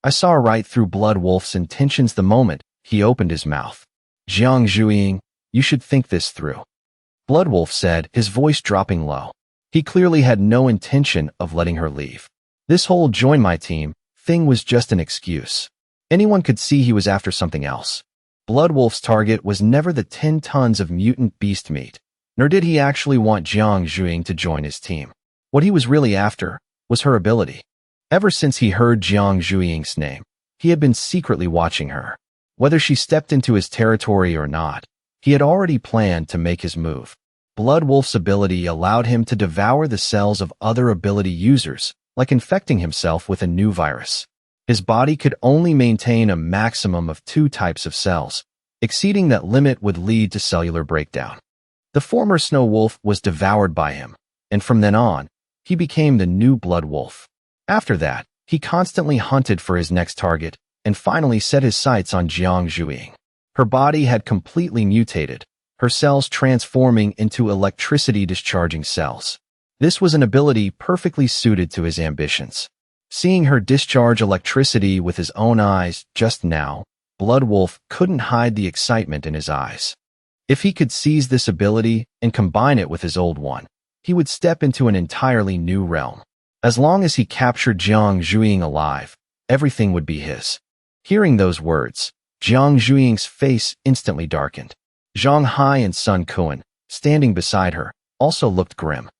I saw right through Blood Wolf's intentions the moment he opened his mouth. Jiang Zhuiying, you should think this through. Blood Wolf said, his voice dropping low. He clearly had no intention of letting her leave. This whole join my team thing was just an excuse. Anyone could see he was after something else. Blood Wolf's target was never the 10 tons of mutant beast meat, nor did he actually want Jiang Zhuiying to join his team. What he was really after was her ability. Ever since he heard Jiang Zhuiying's name, he had been secretly watching her. Whether she stepped into his territory or not, he had already planned to make his move. Blood Wolf's ability allowed him to devour the cells of other ability users, like infecting himself with a new virus. His body could only maintain a maximum of 2 types of cells. Exceeding that limit would lead to cellular breakdown. The former Snow Wolf was devoured by him, and from then on, he became the new Blood Wolf. After that, he constantly hunted for his next target and finally set his sights on Jiang Zhuiying. Her body had completely mutated, her cells transforming into electricity-discharging cells. This was an ability perfectly suited to his ambitions. Seeing her discharge electricity with his own eyes just now, Blood Wolf couldn't hide the excitement in his eyes. If he could seize this ability and combine it with his old one, he would step into an entirely new realm. As long as he captured Jiang Zhuiying alive, everything would be his. Hearing those words, Jiang Zhuiying's face instantly darkened. Zhang Hai and Sun Kuan, standing beside her, also looked grim.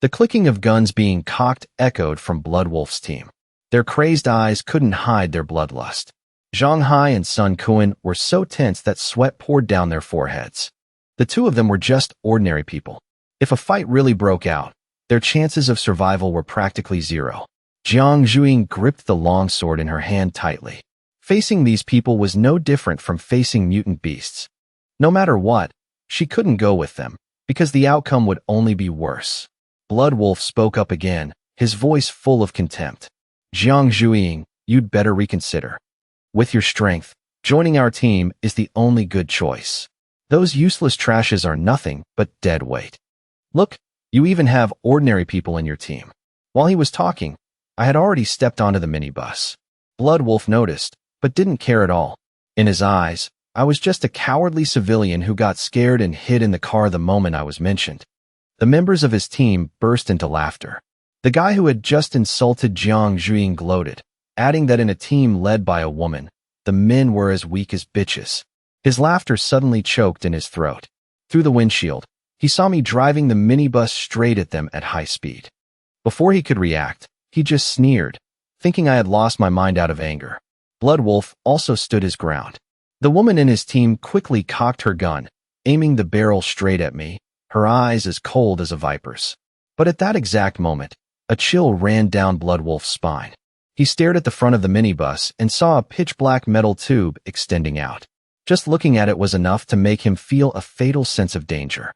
The clicking of guns being cocked echoed from Blood Wolf's team. Their crazed eyes couldn't hide their bloodlust. Zhang Hai and Sun Kuan were so tense that sweat poured down their foreheads. The two of them were just ordinary people. If a fight really broke out, their chances of survival were practically zero. Jiang Zhuiying gripped the long sword in her hand tightly. Facing these people was no different from facing mutant beasts. No matter what, she couldn't go with them, because the outcome would only be worse. Blood Wolf spoke up again, his voice full of contempt. Jiang Zhuiying, you'd better reconsider. With your strength, joining our team is the only good choice. Those useless trashes are nothing but dead weight. Look, you even have ordinary people in your team. While he was talking, I had already stepped onto the minibus. Blood Wolf noticed, but didn't care at all. In his eyes, I was just a cowardly civilian who got scared and hid in the car the moment I was mentioned. The members of his team burst into laughter. The guy who had just insulted Jiang Zhuiying gloated, adding that in a team led by a woman, the men were as weak as bitches. His laughter suddenly choked in his throat. Through the windshield, he saw me driving the minibus straight at them at high speed. Before he could react, he just sneered, thinking I had lost my mind out of anger. Blood Wolf also stood his ground. The woman in his team quickly cocked her gun, aiming the barrel straight at me, her eyes as cold as a viper's. But at that exact moment, a chill ran down Blood Wolf's spine. He stared at the front of the minibus and saw a pitch-black metal tube extending out. Just looking at it was enough to make him feel a fatal sense of danger.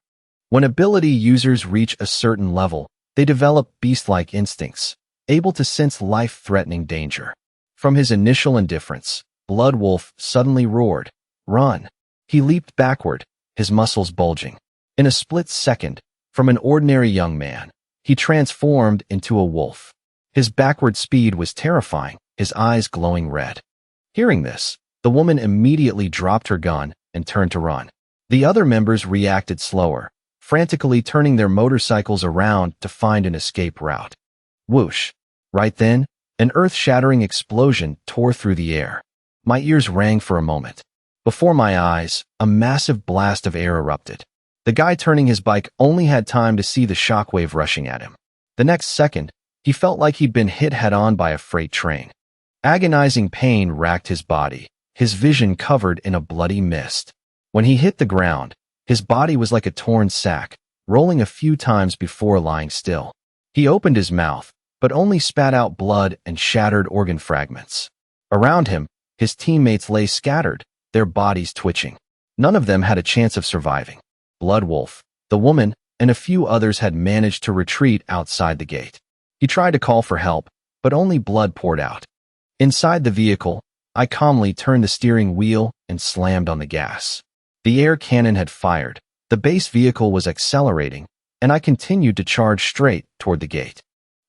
When ability users reach a certain level, they develop beast-like instincts, able to sense life-threatening danger. From his initial indifference, Blood Wolf suddenly roared, "Run!" He leaped backward, his muscles bulging. In a split second, from an ordinary young man, he transformed into a wolf. His backward speed was terrifying, his eyes glowing red. Hearing this, the woman immediately dropped her gun and turned to run. The other members reacted slower, frantically turning their motorcycles around to find an escape route. Whoosh! Right then, an earth-shattering explosion tore through the air. My ears rang for a moment. Before my eyes, a massive blast of air erupted. The guy turning his bike only had time to see the shockwave rushing at him. The next second, he felt like he'd been hit head-on by a freight train. Agonizing pain racked his body, his vision covered in a bloody mist. When he hit the ground, his body was like a torn sack, rolling a few times before lying still. He opened his mouth, but only spat out blood and shattered organ fragments. Around him, his teammates lay scattered, their bodies twitching. None of them had a chance of surviving. Blood Wolf, the woman, and a few others had managed to retreat outside the gate. He tried to call for help, but only blood poured out. Inside the vehicle, I calmly turned the steering wheel and slammed on the gas. The air cannon had fired, the base vehicle was accelerating, and I continued to charge straight toward the gate.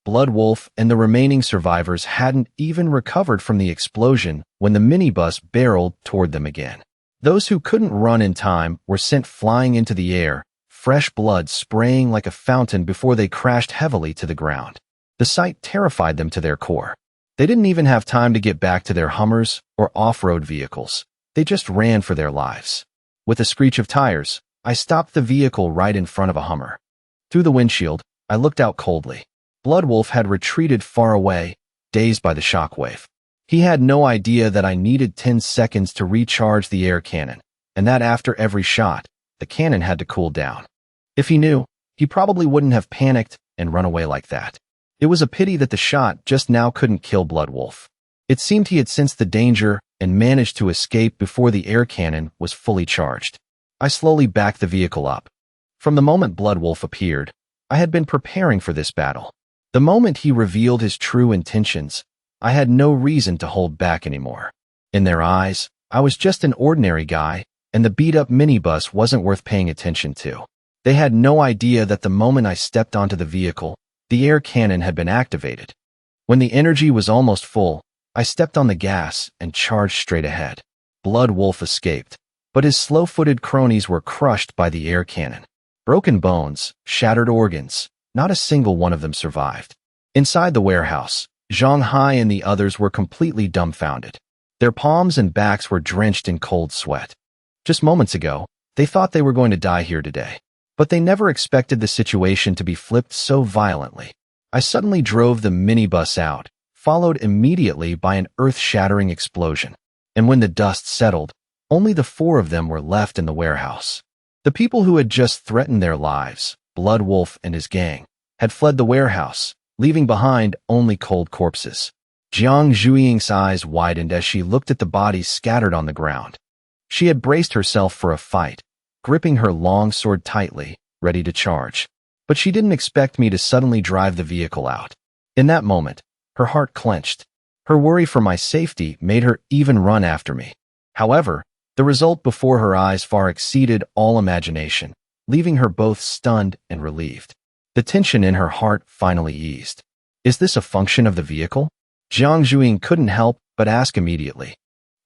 Blood Wolf and the remaining survivors hadn't even recovered from the explosion when the minibus barreled toward them again. Those who couldn't run in time were sent flying into the air, fresh blood spraying like a fountain before they crashed heavily to the ground. The sight terrified them to their core. They didn't even have time to get back to their Hummers or off-road vehicles. They just ran for their lives. With a screech of tires, I stopped the vehicle right in front of a Hummer. Through the windshield, I looked out coldly. Blood Wolf had retreated far away, dazed by the shockwave. He had no idea that I needed 10 seconds to recharge the air cannon, and that after every shot, the cannon had to cool down. If he knew, he probably wouldn't have panicked and run away like that. It was a pity that the shot just now couldn't kill Blood Wolf. It seemed he had sensed the danger and managed to escape before the air cannon was fully charged. I slowly backed the vehicle up. From the moment Blood Wolf appeared, I had been preparing for this battle. The moment he revealed his true intentions, I had no reason to hold back anymore. In their eyes, I was just an ordinary guy, and the beat-up minibus wasn't worth paying attention to. They had no idea that the moment I stepped onto the vehicle, the air cannon had been activated. When the energy was almost full, I stepped on the gas and charged straight ahead. Blood Wolf escaped, but his slow-footed cronies were crushed by the air cannon. Broken bones, shattered organs, not a single one of them survived. Inside the warehouse, Zhang Hai and the others were completely dumbfounded. Their palms and backs were drenched in cold sweat. Just moments ago, they thought they were going to die here today. But they never expected the situation to be flipped so violently. I suddenly drove the minibus out, followed immediately by an earth-shattering explosion. And when the dust settled, only the 4 of them were left in the warehouse. The people who had just threatened their lives, Blood Wolf and his gang, had fled the warehouse, leaving behind only cold corpses. Jiang Zhuiying's eyes widened as she looked at the bodies scattered on the ground. She had braced herself for a fight, gripping her long sword tightly, ready to charge. But she didn't expect me to suddenly drive the vehicle out. In that moment, her heart clenched. Her worry for my safety made her even run after me. However, the result before her eyes far exceeded all imagination, leaving her both stunned and relieved. The tension in her heart finally eased. Is this a function of the vehicle? Jiang Zhuiying couldn't help but ask immediately.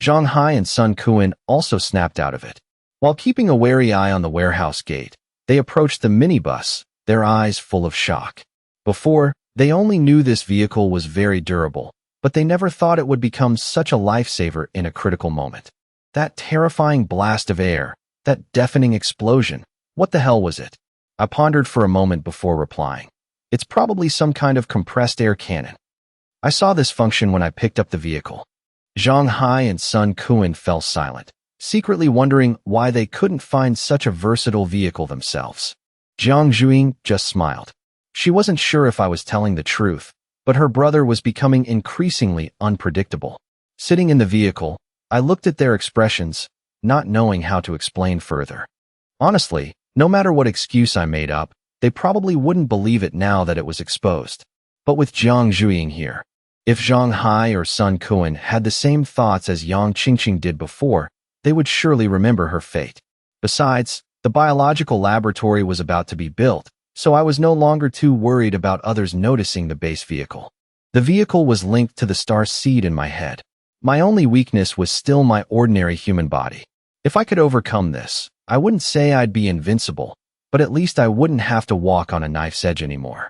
Zhang Hai and Sun Kuan also snapped out of it. While keeping a wary eye on the warehouse gate, they approached the minibus, their eyes full of shock. Before, they only knew this vehicle was very durable, but they never thought it would become such a lifesaver in a critical moment. That terrifying blast of air, that deafening explosion, what the hell was it? I pondered for a moment before replying. It's probably some kind of compressed air cannon. I saw this function when I picked up the vehicle. Zhang Hai and Sun Kuan fell silent, secretly wondering why they couldn't find such a versatile vehicle themselves. Jiang Zhuiying just smiled. She wasn't sure if I was telling the truth, but her brother was becoming increasingly unpredictable. Sitting in the vehicle, I looked at their expressions, not knowing how to explain further. Honestly, no matter what excuse I made up, they probably wouldn't believe it now that it was exposed. But with Jiang Zhuiying here, if Zhang Hai or Sun Kuan had the same thoughts as Yang Qingqing did before, they would surely remember her fate. Besides, the biological laboratory was about to be built, so I was no longer too worried about others noticing the base vehicle. The vehicle was linked to the star seed in my head. My only weakness was still my ordinary human body. If I could overcome this, I wouldn't say I'd be invincible, but at least I wouldn't have to walk on a knife's edge anymore.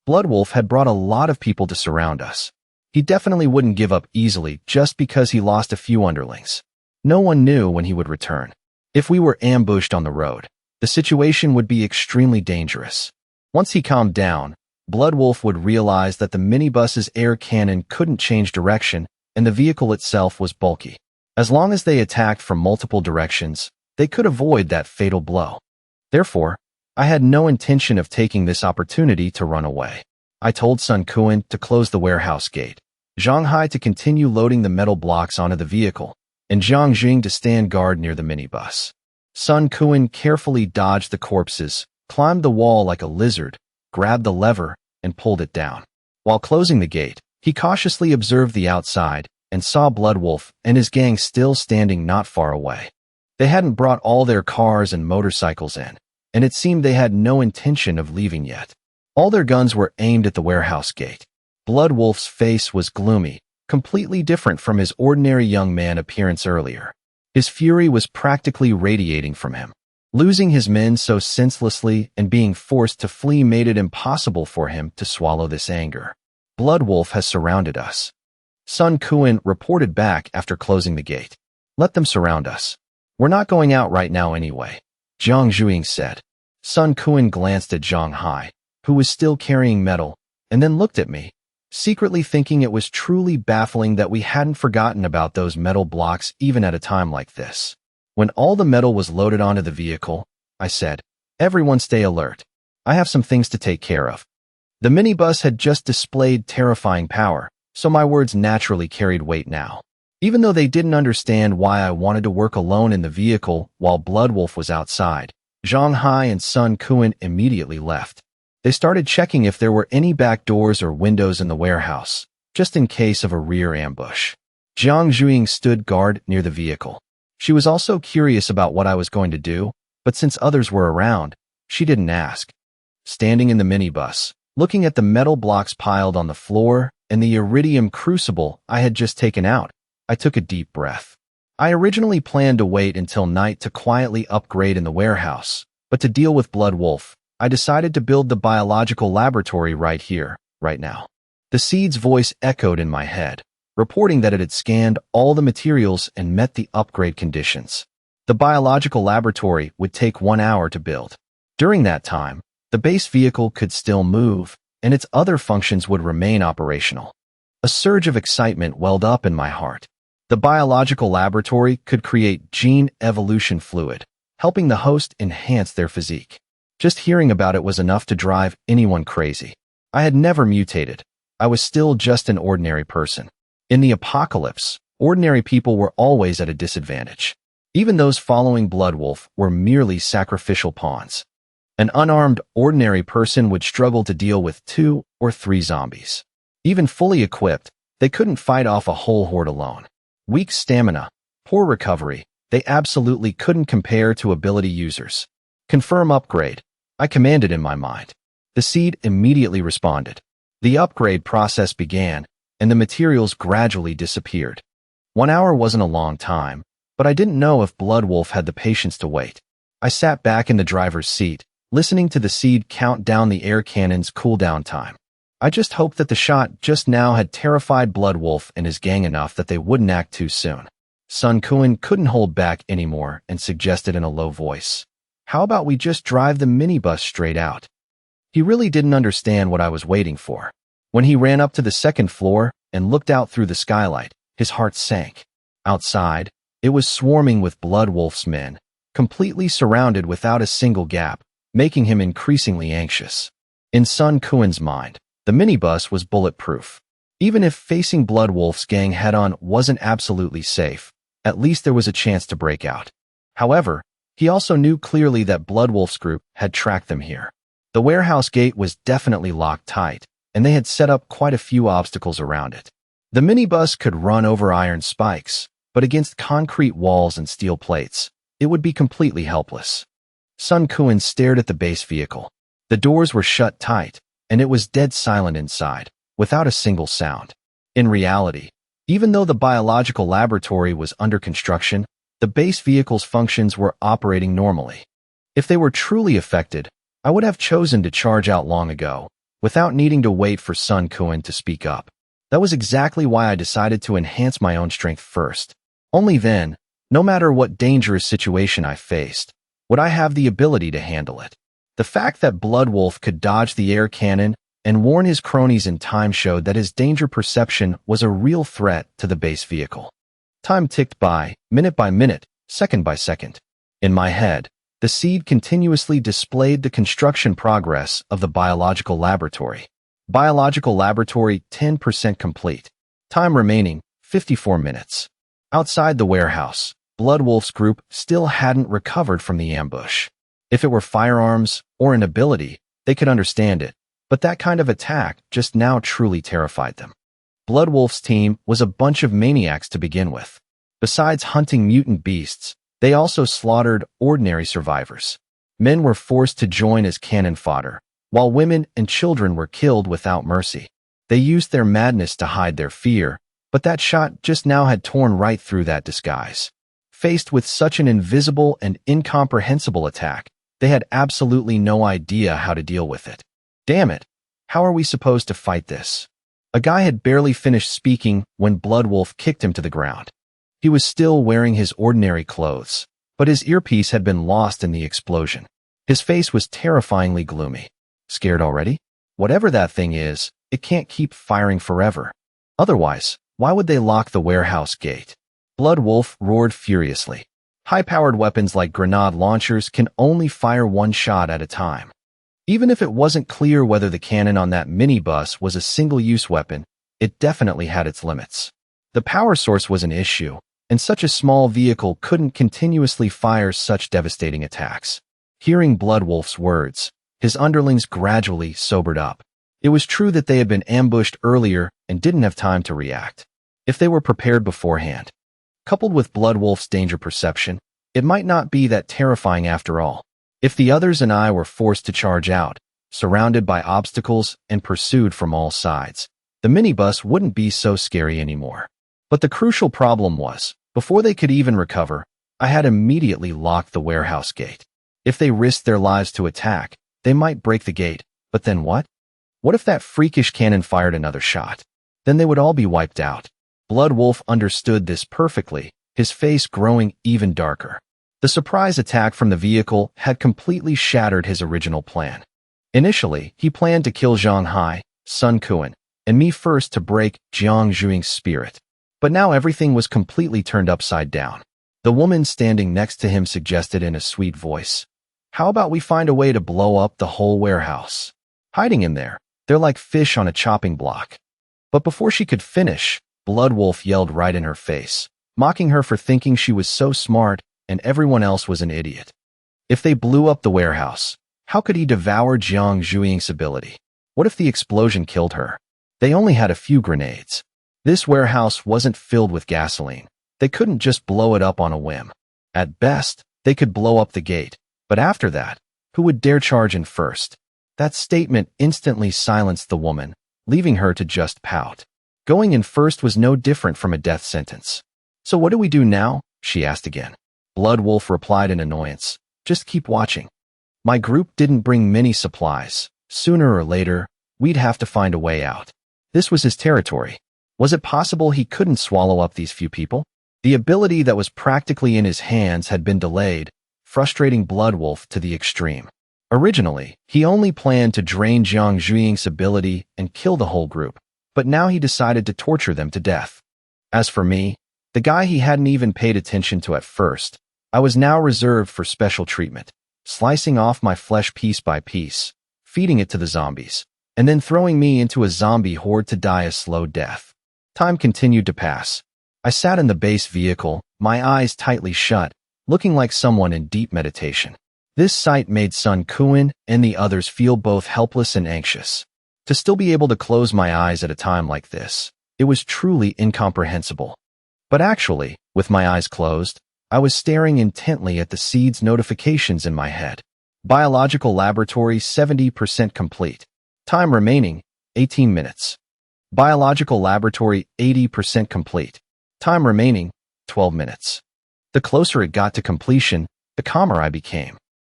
Blood Wolf had brought a lot of people to surround us. He definitely wouldn't give up easily just because he lost a few underlings. No one knew when he would return. If we were ambushed on the road, the situation would be extremely dangerous. Once he calmed down, Blood Wolf would realize that the minibus's air cannon couldn't change direction and the vehicle itself was bulky. As long as they attacked from multiple directions, they could avoid that fatal blow. Therefore, I had no intention of taking this opportunity to run away. I told Sun Kuan to close the warehouse gate, Zhang Hai to continue loading the metal blocks onto the vehicle, and Jiang Jing to stand guard near the minibus. Sun Kuan carefully dodged the corpses, climbed the wall like a lizard, grabbed the lever, and pulled it down. While closing the gate, he cautiously observed the outside and saw Blood Wolf and his gang still standing not far away. They hadn't brought all their cars and motorcycles in, and it seemed they had no intention of leaving yet. All their guns were aimed at the warehouse gate. Blood Wolf's face was gloomy, completely different from his ordinary young man appearance earlier. His fury was practically radiating from him. Losing his men so senselessly and being forced to flee made it impossible for him to swallow this anger. Blood Wolf has surrounded us. Sun Kuan reported back after closing the gate. Let them surround us. We're not going out right now anyway, Jiang Zhuiying said. Sun Kuan glanced at Zhang Hai, who was still carrying metal, and then looked at me, secretly thinking it was truly baffling that we hadn't forgotten about those metal blocks even at a time like this. When all the metal was loaded onto the vehicle, I said, "Everyone stay alert. I have some things to take care of." The minibus had just displayed terrifying power, so my words naturally carried weight now. Even though they didn't understand why I wanted to work alone in the vehicle while Blood Wolf was outside, Zhang Hai and Sun Kuan immediately left. They started checking if there were any back doors or windows in the warehouse, just in case of a rear ambush. Jiang Zhuiying stood guard near the vehicle. She was also curious about what I was going to do, but since others were around, she didn't ask. Standing in the minibus, looking at the metal blocks piled on the floor and the iridium crucible I had just taken out, I took a deep breath. I originally planned to wait until night to quietly upgrade in the warehouse, but to deal with Blood Wolf, I decided to build the biological laboratory right here, right now. The seed's voice echoed in my head, reporting that it had scanned all the materials and met the upgrade conditions. The biological laboratory would take 1 hour to build. During that time, the base vehicle could still move, and its other functions would remain operational. A surge of excitement welled up in my heart. The biological laboratory could create gene evolution fluid, helping the host enhance their physique. Just hearing about it was enough to drive anyone crazy. I had never mutated. I was still just an ordinary person. In the apocalypse, ordinary people were always at a disadvantage. Even those following Blood Wolf were merely sacrificial pawns. An unarmed, ordinary person would struggle to deal with 2 or 3 zombies. Even fully equipped, they couldn't fight off a whole horde alone. Weak stamina, poor recovery, they absolutely couldn't compare to ability users. Confirm upgrade, I commanded in my mind. The seed immediately responded. The upgrade process began, and the materials gradually disappeared. 1 hour wasn't a long time, but I didn't know if Blood Wolf had the patience to wait. I sat back in the driver's seat, listening to the seed count down the air cannon's cooldown time. I just hoped that the shot just now had terrified Blood Wolf and his gang enough that they wouldn't act too soon. Sun Kuan couldn't hold back anymore and suggested in a low voice, "How about we just drive the minibus straight out?" He really didn't understand what I was waiting for. When he ran up to the second floor and looked out through the skylight, his heart sank. Outside, it was swarming with Blood Wolf's men, completely surrounded without a single gap, making him increasingly anxious. In Sun Kuan's mind, the minibus was bulletproof. Even if facing Blood Wolf's gang head-on wasn't absolutely safe, at least there was a chance to break out. However, he also knew clearly that Blood Wolf's group had tracked them here. The warehouse gate was definitely locked tight, and they had set up quite a few obstacles around it. The minibus could run over iron spikes, but against concrete walls and steel plates, it would be completely helpless. Sun Kuan stared at the base vehicle. The doors were shut tight, and it was dead silent inside, without a single sound. In reality, even though the biological laboratory was under construction, the base vehicle's functions were operating normally. If they were truly affected, I would have chosen to charge out long ago, without needing to wait for Sun Kuan to speak up. That was exactly why I decided to enhance my own strength first. Only then, no matter what dangerous situation I faced, would I have the ability to handle it. The fact that Blood Wolf could dodge the air cannon and warn his cronies in time showed that his danger perception was a real threat to the base vehicle. Time ticked by minute, second by second. In my head, the seed continuously displayed the construction progress of the biological laboratory. Biological laboratory 10% complete. Time remaining 54 minutes. Outside the warehouse, Blood Wolf's group still hadn't recovered from the ambush. If it were firearms or an ability, they could understand it, but that kind of attack just now truly terrified them. Blood Wolf's team was a bunch of maniacs to begin with. Besides hunting mutant beasts, they also slaughtered ordinary survivors. Men were forced to join as cannon fodder, while women and children were killed without mercy. They used their madness to hide their fear, but that shot just now had torn right through that disguise. Faced with such an invisible and incomprehensible attack, they had absolutely no idea how to deal with it. Damn it, how are we supposed to fight this? A guy had barely finished speaking when Bloodwolf kicked him to the ground. He was still wearing his ordinary clothes, but his earpiece had been lost in the explosion. His face was terrifyingly gloomy. Scared already? Whatever that thing is, it can't keep firing forever. Otherwise, why would they lock the warehouse gate? Bloodwolf roared furiously. High-powered weapons like grenade launchers can only fire one shot at a time. Even if it wasn't clear whether the cannon on that minibus was a single-use weapon, it definitely had its limits. The power source was an issue, and such a small vehicle couldn't continuously fire such devastating attacks. Hearing Bloodwolf's words, his underlings gradually sobered up. It was true that they had been ambushed earlier and didn't have time to react. If they were prepared beforehand, coupled with Bloodwolf's danger perception, it might not be that terrifying after all. If the others and I were forced to charge out, surrounded by obstacles and pursued from all sides, the minibus wouldn't be so scary anymore. But the crucial problem was, before they could even recover, I had immediately locked the warehouse gate. If they risked their lives to attack, they might break the gate, but then what? What if that freakish cannon fired another shot? Then they would all be wiped out. Bloodwolf understood this perfectly, his face growing even darker. The surprise attack from the vehicle had completely shattered his original plan. Initially, he planned to kill Zhang Hai, Sun Quan, and me first to break Jiang Zhuing's spirit. But now everything was completely turned upside down. The woman standing next to him suggested in a sweet voice, "How about we find a way to blow up the whole warehouse? Hiding in there, they're like fish on a chopping block." But before she could finish, Bloodwolf yelled right in her face, mocking her for thinking she was so smart and everyone else was an idiot. If they blew up the warehouse, how could he devour Jiang Zhuing's ability? What if the explosion killed her? They only had a few grenades. This warehouse wasn't filled with gasoline. They couldn't just blow it up on a whim. At best, they could blow up the gate, but after that, who would dare charge in first? That statement instantly silenced the woman, leaving her to just pout. Going in first was no different from a death sentence. "So what do we do now?" she asked again. Bloodwolf replied in annoyance, "Just keep watching. My group didn't bring many supplies. Sooner or later, we'd have to find a way out." This was his territory. Was it possible he couldn't swallow up these few people? The ability that was practically in his hands had been delayed, frustrating Bloodwolf to the extreme. Originally, he only planned to drain Jiang Zhuing's ability and kill the whole group, but now he decided to torture them to death. As for me, the guy he hadn't even paid attention to at first, I was now reserved for special treatment, slicing off my flesh piece by piece, feeding it to the zombies, and then throwing me into a zombie horde to die a slow death. Time continued to pass. I sat in the base vehicle, my eyes tightly shut, looking like someone in deep meditation. This sight made Sun Quan and the others feel both helpless and anxious. To still be able to close my eyes at a time like this, it was truly incomprehensible. But actually, with my eyes closed, I was staring intently at the seed's notifications in my head. Biological laboratory 70% complete. Time remaining, 18 minutes. Biological laboratory 80% complete. Time remaining, 12 minutes. The closer it got to completion, the calmer I became.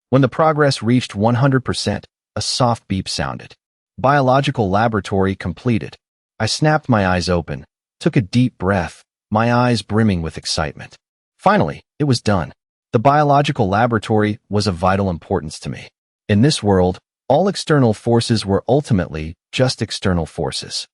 When the progress reached 100%, a soft beep sounded. Biological laboratory completed. I snapped my eyes open, took a deep breath, my eyes brimming with excitement. Finally, it was done. The biological laboratory was of vital importance to me. In this world, all external forces were ultimately just external forces.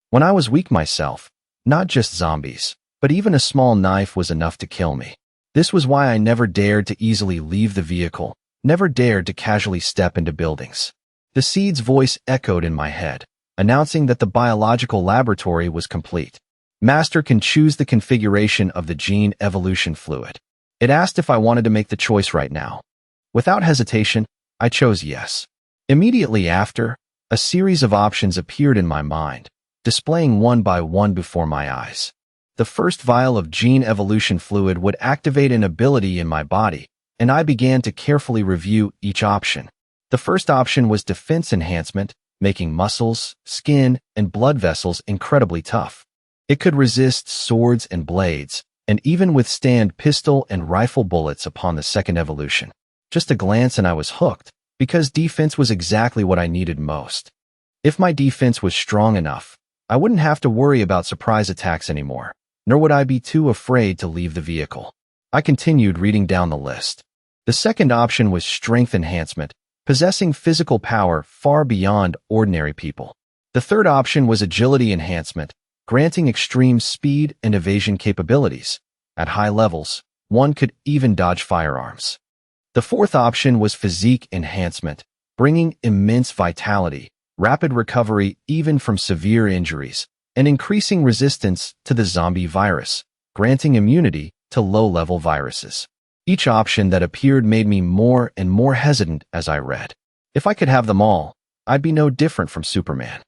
When I was weak myself, not just zombies, but even a small knife was enough to kill me. This was why I never dared to easily leave the vehicle, never dared to casually step into buildings. The seed's voice echoed in my head, announcing that the biological laboratory was complete. Master can choose the configuration of the gene evolution fluid. It asked if I wanted to make the choice right now. Without hesitation, I chose yes. Immediately after, a series of options appeared in my mind, displaying one by one before my eyes. The first vial of gene evolution fluid would activate an ability in my body, and I began to carefully review each option. The first option was defense enhancement, making muscles, skin, and blood vessels incredibly tough. It could resist swords and blades, and even withstand pistol and rifle bullets upon the second evolution. Just a glance and I was hooked, because defense was exactly what I needed most. If my defense was strong enough, I wouldn't have to worry about surprise attacks anymore, nor would I be too afraid to leave the vehicle. I continued reading down the list. The second option was strength enhancement, possessing physical power far beyond ordinary people. The third option was agility enhancement, granting extreme speed and evasion capabilities. At high levels, one could even dodge firearms. The fourth option was physique enhancement, bringing immense vitality, rapid recovery even from severe injuries, and increasing resistance to the zombie virus, granting immunity to low-level viruses. Each option that appeared made me more and more hesitant as I read. If I could have them all, I'd be no different from Superman.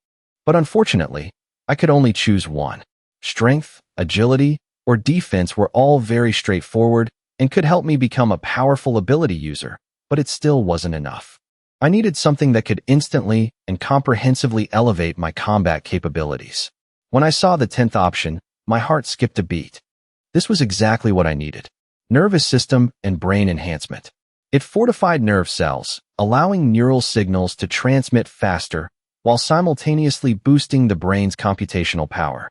But unfortunately, I could only choose one. Strength, agility, or defense were all very straightforward and could help me become a powerful ability user, but it still wasn't enough. I needed something that could instantly and comprehensively elevate my combat capabilities. When I saw the 10th option, my heart skipped a beat. This was exactly what I needed. Nervous system and brain enhancement. It fortified nerve cells, allowing neural signals to transmit faster while simultaneously boosting the brain's computational power.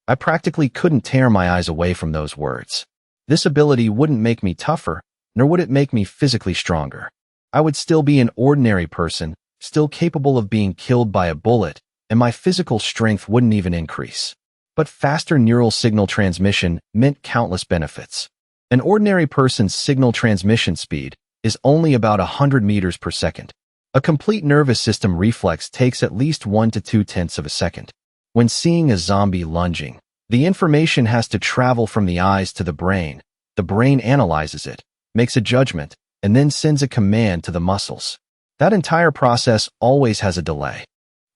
I practically couldn't tear my eyes away from those words. This ability wouldn't make me tougher, nor would it make me physically stronger. I would still be an ordinary person, still capable of being killed by a bullet, and my physical strength wouldn't even increase. But faster neural signal transmission meant countless benefits. An ordinary person's signal transmission speed is only about 100 meters per second. A complete nervous system reflex takes at least 1 to 2/10 of a second. When seeing a zombie lunging, the information has to travel from the eyes to the brain. The brain analyzes it, makes a judgment, and then sends a command to the muscles. That entire process always has a delay.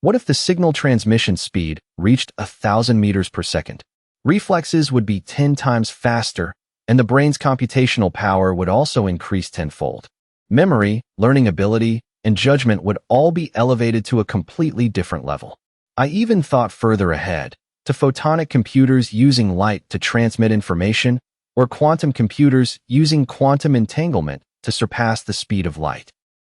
What if the signal transmission speed reached 1,000 meters per second? Reflexes would be 10 times faster, and the brain's computational power would also increase tenfold. Memory, learning ability, and judgment would all be elevated to a completely different level. I even thought further ahead, to photonic computers using light to transmit information, or quantum computers using quantum entanglement to surpass the speed of light.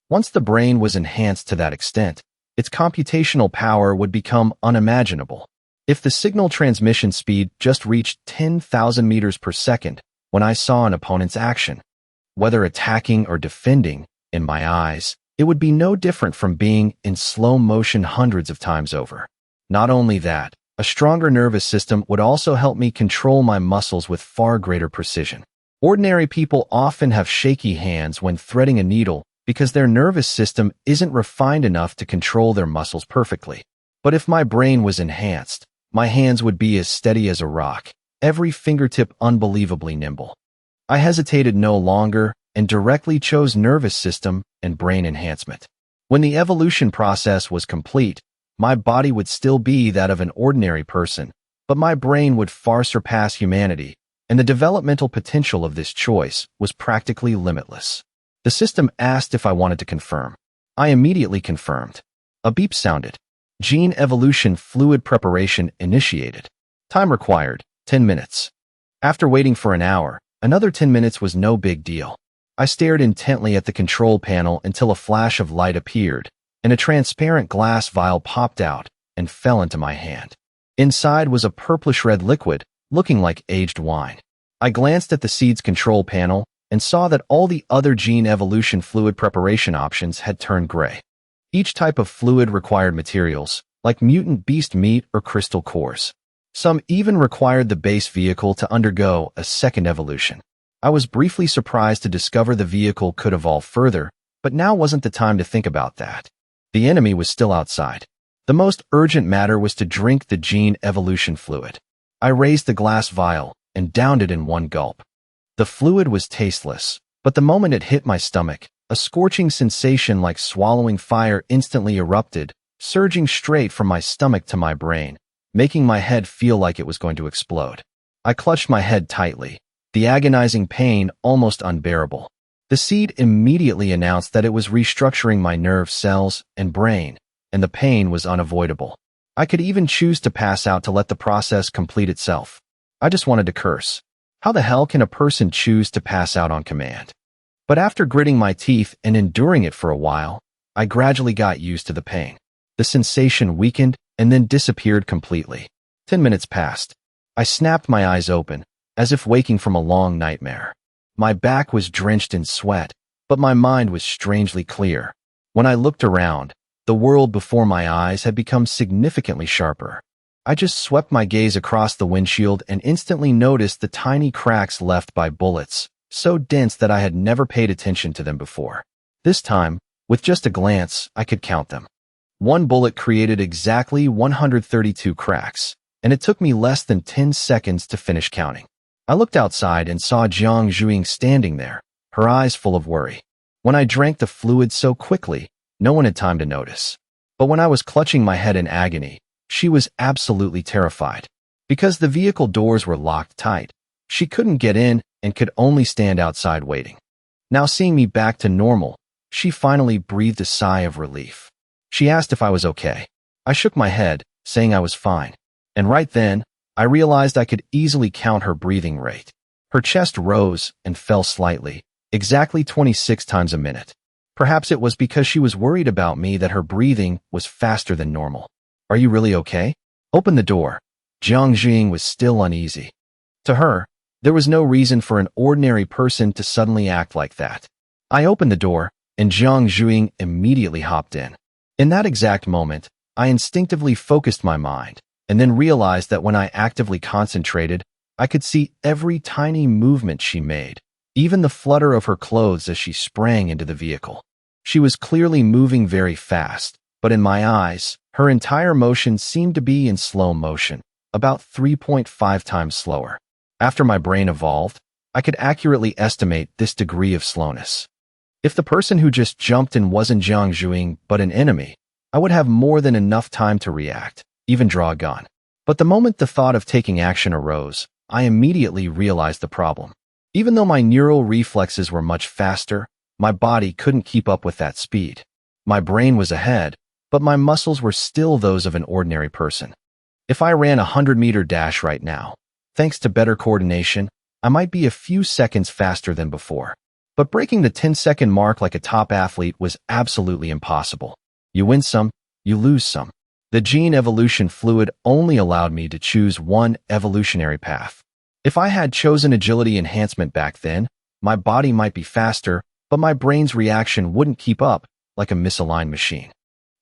Once the brain was enhanced to that extent, its computational power would become unimaginable. If the signal transmission speed just reached 10,000 meters per second when I saw an opponent's action, whether attacking or defending, in my eyes, it would be no different from being in slow motion hundreds of times over. Not only that, a stronger nervous system would also help me control my muscles with far greater precision. Ordinary people often have shaky hands when threading a needle because their nervous system isn't refined enough to control their muscles perfectly. But if my brain was enhanced, my hands would be as steady as a rock, every fingertip unbelievably nimble. I hesitated no longer and directly chose nervous system and brain enhancement. When the evolution process was complete, my body would still be that of an ordinary person, but my brain would far surpass humanity, and the developmental potential of this choice was practically limitless. The system asked if I wanted to confirm. I immediately confirmed. A beep sounded. Gene evolution fluid preparation initiated. Time required, 10 minutes. After waiting for an hour, another 10 minutes was no big deal. I stared intently at the control panel until a flash of light appeared, and a transparent glass vial popped out and fell into my hand. Inside was a purplish-red liquid, looking like aged wine. I glanced at the seed's control panel and saw that all the other gene evolution fluid preparation options had turned gray. Each type of fluid required materials, like mutant beast meat or crystal cores. Some even required the base vehicle to undergo a second evolution. I was briefly surprised to discover the vehicle could evolve further, but now wasn't the time to think about that. The enemy was still outside. The most urgent matter was to drink the gene evolution fluid. I raised the glass vial and downed it in one gulp. The fluid was tasteless, but the moment it hit my stomach, a scorching sensation like swallowing fire instantly erupted, surging straight from my stomach to my brain, making my head feel like it was going to explode. I clutched my head tightly, the agonizing pain almost unbearable. The seed immediately announced that it was restructuring my nerve cells and brain, and the pain was unavoidable. I could even choose to pass out to let the process complete itself. I just wanted to curse. How the hell can a person choose to pass out on command? But after gritting my teeth and enduring it for a while, I gradually got used to the pain. The sensation weakened and then disappeared completely. 10 minutes passed. I snapped my eyes open, as if waking from a long nightmare. My back was drenched in sweat, but my mind was strangely clear. When I looked around, the world before my eyes had become significantly sharper. I just swept my gaze across the windshield and instantly noticed the tiny cracks left by bullets, so dense that I had never paid attention to them before. This time, with just a glance, I could count them. One bullet created exactly 132 cracks, and it took me less than 10 seconds to finish counting. I looked outside and saw Jiang Zhuing standing there, her eyes full of worry. When I drank the fluid so quickly, no one had time to notice. But when I was clutching my head in agony, she was absolutely terrified. Because the vehicle doors were locked tight, she couldn't get in and could only stand outside waiting. Now seeing me back to normal, she finally breathed a sigh of relief. She asked if I was okay. I shook my head, saying I was fine. And right then, I realized I could easily count her breathing rate. Her chest rose and fell slightly, exactly 26 times a minute. Perhaps it was because she was worried about me that her breathing was faster than normal. Are you really okay? Open the door. Jiang Zhuing was still uneasy. To her, there was no reason for an ordinary person to suddenly act like that. I opened the door, and Jiang Zhuing immediately hopped in. In that exact moment, I instinctively focused my mind, and then realized that when I actively concentrated, I could see every tiny movement she made, even the flutter of her clothes as she sprang into the vehicle. She was clearly moving very fast, but in my eyes, her entire motion seemed to be in slow motion, about 3.5 times slower. After my brain evolved, I could accurately estimate this degree of slowness. If the person who just jumped in wasn't Jiang Zhuing but an enemy, I would have more than enough time to react, even draw a gun. But the moment the thought of taking action arose, I immediately realized the problem. Even though my neural reflexes were much faster, my body couldn't keep up with that speed. My brain was ahead, but my muscles were still those of an ordinary person. If I ran a 100-meter dash right now, thanks to better coordination, I might be a few seconds faster than before. But breaking the 10-second mark like a top athlete was absolutely impossible. You win some, you lose some. The gene evolution fluid only allowed me to choose one evolutionary path. If I had chosen agility enhancement back then, my body might be faster, but my brain's reaction wouldn't keep up, like a misaligned machine.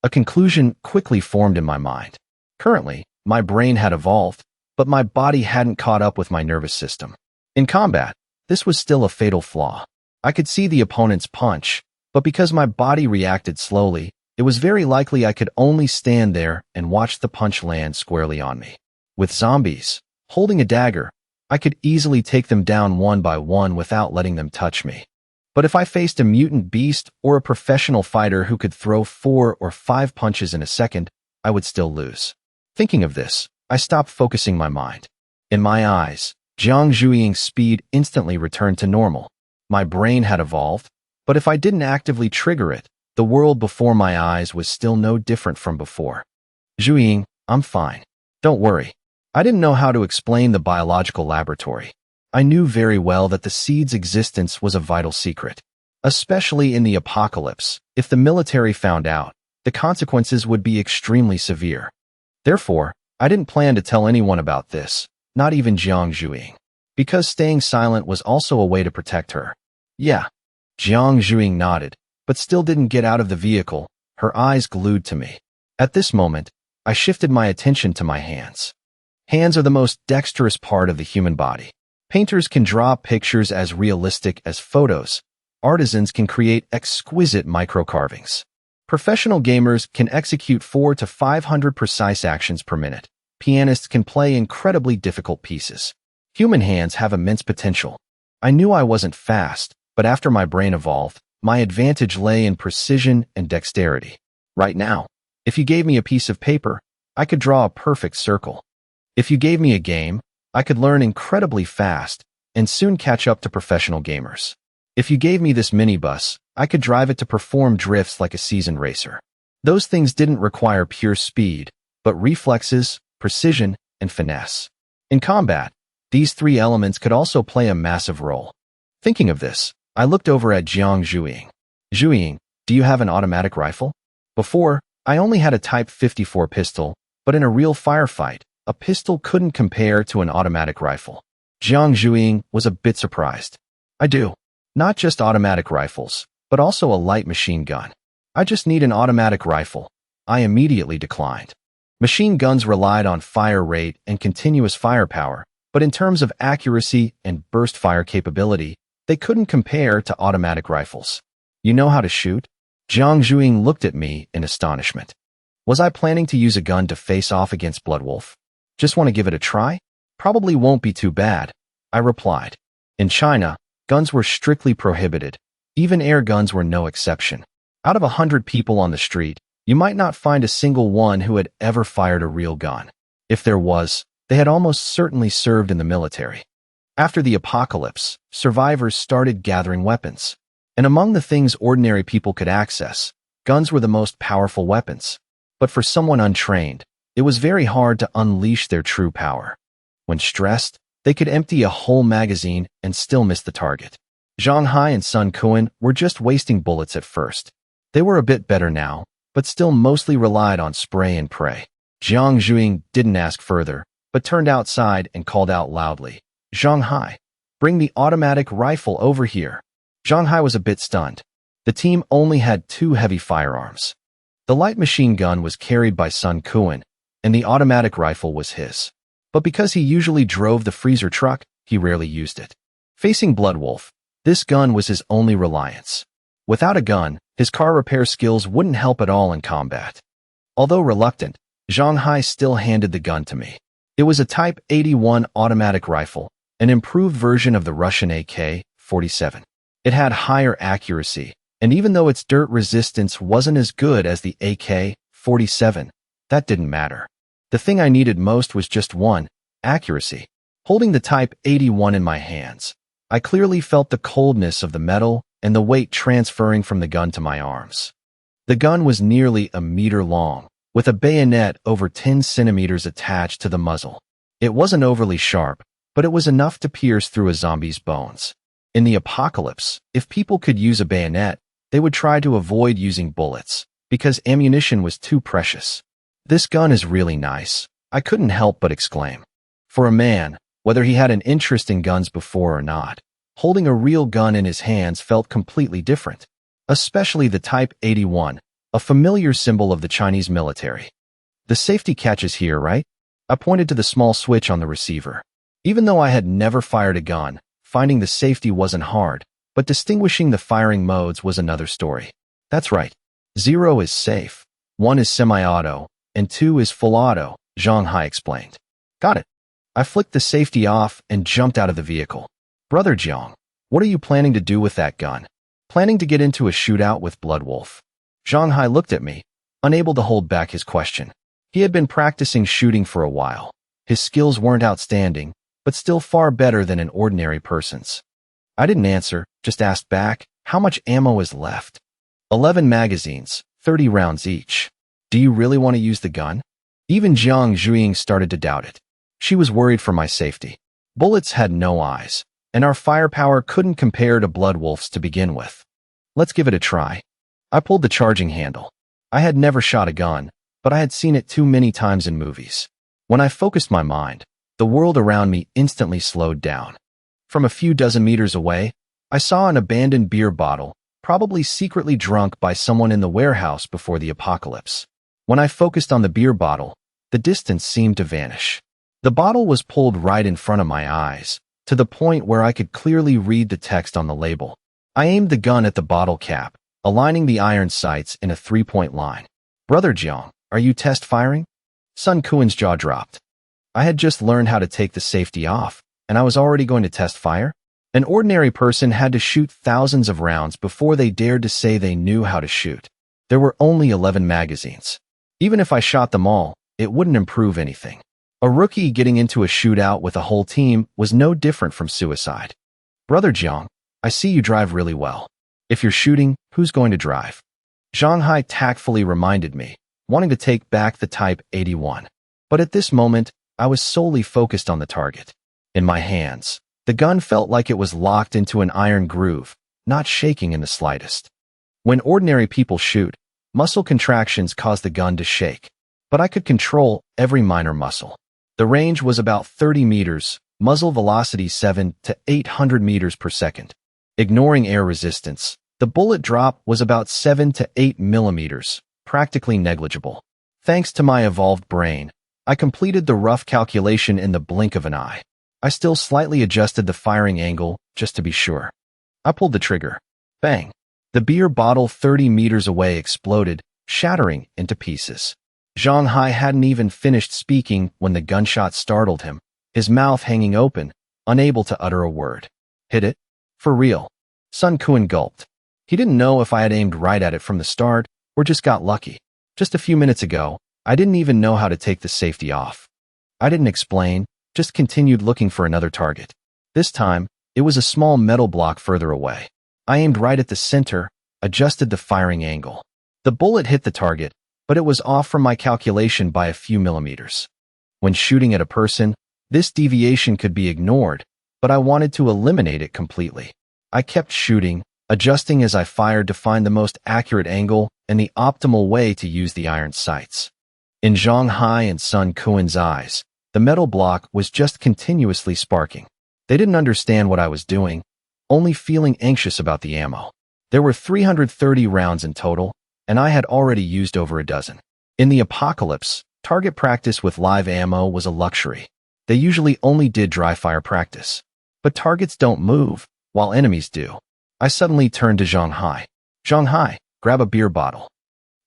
A conclusion quickly formed in my mind. Currently, my brain had evolved, but my body hadn't caught up with my nervous system. In combat, this was still a fatal flaw. I could see the opponent's punch, but because my body reacted slowly, it was very likely I could only stand there and watch the punch land squarely on me. With zombies, holding a dagger, I could easily take them down one by one without letting them touch me. But if I faced a mutant beast or a professional fighter who could throw 4 or 5 punches in a second, I would still lose. Thinking of this, I stopped focusing my mind. In my eyes, Jiang Zhuing's speed instantly returned to normal. My brain had evolved, but if I didn't actively trigger it, the world before my eyes was still no different from before. Zhuing, I'm fine. Don't worry. I didn't know how to explain the biological laboratory. I knew very well that the seed's existence was a vital secret. Especially in the apocalypse, if the military found out, the consequences would be extremely severe. Therefore, I didn't plan to tell anyone about this, not even Jiang Zhuing, because staying silent was also a way to protect her. Yeah. Jiang Zhuing nodded, but still didn't get out of the vehicle, her eyes glued to me. At this moment, I shifted my attention to my hands. Hands are the most dexterous part of the human body. Painters can draw pictures as realistic as photos. Artisans can create exquisite microcarvings. Professional gamers can execute 400 to 500 precise actions per minute. Pianists can play incredibly difficult pieces. Human hands have immense potential. I knew I wasn't fast, but after my brain evolved, my advantage lay in precision and dexterity. Right now, if you gave me a piece of paper, I could draw a perfect circle. If you gave me a game, I could learn incredibly fast and soon catch up to professional gamers. If you gave me this minibus, I could drive it to perform drifts like a seasoned racer. Those things didn't require pure speed, but reflexes, precision, and finesse. In combat, these three elements could also play a massive role. Thinking of this, I looked over at Jiang Zhuiying. Zhuiying, do you have an automatic rifle? Before, I only had a Type 54 pistol, but in a real firefight, a pistol couldn't compare to an automatic rifle. Jiang Zhuiying was a bit surprised. I do. Not just automatic rifles, but also a light machine gun. I just need an automatic rifle. I immediately declined. Machine guns relied on fire rate and continuous firepower, but in terms of accuracy and burst fire capability, they couldn't compare to automatic rifles. You know how to shoot? Jiang Zhuiying looked at me in astonishment. Was I planning to use a gun to face off against Bloodwolf? Just want to give it a try? Probably won't be too bad, I replied. In China, guns were strictly prohibited. Even air guns were no exception. Out of 100 people on the street, you might not find a single one who had ever fired a real gun. If there was, they had almost certainly served in the military. After the apocalypse, survivors started gathering weapons. And among the things ordinary people could access, guns were the most powerful weapons. But for someone untrained, it was very hard to unleash their true power. When stressed, they could empty a whole magazine and still miss the target. Zhang Hai and Sun Kuan were just wasting bullets at first. They were a bit better now, but still mostly relied on spray and pray. Jiang Zhuiying didn't ask further, but turned outside and called out loudly, "Zhang Hai, bring the automatic rifle over here." Zhang Hai was a bit stunned. The team only had 2 heavy firearms. The light machine gun was carried by Sun Kuan, and the automatic rifle was his. But because he usually drove the freezer truck, he rarely used it. Facing Bloodwolf, this gun was his only reliance. Without a gun, his car repair skills wouldn't help at all in combat. Although reluctant, Zhang Hai still handed the gun to me. It was a Type 81 automatic rifle, an improved version of the Russian AK-47. It had higher accuracy, and even though its dirt resistance wasn't as good as the AK-47, that didn't matter. The thing I needed most was just one, accuracy. Holding the Type 81 in my hands, I clearly felt the coldness of the metal and the weight transferring from the gun to my arms. The gun was nearly a meter long, with a bayonet over 10 centimeters attached to the muzzle. It wasn't overly sharp, but it was enough to pierce through a zombie's bones. In the apocalypse, if people could use a bayonet, they would try to avoid using bullets, because ammunition was too precious. This gun is really nice, I couldn't help but exclaim. For a man, whether he had an interest in guns before or not, holding a real gun in his hands felt completely different, especially the Type 81, a familiar symbol of the Chinese military. The safety catch is here, right? I pointed to the small switch on the receiver. Even though I had never fired a gun, finding the safety wasn't hard, but distinguishing the firing modes was another story. That's right. 0 is safe, 1 is semi-auto, and 2 is full auto, Zhang Hai explained. Got it. I flicked the safety off and jumped out of the vehicle. Brother Jiang, what are you planning to do with that gun? Planning to get into a shootout with Bloodwolf? Zhang Hai looked at me, unable to hold back his question. He had been practicing shooting for a while. His skills weren't outstanding, but still far better than an ordinary person's. I didn't answer, just asked back, how much ammo is left? 11 magazines, 30 rounds each. Do you really want to use the gun? Even Jiang Zhuiying started to doubt it. She was worried for my safety. Bullets had no eyes, and our firepower couldn't compare to Bloodwolf's to begin with. Let's give it a try. I pulled the charging handle. I had never shot a gun, but I had seen it too many times in movies. When I focused my mind, the world around me instantly slowed down. From a few dozen meters away, I saw an abandoned beer bottle, probably secretly drunk by someone in the warehouse before the apocalypse. When I focused on the beer bottle, the distance seemed to vanish. The bottle was pulled right in front of my eyes, to the point where I could clearly read the text on the label. I aimed the gun at the bottle cap, aligning the iron sights in a 3-point line. Brother Jiang, are you test firing? Sun Kuan's jaw dropped. I had just learned how to take the safety off, and I was already going to test fire? An ordinary person had to shoot thousands of rounds before they dared to say they knew how to shoot. There were only 11 magazines. Even if I shot them all, it wouldn't improve anything. A rookie getting into a shootout with a whole team was no different from suicide. Brother Jiang, I see you drive really well. If you're shooting, who's going to drive? Zhang Hai tactfully reminded me, wanting to take back the Type 81. But at this moment, I was solely focused on the target. In my hands, the gun felt like it was locked into an iron groove, not shaking in the slightest. When ordinary people shoot, muscle contractions cause the gun to shake, but I could control every minor muscle. The range was about 30 meters, muzzle velocity 7 to 800 meters per second. Ignoring air resistance, the bullet drop was about 7 to 8 millimeters, practically negligible. Thanks to my evolved brain, I completed the rough calculation in the blink of an eye. I still slightly adjusted the firing angle, just to be sure. I pulled the trigger. Bang! The beer bottle 30 meters away exploded, shattering into pieces. Zhang Hai hadn't even finished speaking when the gunshot startled him, his mouth hanging open, unable to utter a word. Hit it? For real? Sun Kuan gulped. He didn't know if I had aimed right at it from the start or just got lucky. Just a few minutes ago, I didn't even know how to take the safety off. I didn't explain, just continued looking for another target. This time, it was a small metal block further away. I aimed right at the center, adjusted the firing angle. The bullet hit the target, but it was off from my calculation by a few millimeters. When shooting at a person, this deviation could be ignored, but I wanted to eliminate it completely. I kept shooting, adjusting as I fired to find the most accurate angle and the optimal way to use the iron sights. In Zhang Hai and Sun Kuan's eyes, the metal block was just continuously sparking. They didn't understand what I was doing, only feeling anxious about the ammo. There were 330 rounds in total, and I had already used over a dozen. In the apocalypse, target practice with live ammo was a luxury. They usually only did dry fire practice. But targets don't move, while enemies do. I suddenly turned to Zhang Hai. Zhang Hai, grab a beer bottle.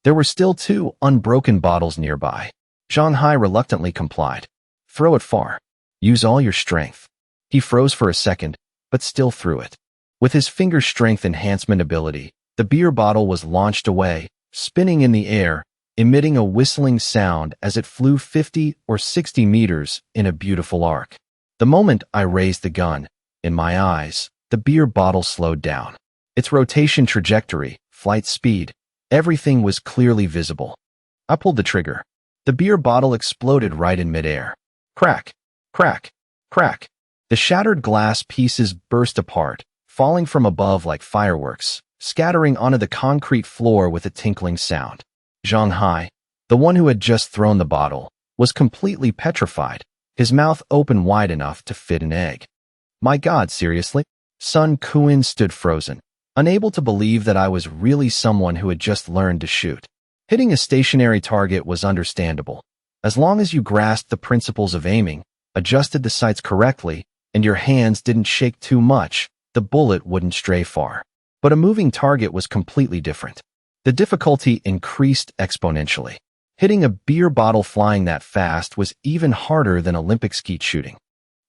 There were still 2 unbroken bottles nearby. Zhang Hai reluctantly complied. Throw it far. Use all your strength. He froze for a second, but still threw it. With his finger strength enhancement ability, the beer bottle was launched away, spinning in the air, emitting a whistling sound as it flew 50 or 60 meters in a beautiful arc. The moment I raised the gun, in my eyes, the beer bottle slowed down. Its rotation trajectory, flight speed, everything was clearly visible. I pulled the trigger. The beer bottle exploded right in midair. Crack, crack, crack. The shattered glass pieces burst apart, falling from above like fireworks, scattering onto the concrete floor with a tinkling sound. Zhang Hai, the one who had just thrown the bottle, was completely petrified, his mouth open wide enough to fit an egg. My God, seriously? Sun Kuan stood frozen, unable to believe that I was really someone who had just learned to shoot. Hitting a stationary target was understandable. As long as you grasped the principles of aiming, adjusted the sights correctly, and your hands didn't shake too much, the bullet wouldn't stray far. But a moving target was completely different. The difficulty increased exponentially. Hitting a beer bottle flying that fast was even harder than Olympic skeet shooting.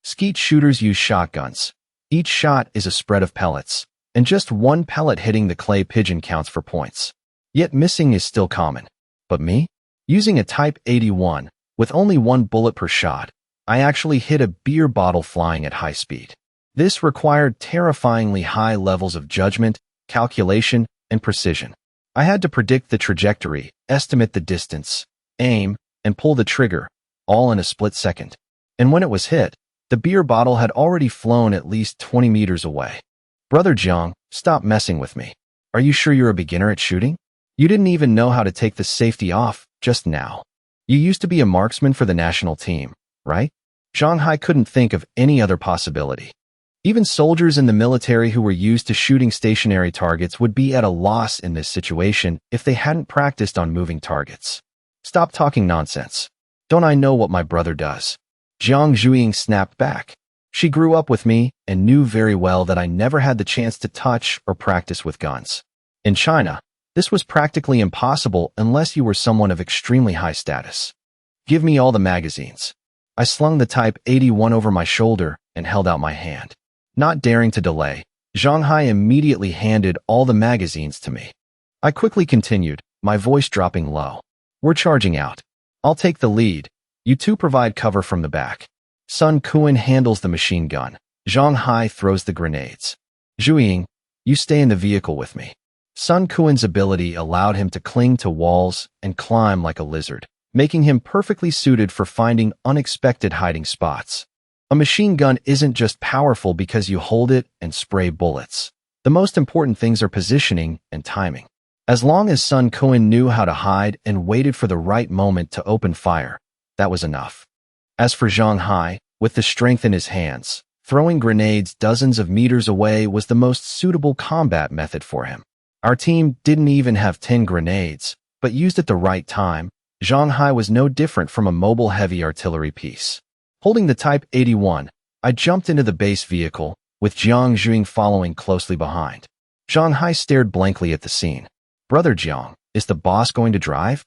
Skeet shooters use shotguns. Each shot is a spread of pellets, and just one pellet hitting the clay pigeon counts for points. Yet missing is still common. But me? Using a Type 81, with only 1 bullet per shot, I actually hit a beer bottle flying at high speed. This required terrifyingly high levels of judgment, calculation, and precision. I had to predict the trajectory, estimate the distance, aim, and pull the trigger, all in a split second. And when it was hit, the beer bottle had already flown at least 20 meters away. Brother Jiang, stop messing with me. Are you sure you're a beginner at shooting? You didn't even know how to take the safety off just now. You used to be a marksman for the national team, right? Zhang Hai couldn't think of any other possibility. Even soldiers in the military who were used to shooting stationary targets would be at a loss in this situation if they hadn't practiced on moving targets. Stop talking nonsense. Don't I know what my brother does? Jiang Zhuiying snapped back. She grew up with me and knew very well that I never had the chance to touch or practice with guns. In China, this was practically impossible unless you were someone of extremely high status. Give me all the magazines. I slung the Type 81 over my shoulder and held out my hand. Not daring to delay, Zhang Hai immediately handed all the magazines to me. I quickly continued, my voice dropping low. We're charging out. I'll take the lead. You two provide cover from the back. Sun Kuan handles the machine gun. Zhang Hai throws the grenades. Zhuiying, you stay in the vehicle with me. Sun Kuan's ability allowed him to cling to walls and climb like a lizard, making him perfectly suited for finding unexpected hiding spots. A machine gun isn't just powerful because you hold it and spray bullets. The most important things are positioning and timing. As long as Sun Kuan knew how to hide and waited for the right moment to open fire, that was enough. As for Zhang Hai, with the strength in his hands, throwing grenades dozens of meters away was the most suitable combat method for him. Our team didn't even have 10 grenades, but used at the right time, Zhang Hai was no different from a mobile heavy artillery piece. Holding the Type 81, I jumped into the base vehicle, with Jiang Zhuiying following closely behind. Zhang Hai stared blankly at the scene. Brother Jiang, is the boss going to drive?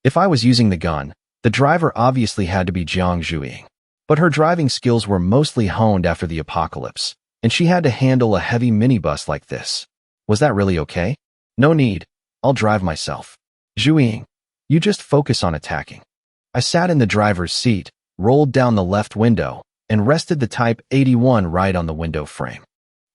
If I was using the gun, the driver obviously had to be Jiang Zhuiying. But her driving skills were mostly honed after the apocalypse, and she had to handle a heavy minibus like this. Was that really okay? No need. I'll drive myself. Zhuiying, you just focus on attacking. I sat in the driver's seat, rolled down the left window, and rested the Type 81 right on the window frame.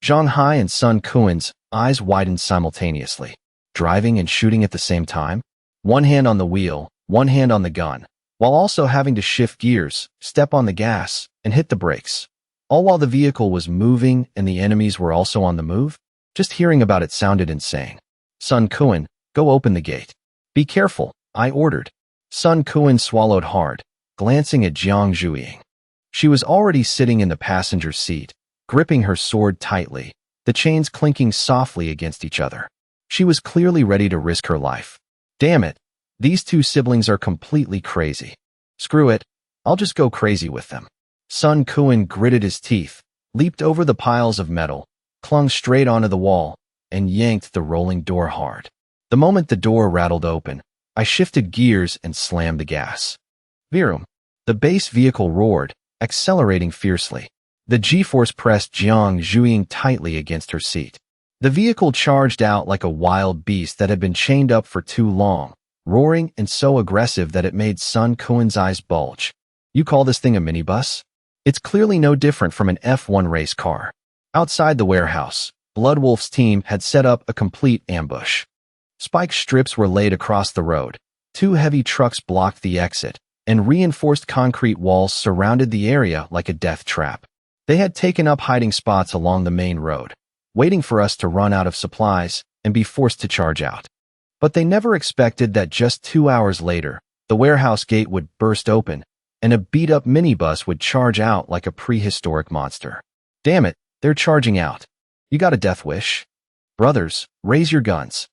Zhang Hai and Sun Kuan's eyes widened simultaneously, driving and shooting at the same time, one hand on the wheel, one hand on the gun, while also having to shift gears, step on the gas, and hit the brakes, all while the vehicle was moving and the enemies were also on the move. Just hearing about it sounded insane. Sun Kuan, go open the gate. Be careful, I ordered. Sun Kuan swallowed hard, glancing at Jiang Zhuiying. She was already sitting in the passenger seat, gripping her sword tightly, the chains clinking softly against each other. She was clearly ready to risk her life. Damn it, these two siblings are completely crazy. Screw it, I'll just go crazy with them. Sun Kuan gritted his teeth, leaped over the piles of metal, clung straight onto the wall, and yanked the rolling door hard. The moment the door rattled open, I shifted gears and slammed the gas. Virum. The base vehicle roared, accelerating fiercely. The G-force pressed Jiang Zhuiying tightly against her seat. The vehicle charged out like a wild beast that had been chained up for too long, roaring and so aggressive that it made Sun Kuan's eyes bulge. You call this thing a minibus? It's clearly no different from an F1 race car. Outside the warehouse, Bloodwolf's team had set up a complete ambush. Spike strips were laid across the road, 2 heavy trucks blocked the exit, and reinforced concrete walls surrounded the area like a death trap. They had taken up hiding spots along the main road, waiting for us to run out of supplies and be forced to charge out. But they never expected that just 2 hours later, the warehouse gate would burst open, and a beat-up minibus would charge out like a prehistoric monster. Damn it, they're charging out. You got a death wish? Brothers, raise your guns.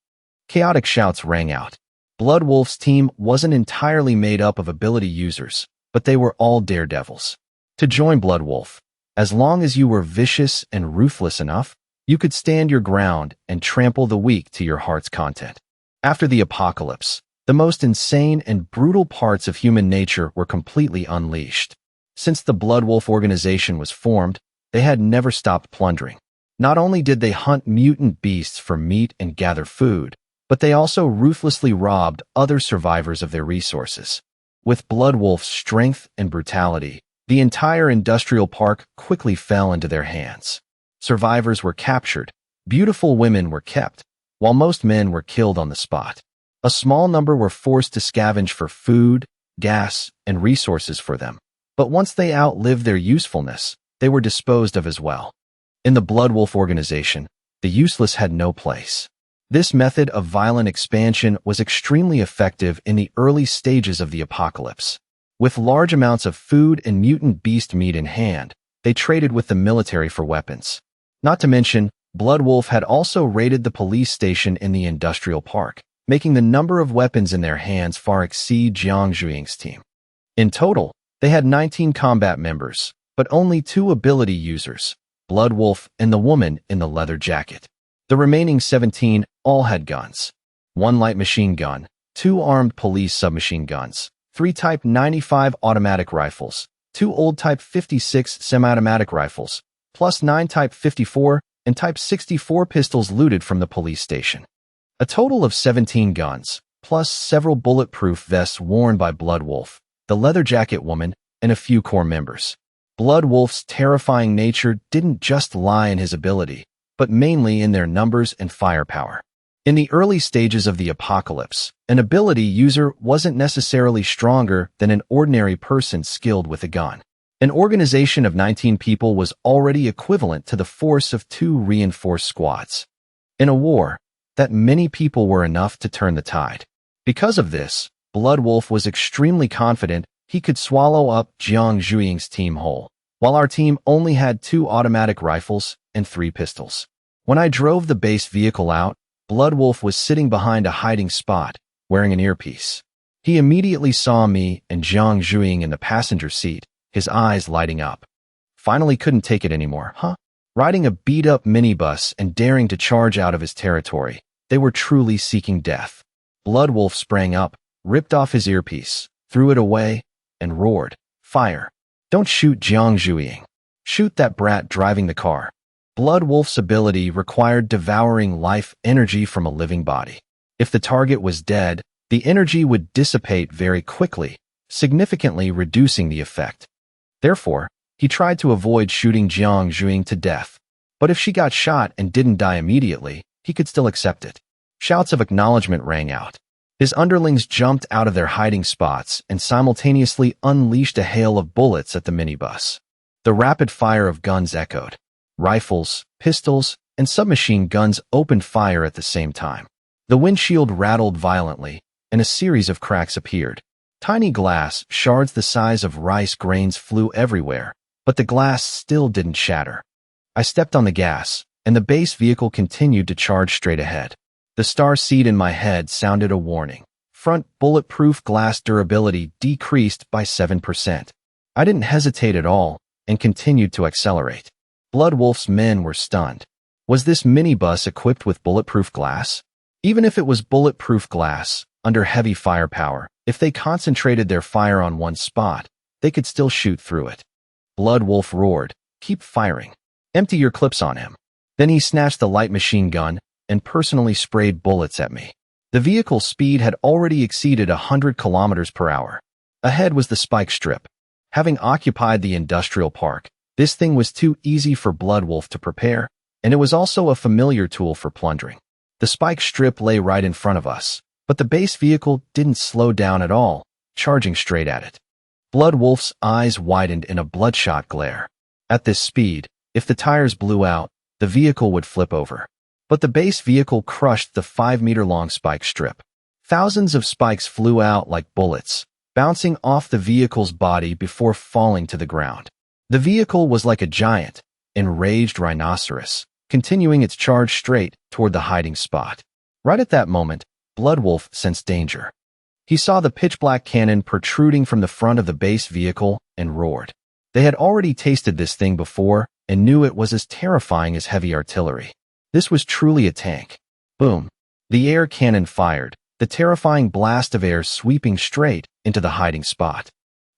Chaotic shouts rang out. Bloodwolf's team wasn't entirely made up of ability users, but they were all daredevils. To join Bloodwolf, as long as you were vicious and ruthless enough, you could stand your ground and trample the weak to your heart's content. After the apocalypse, the most insane and brutal parts of human nature were completely unleashed. Since the Bloodwolf organization was formed, they had never stopped plundering. Not only did they hunt mutant beasts for meat and gather food, but they also ruthlessly robbed other survivors of their resources. With Bloodwolf's strength and brutality, the entire industrial park quickly fell into their hands. Survivors were captured, beautiful women were kept, while most men were killed on the spot. A small number were forced to scavenge for food, gas, and resources for them. But once they outlived their usefulness, they were disposed of as well. In the Bloodwolf organization, the useless had no place. This method of violent expansion was extremely effective in the early stages of the apocalypse. With large amounts of food and mutant beast meat in hand, they traded with the military for weapons. Not to mention, Bloodwolf had also raided the police station in the industrial park, making the number of weapons in their hands far exceed Jiang Zhuiying's team. In total, they had 19 combat members, but only 2 ability users, Bloodwolf and the woman in the leather jacket. The remaining 17 all had guns. 1 light machine gun, 2 armed police submachine guns, 3 Type 95 automatic rifles, 2 old Type 56 semi-automatic rifles, plus 9 Type 54 and Type 64 pistols looted from the police station. A total of 17 guns, plus several bulletproof vests worn by Bloodwolf, the leather jacket woman, and a few core members. Bloodwolf's terrifying nature didn't just lie in his ability, but mainly in their numbers and firepower. In the early stages of the apocalypse, an ability user wasn't necessarily stronger than an ordinary person skilled with a gun. An organization of 19 people was already equivalent to the force of 2 reinforced squads. In a war, that many people were enough to turn the tide. Because of this, Blood Wolf was extremely confident he could swallow up Jiang Zhuiying's team whole, while our team only had 2 automatic rifles and 3 pistols. When I drove the base vehicle out, Blood Wolf was sitting behind a hiding spot, wearing an earpiece. He immediately saw me and Jiang Zhuiying in the passenger seat, his eyes lighting up. Finally couldn't take it anymore, huh? Riding a beat-up minibus and daring to charge out of his territory, they were truly seeking death. Blood Wolf sprang up, ripped off his earpiece, threw it away, and roared, "Fire! Don't shoot Jiang Zhuiying. Shoot that brat driving the car." Blood Wolf's ability required devouring life energy from a living body. If the target was dead, the energy would dissipate very quickly, significantly reducing the effect. Therefore, he tried to avoid shooting Jiang Zhuiying to death. But if she got shot and didn't die immediately, he could still accept it. Shouts of acknowledgement rang out. His underlings jumped out of their hiding spots and simultaneously unleashed a hail of bullets at the minibus. The rapid fire of guns echoed. Rifles, pistols, and submachine guns opened fire at the same time. The windshield rattled violently, and a series of cracks appeared. Tiny glass shards the size of rice grains flew everywhere, but the glass still didn't shatter. I stepped on the gas, and the base vehicle continued to charge straight ahead. The star seed in my head sounded a warning. Front bulletproof glass durability decreased by 7%. I didn't hesitate at all and continued to accelerate. Blood Wolf's men were stunned. Was this minibus equipped with bulletproof glass? Even if it was bulletproof glass, under heavy firepower, if they concentrated their fire on one spot, they could still shoot through it. Blood Wolf roared, "Keep firing. Empty your clips on him." Then he snatched the light machine gun and personally sprayed bullets at me. The vehicle's speed had already exceeded 100 kilometers per hour. Ahead was the spike strip. Having occupied the industrial park, this thing was too easy for Blood Wolf to prepare, and it was also a familiar tool for plundering. The spike strip lay right in front of us, but the base vehicle didn't slow down at all, charging straight at it. Blood Wolf's eyes widened in a bloodshot glare. At this speed, if the tires blew out, the vehicle would flip over. But the base vehicle crushed the 5-meter-long spike strip. Thousands of spikes flew out like bullets, bouncing off the vehicle's body before falling to the ground. The vehicle was like a giant, enraged rhinoceros, continuing its charge straight toward the hiding spot. Right at that moment, Blood Wolf sensed danger. He saw the pitch-black cannon protruding from the front of the base vehicle and roared. They had already tasted this thing before and knew it was as terrifying as heavy artillery. This was truly a tank. Boom. The air cannon fired, the terrifying blast of air sweeping straight into the hiding spot.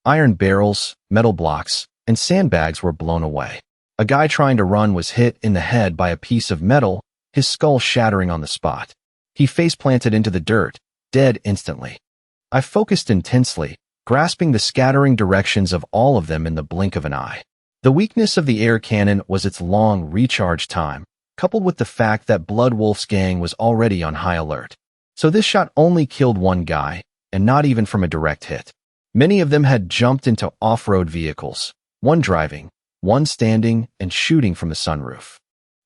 Iron barrels, metal blocks, and sandbags were blown away. A guy trying to run was hit in the head by a piece of metal, his skull shattering on the spot. He face-planted into the dirt, dead instantly. I focused intensely, grasping the scattering directions of all of them in the blink of an eye. The weakness of the air cannon was its long recharge time, coupled with the fact that Blood Wolf's gang was already on high alert. So this shot only killed one guy, and not even from a direct hit. Many of them had jumped into off-road vehicles, one driving, one standing and shooting from the sunroof.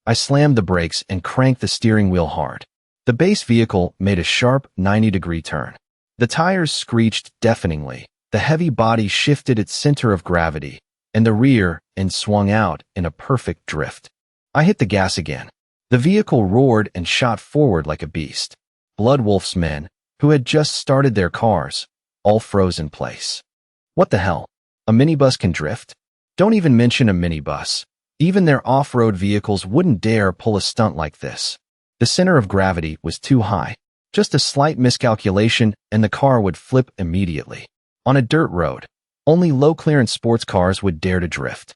I slammed the brakes and cranked the steering wheel hard. The base vehicle made a sharp 90-degree turn. The tires screeched deafeningly, the heavy body shifted its center of gravity, and the rear end swung out in a perfect drift. I hit the gas again. The vehicle roared and shot forward like a beast. Blood Wolf's men, who had just started their cars, all froze in place. What the hell? A minibus can drift? Don't even mention a minibus. Even their off-road vehicles wouldn't dare pull a stunt like this. The center of gravity was too high. Just a slight miscalculation and the car would flip immediately. On a dirt road, only low-clearance sports cars would dare to drift.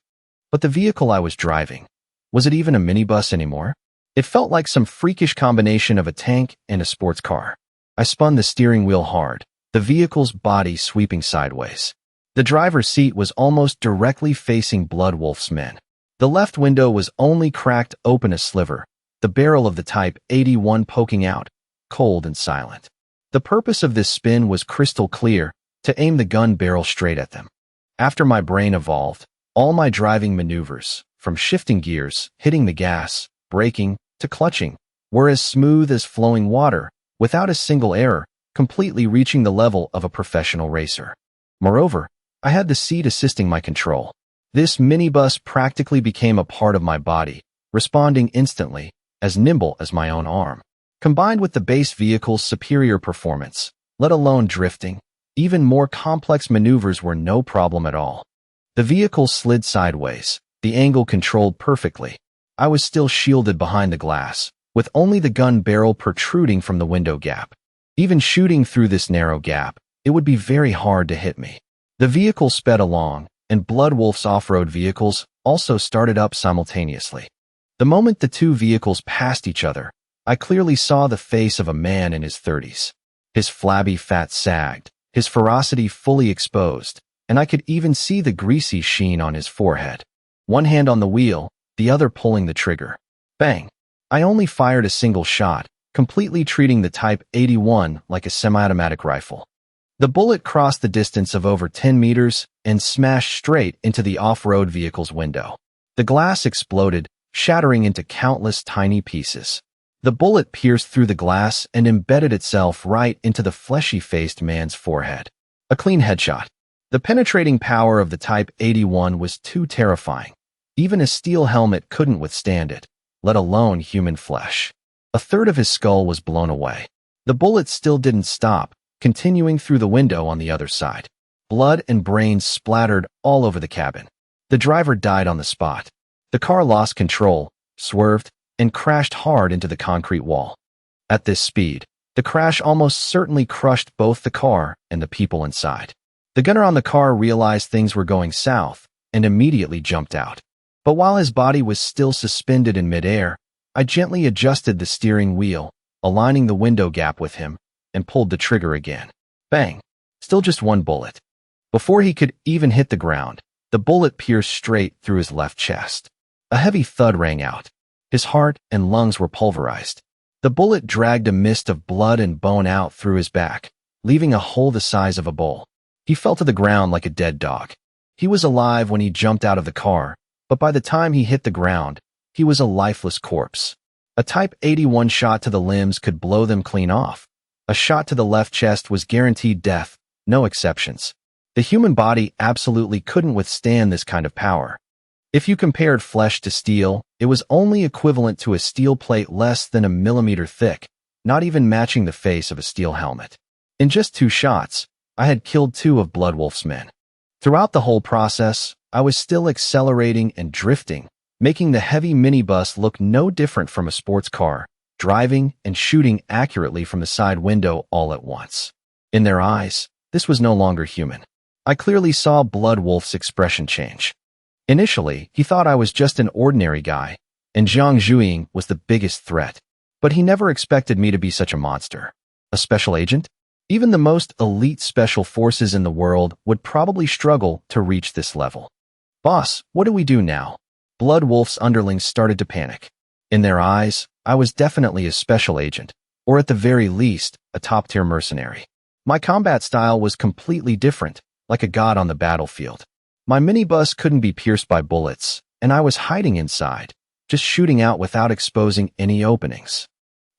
But the vehicle I was driving, was it even a minibus anymore? It felt like some freakish combination of a tank and a sports car. I spun the steering wheel hard, the vehicle's body sweeping sideways. The driver's seat was almost directly facing Blood Wolf's men. The left window was only cracked open a sliver, the barrel of the Type 81 poking out, cold and silent. The purpose of this spin was crystal clear, to aim the gun barrel straight at them. After my brain evolved, all my driving maneuvers, from shifting gears, hitting the gas, braking, to clutching, were as smooth as flowing water, without a single error, completely reaching the level of a professional racer. Moreover, I had the seat assisting my control. This minibus practically became a part of my body, responding instantly, as nimble as my own arm. Combined with the base vehicle's superior performance, let alone drifting, even more complex maneuvers were no problem at all. The vehicle slid sideways, the angle controlled perfectly. I was still shielded behind the glass, with only the gun barrel protruding from the window gap. Even shooting through this narrow gap, it would be very hard to hit me. The vehicle sped along, and Bloodwolf's off-road vehicles also started up simultaneously. The moment the two vehicles passed each other, I clearly saw the face of a man in his 30s. His flabby fat sagged, his ferocity fully exposed, and I could even see the greasy sheen on his forehead. One hand on the wheel, the other pulling the trigger. Bang! I only fired a single shot, completely treating the Type 81 like a semi-automatic rifle. The bullet crossed the distance of over 10 meters and smashed straight into the off-road vehicle's window. The glass exploded, shattering into countless tiny pieces. The bullet pierced through the glass and embedded itself right into the fleshy-faced man's forehead. A clean headshot. The penetrating power of the Type 81 was too terrifying. Even a steel helmet couldn't withstand it, let alone human flesh. A third of his skull was blown away. The bullet still didn't stop, continuing through the window on the other side. Blood and brains splattered all over the cabin. The driver died on the spot. The car lost control, swerved, and crashed hard into the concrete wall. At this speed, the crash almost certainly crushed both the car and the people inside. The gunner on the car realized things were going south and immediately jumped out. But while his body was still suspended in midair, I gently adjusted the steering wheel, aligning the window gap with him, and pulled the trigger again. Bang! Still just one bullet. Before he could even hit the ground, the bullet pierced straight through his left chest. A heavy thud rang out. His heart and lungs were pulverized. The bullet dragged a mist of blood and bone out through his back, leaving a hole the size of a bowl. He fell to the ground like a dead dog. He was alive when he jumped out of the car, but by the time he hit the ground, he was a lifeless corpse. A Type 81 shot to the limbs could blow them clean off. A shot to the left chest was guaranteed death, no exceptions. The human body absolutely couldn't withstand this kind of power. If you compared flesh to steel, it was only equivalent to a steel plate less than a millimeter thick, not even matching the face of a steel helmet. In just 2 shots, I had killed 2 of Bloodwolf's men. Throughout the whole process, I was still accelerating and drifting, making the heavy minibus look no different from a sports car, driving and shooting accurately from the side window all at once. In their eyes, this was no longer human. I clearly saw Bloodwolf's expression change. Initially, he thought I was just an ordinary guy, and Jiang Zhuiying was the biggest threat. But he never expected me to be such a monster. A special agent? Even the most elite special forces in the world would probably struggle to reach this level. Boss, what do we do now? Bloodwolf's underlings started to panic. In their eyes, I was definitely a special agent, or at the very least, a top-tier mercenary. My combat style was completely different, like a god on the battlefield. My minibus couldn't be pierced by bullets, and I was hiding inside, just shooting out without exposing any openings.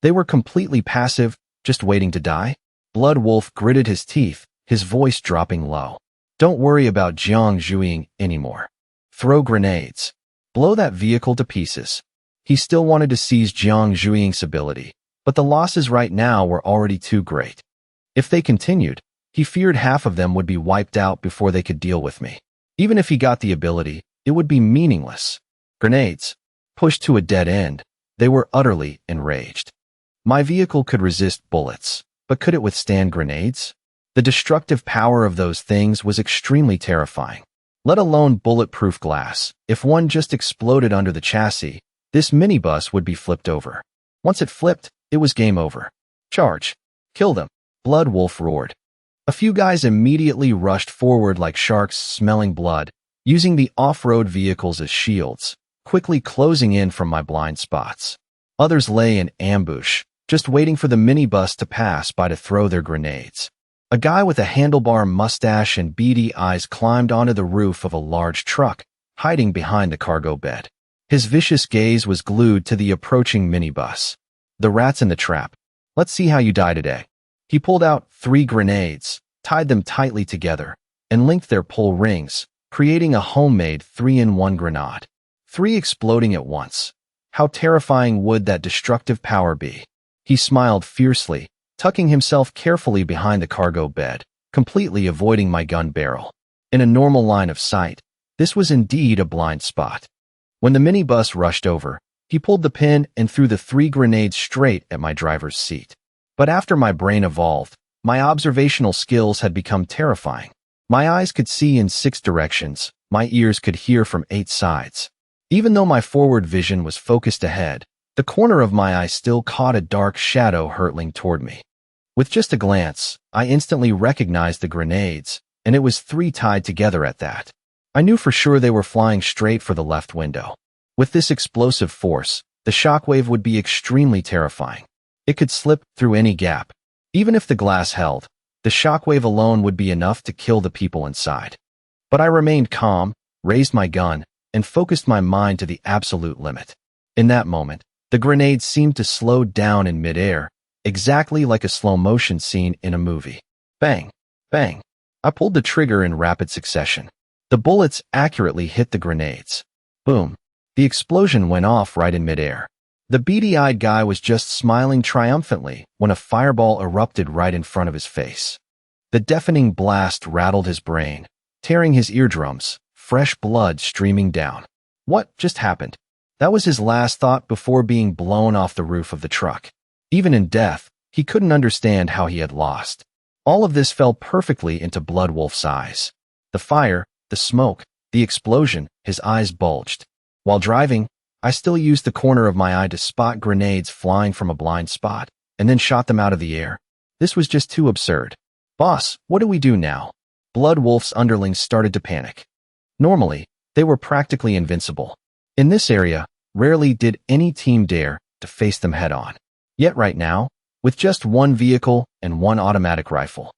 They were completely passive, just waiting to die. Bloodwolf gritted his teeth, his voice dropping low. Don't worry about Jiang Zhuiying anymore. Throw grenades. Blow that vehicle to pieces. He still wanted to seize Jiang Zhuiying's ability, but the losses right now were already too great. If they continued, he feared half of them would be wiped out before they could deal with me. Even if he got the ability, it would be meaningless. Grenades. Pushed to a dead end, they were utterly enraged. My vehicle could resist bullets, but could it withstand grenades? The destructive power of those things was extremely terrifying. Let alone bulletproof glass. If one just exploded under the chassis, this minibus would be flipped over. Once it flipped, it was game over. Charge. Kill them. Bloodwolf roared. A few guys immediately rushed forward like sharks smelling blood, using the off-road vehicles as shields, quickly closing in from my blind spots. Others lay in ambush, just waiting for the minibus to pass by to throw their grenades. A guy with a handlebar mustache and beady eyes climbed onto the roof of a large truck, hiding behind the cargo bed. His vicious gaze was glued to the approaching minibus. The rat's in the trap. Let's see how you die today. He pulled out 3 grenades, tied them tightly together, and linked their pull rings, creating a homemade 3-in-1 grenade. 3 exploding at once. How terrifying would that destructive power be? He smiled fiercely, tucking himself carefully behind the cargo bed, completely avoiding my gun barrel. In a normal line of sight, this was indeed a blind spot. When the minibus rushed over, he pulled the pin and threw the 3 grenades straight at my driver's seat. But after my brain evolved, my observational skills had become terrifying. My eyes could see in 6 directions, my ears could hear from 8 sides. Even though my forward vision was focused ahead, the corner of my eye still caught a dark shadow hurtling toward me. With just a glance, I instantly recognized the grenades, and it was 3 tied together at that. I knew for sure they were flying straight for the left window. With this explosive force, the shockwave would be extremely terrifying. It could slip through any gap. Even if the glass held, the shockwave alone would be enough to kill the people inside. But I remained calm, raised my gun, and focused my mind to the absolute limit. In that moment, the grenade seemed to slow down in midair, exactly like a slow-motion scene in a movie. Bang! Bang! I pulled the trigger in rapid succession. The bullets accurately hit the grenades. Boom! The explosion went off right in midair. The beady-eyed guy was just smiling triumphantly when a fireball erupted right in front of his face. The deafening blast rattled his brain, tearing his eardrums, fresh blood streaming down. What just happened? That was his last thought before being blown off the roof of the truck. Even in death, he couldn't understand how he had lost. All of this fell perfectly into Bloodwolf's eyes. The fire, the smoke, the explosion, his eyes bulged. While driving, I still used the corner of my eye to spot grenades flying from a blind spot, and then shot them out of the air. This was just too absurd. Boss, what do we do now? Bloodwolf's underlings started to panic. Normally, they were practically invincible. In this area, rarely did any team dare to face them head-on. Yet right now, with just 1 vehicle and 1 automatic rifle,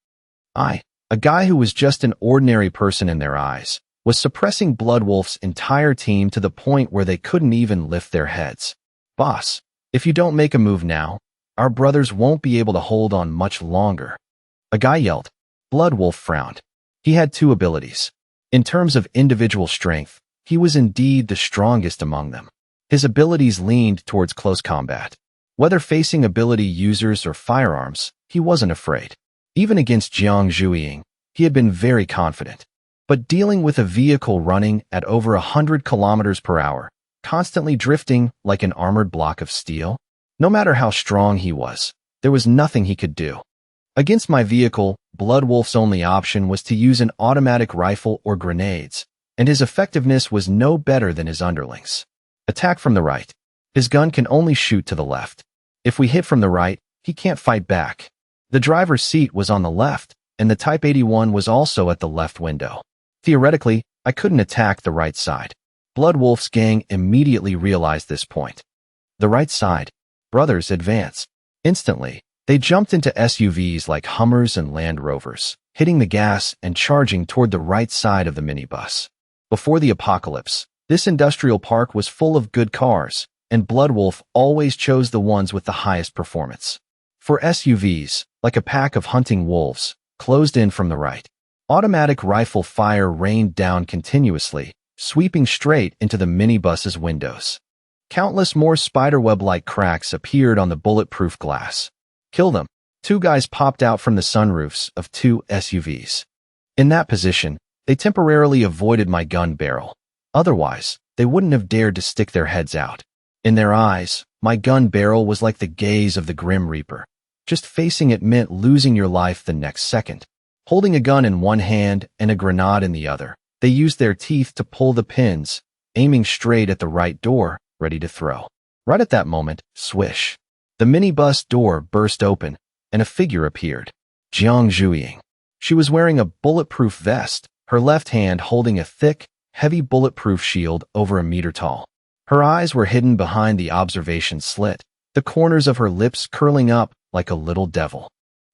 I, a guy who was just an ordinary person in their eyes, was suppressing Bloodwolf's entire team to the point where they couldn't even lift their heads. Boss, if you don't make a move now, our brothers won't be able to hold on much longer. A guy yelled. Bloodwolf frowned. He had 2 abilities. In terms of individual strength, he was indeed the strongest among them. His abilities leaned towards close combat. Whether facing ability users or firearms, he wasn't afraid. Even against Jiang Zhuiying, he had been very confident. But dealing with a vehicle running at over 100 kilometers per hour, constantly drifting like an armored block of steel, no matter how strong he was, there was nothing he could do. Against my vehicle, Bloodwolf's only option was to use an automatic rifle or grenades, and his effectiveness was no better than his underlings. Attack from the right. His gun can only shoot to the left. If we hit from the right, he can't fight back. The driver's seat was on the left, and the Type 81 was also at the left window. Theoretically, I couldn't attack the right side. Bloodwolf's gang immediately realized this point. The right side. Brothers, advance. Instantly, they jumped into SUVs like Hummers and Land Rovers, hitting the gas and charging toward the right side of the minibus. Before the apocalypse, this industrial park was full of good cars, and Bloodwolf always chose the ones with the highest performance. For SUVs, like a pack of hunting wolves, closed in from the right. Automatic rifle fire rained down continuously, sweeping straight into the minibus's windows. Countless more spiderweb-like cracks appeared on the bulletproof glass. Kill them. 2 guys popped out from the sunroofs of 2 SUVs. In that position, they temporarily avoided my gun barrel. Otherwise, they wouldn't have dared to stick their heads out. In their eyes, my gun barrel was like the gaze of the Grim Reaper. Just facing it meant losing your life the next second. Holding a gun in one hand and a grenade in the other, they used their teeth to pull the pins, aiming straight at the right door, ready to throw. Right at that moment, swish. The minibus door burst open, and a figure appeared. Jiang Zhuiying. She was wearing a bulletproof vest, her left hand holding a thick, heavy bulletproof shield over a meter tall. Her eyes were hidden behind the observation slit, the corners of her lips curling up like a little devil.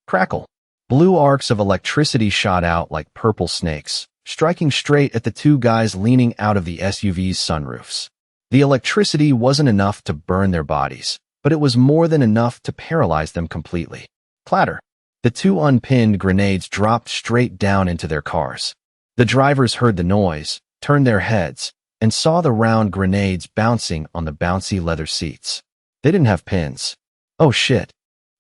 Crackle. Blue arcs of electricity shot out like purple snakes, striking straight at the two guys leaning out of the SUV's sunroofs. The electricity wasn't enough to burn their bodies, but it was more than enough to paralyze them completely. Clatter. The two unpinned grenades dropped straight down into their cars. The drivers heard the noise, turned their heads, and saw the round grenades bouncing on the bouncy leather seats. They didn't have pins. Oh shit.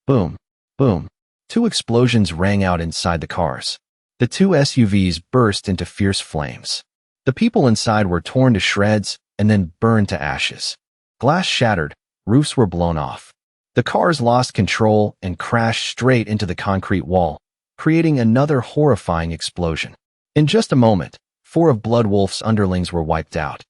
Boom. Boom. Two explosions rang out inside the cars. The two SUVs burst into fierce flames. The people inside were torn to shreds and then burned to ashes. Glass shattered, roofs were blown off. The cars lost control and crashed straight into the concrete wall, creating another horrifying explosion. In just a moment, 4 of Bloodwolf's underlings were wiped out.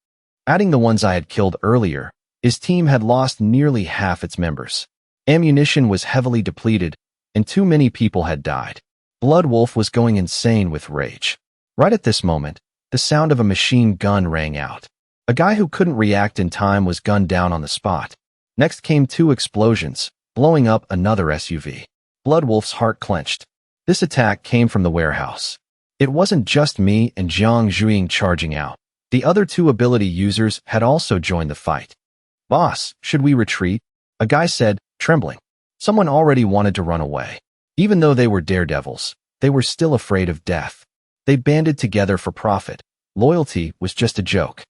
Adding the ones I had killed earlier, his team had lost nearly half its members. Ammunition was heavily depleted, and too many people had died. Bloodwolf was going insane with rage. Right at this moment, the sound of a machine gun rang out. A guy who couldn't react in time was gunned down on the spot. Next came 2 explosions, blowing up another SUV. Bloodwolf's heart clenched. This attack came from the warehouse. It wasn't just me and Jiang Zhuiying charging out. The other 2 ability users had also joined the fight. "Boss, should we retreat?" a guy said, trembling. Someone already wanted to run away. Even though they were daredevils, they were still afraid of death. They banded together for profit. Loyalty was just a joke.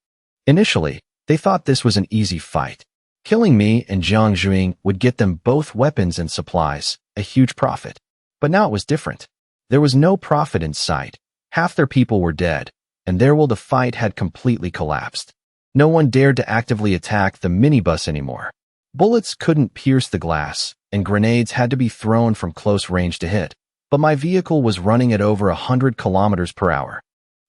Initially, they thought this was an easy fight. Killing me and Jiang Zhuiying would get them both weapons and supplies, a huge profit. But now it was different. There was no profit in sight. Half their people were dead, and their will the fight had completely collapsed. No one dared to actively attack the minibus anymore. Bullets couldn't pierce the glass, and grenades had to be thrown from close range to hit. But my vehicle was running at over 100 kilometers per hour.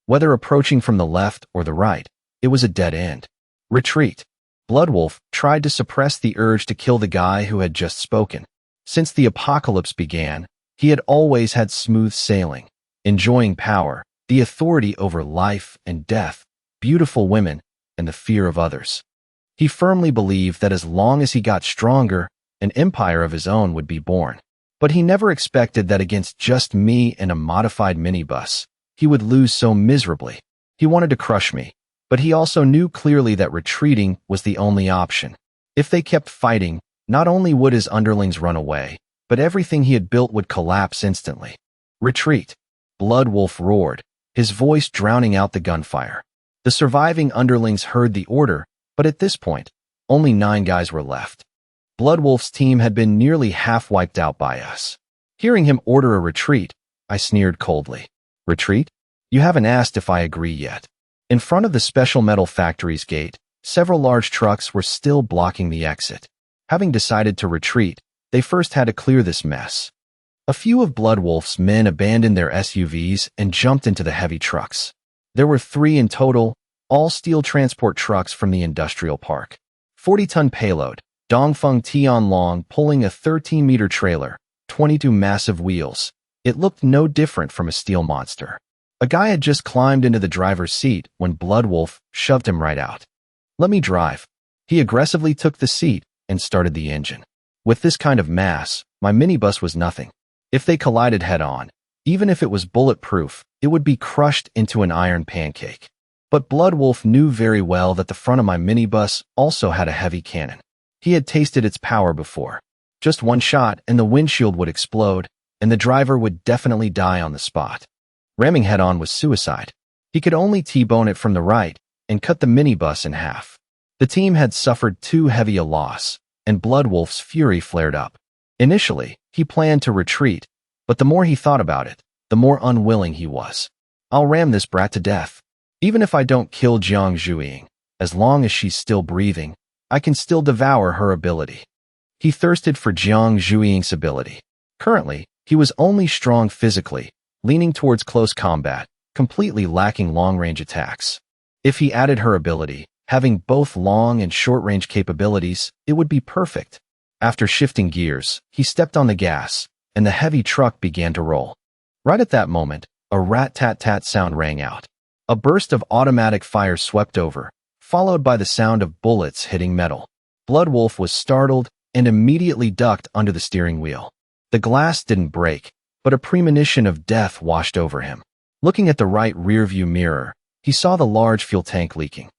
Whether approaching from the left or the right, it was a dead end. Retreat. Bloodwolf tried to suppress the urge to kill the guy who had just spoken. Since the apocalypse began, he had always had smooth sailing, enjoying power, the authority over life and death, beautiful women, and the fear of others. He firmly believed that as long as he got stronger, an empire of his own would be born. But he never expected that against just me and a modified minibus, he would lose so miserably. He wanted to crush me, but he also knew clearly that retreating was the only option. If they kept fighting, not only would his underlings run away, but everything he had built would collapse instantly. Retreat. Bloodwolf roared, his voice drowning out the gunfire. The surviving underlings heard the order, but at this point, only 9 guys were left. Bloodwolf's team had been nearly half wiped out by us. Hearing him order a retreat, I sneered coldly. Retreat? You haven't asked if I agree yet. In front of the Special Metal Factory's gate, several large trucks were still blocking the exit. Having decided to retreat, they first had to clear this mess. A few of Bloodwolf's men abandoned their SUVs and jumped into the heavy trucks. There were 3 in total, all steel transport trucks from the industrial park. 40-ton payload, Dongfeng Tianlong pulling a 13-meter trailer, 22 massive wheels. It looked no different from a steel monster. A guy had just climbed into the driver's seat when Bloodwolf shoved him right out. "Let me drive." He aggressively took the seat and started the engine. With this kind of mass, my minibus was nothing. If they collided head-on, even if it was bulletproof, it would be crushed into an iron pancake. But Bloodwolf knew very well that the front of my minibus also had a heavy cannon. He had tasted its power before. Just one shot and the windshield would explode, and the driver would definitely die on the spot. Ramming head-on was suicide. He could only T-bone it from the right and cut the minibus in half. The team had suffered too heavy a loss, and Bloodwolf's fury flared up. Initially, he planned to retreat, but the more he thought about it, the more unwilling he was. "I'll ram this brat to death. Even if I don't kill Jiang Zhuiying, as long as she's still breathing, I can still devour her ability." He thirsted for Jiang Zhuiying's ability. Currently, he was only strong physically, leaning towards close combat, completely lacking long-range attacks. If he added her ability, having both long and short-range capabilities, it would be perfect. After shifting gears, he stepped on the gas, and the heavy truck began to roll. Right at that moment, a rat-tat-tat sound rang out. A burst of automatic fire swept over, followed by the sound of bullets hitting metal. Bloodwolf was startled and immediately ducked under the steering wheel. The glass didn't break, but a premonition of death washed over him. Looking at the right rearview mirror, he saw the large fuel tank leaking.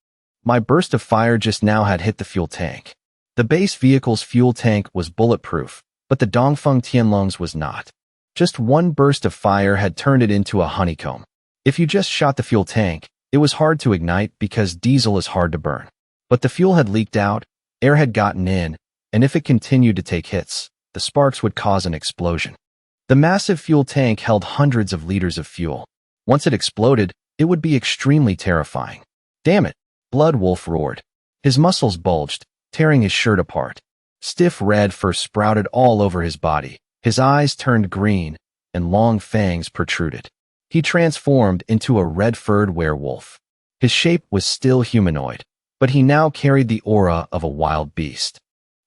My burst of fire just now had hit the fuel tank. The base vehicle's fuel tank was bulletproof, but the Dongfeng Tianlong's was not. Just one burst of fire had turned it into a honeycomb. If you just shot the fuel tank, it was hard to ignite because diesel is hard to burn. But the fuel had leaked out, air had gotten in, and if it continued to take hits, the sparks would cause an explosion. The massive fuel tank held hundreds of liters of fuel. Once it exploded, it would be extremely terrifying. Damn it, Bloodwolf roared. His muscles bulged, tearing his shirt apart. Stiff red fur sprouted all over his body. His eyes turned green, and long fangs protruded. He transformed into a red-furred werewolf. His shape was still humanoid, but he now carried the aura of a wild beast.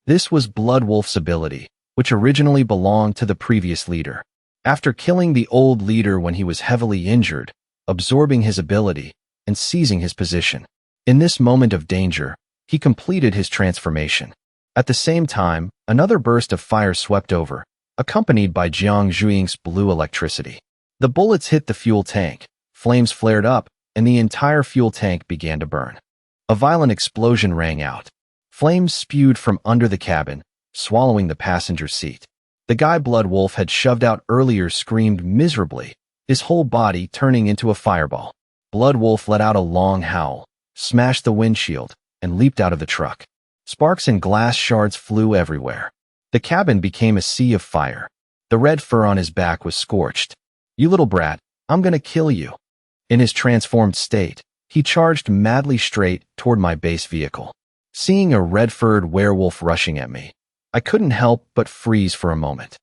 This was Bloodwolf's ability, which originally belonged to the previous leader. After killing the old leader when he was heavily injured, absorbing his ability, and seizing his position. In this moment of danger, he completed his transformation. At the same time, another burst of fire swept over, accompanied by Jiang Zhuiying's blue electricity. The bullets hit the fuel tank, flames flared up, and the entire fuel tank began to burn. A violent explosion rang out. Flames spewed from under the cabin, swallowing the passenger seat. The guy Bloodwolf had shoved out earlier screamed miserably, his whole body turning into a fireball. Bloodwolf let out a long howl, smashed the windshield, and leaped out of the truck. Sparks and glass shards flew everywhere. The cabin became a sea of fire. The red fur on his back was scorched. "You little brat, I'm gonna kill you." In his transformed state, he charged madly straight toward my base vehicle. Seeing a red-furred werewolf rushing at me, I couldn't help but freeze for a moment.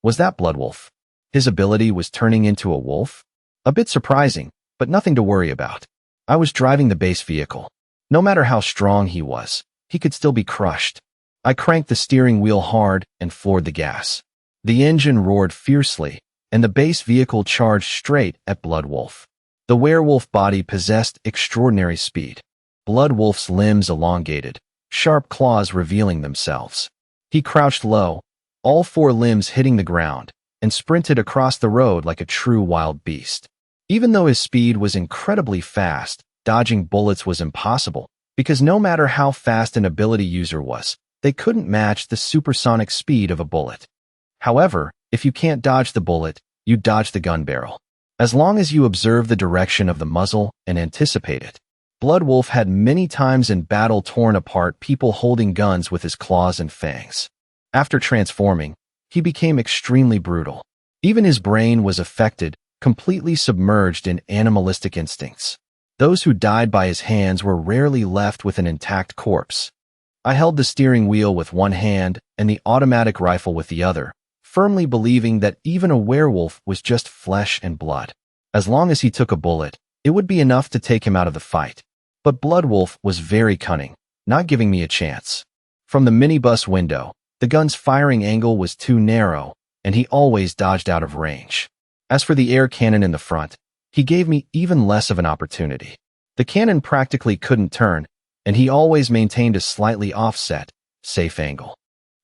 Was that Bloodwolf? His ability was turning into a wolf? A bit surprising, but nothing to worry about. I was driving the base vehicle. No matter how strong he was, he could still be crushed. I cranked the steering wheel hard and floored the gas. The engine roared fiercely, and the base vehicle charged straight at Bloodwolf. The werewolf body possessed extraordinary speed. Bloodwolf's limbs elongated, sharp claws revealing themselves. He crouched low, all four limbs hitting the ground, and sprinted across the road like a true wild beast. Even though his speed was incredibly fast, dodging bullets was impossible, because no matter how fast an ability user was, they couldn't match the supersonic speed of a bullet. However, if you can't dodge the bullet, you dodge the gun barrel. As long as you observe the direction of the muzzle and anticipate it. Bloodwolf had many times in battle torn apart people holding guns with his claws and fangs. After transforming, he became extremely brutal. Even his brain was affected, completely submerged in animalistic instincts. Those who died by his hands were rarely left with an intact corpse. I held the steering wheel with one hand and the automatic rifle with the other, firmly believing that even a werewolf was just flesh and blood. As long as he took a bullet, it would be enough to take him out of the fight. But Bloodwolf was very cunning, not giving me a chance. From the minibus window, the gun's firing angle was too narrow, and he always dodged out of range. As for the air cannon in the front, he gave me even less of an opportunity. The cannon practically couldn't turn, and he always maintained a slightly offset, safe angle.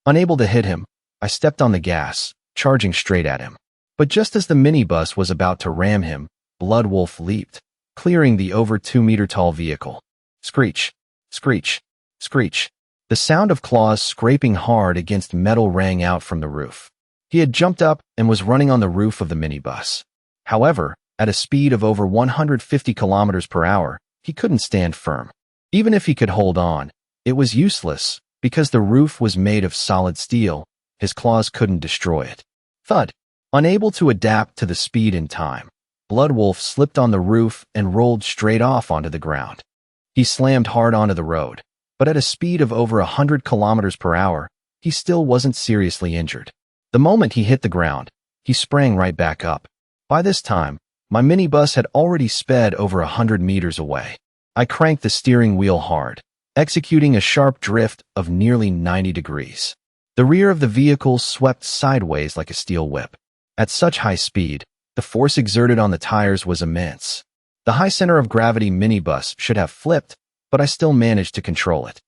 Unable to hit him, I stepped on the gas, charging straight at him. But just as the minibus was about to ram him, Bloodwolf leaped, clearing the over 2-meter-tall vehicle. Screech, screech, screech. The sound of claws scraping hard against metal rang out from the roof. He had jumped up and was running on the roof of the minibus. However, at a speed of over 150 kilometers per hour, he couldn't stand firm. Even if he could hold on, it was useless, because the roof was made of solid steel. His claws couldn't destroy it. Thud. Unable to adapt to the speed and time, Bloodwolf slipped on the roof and rolled straight off onto the ground. He slammed hard onto the road, but at a speed of over 100 kilometers per hour, he still wasn't seriously injured. The moment he hit the ground, he sprang right back up. By this time, my minibus had already sped over 100 meters away. I cranked the steering wheel hard, executing a sharp drift of nearly 90 degrees. The rear of the vehicle swept sideways like a steel whip. At such high speed, the force exerted on the tires was immense. The high center of gravity minibus should have flipped, but I still managed to control it.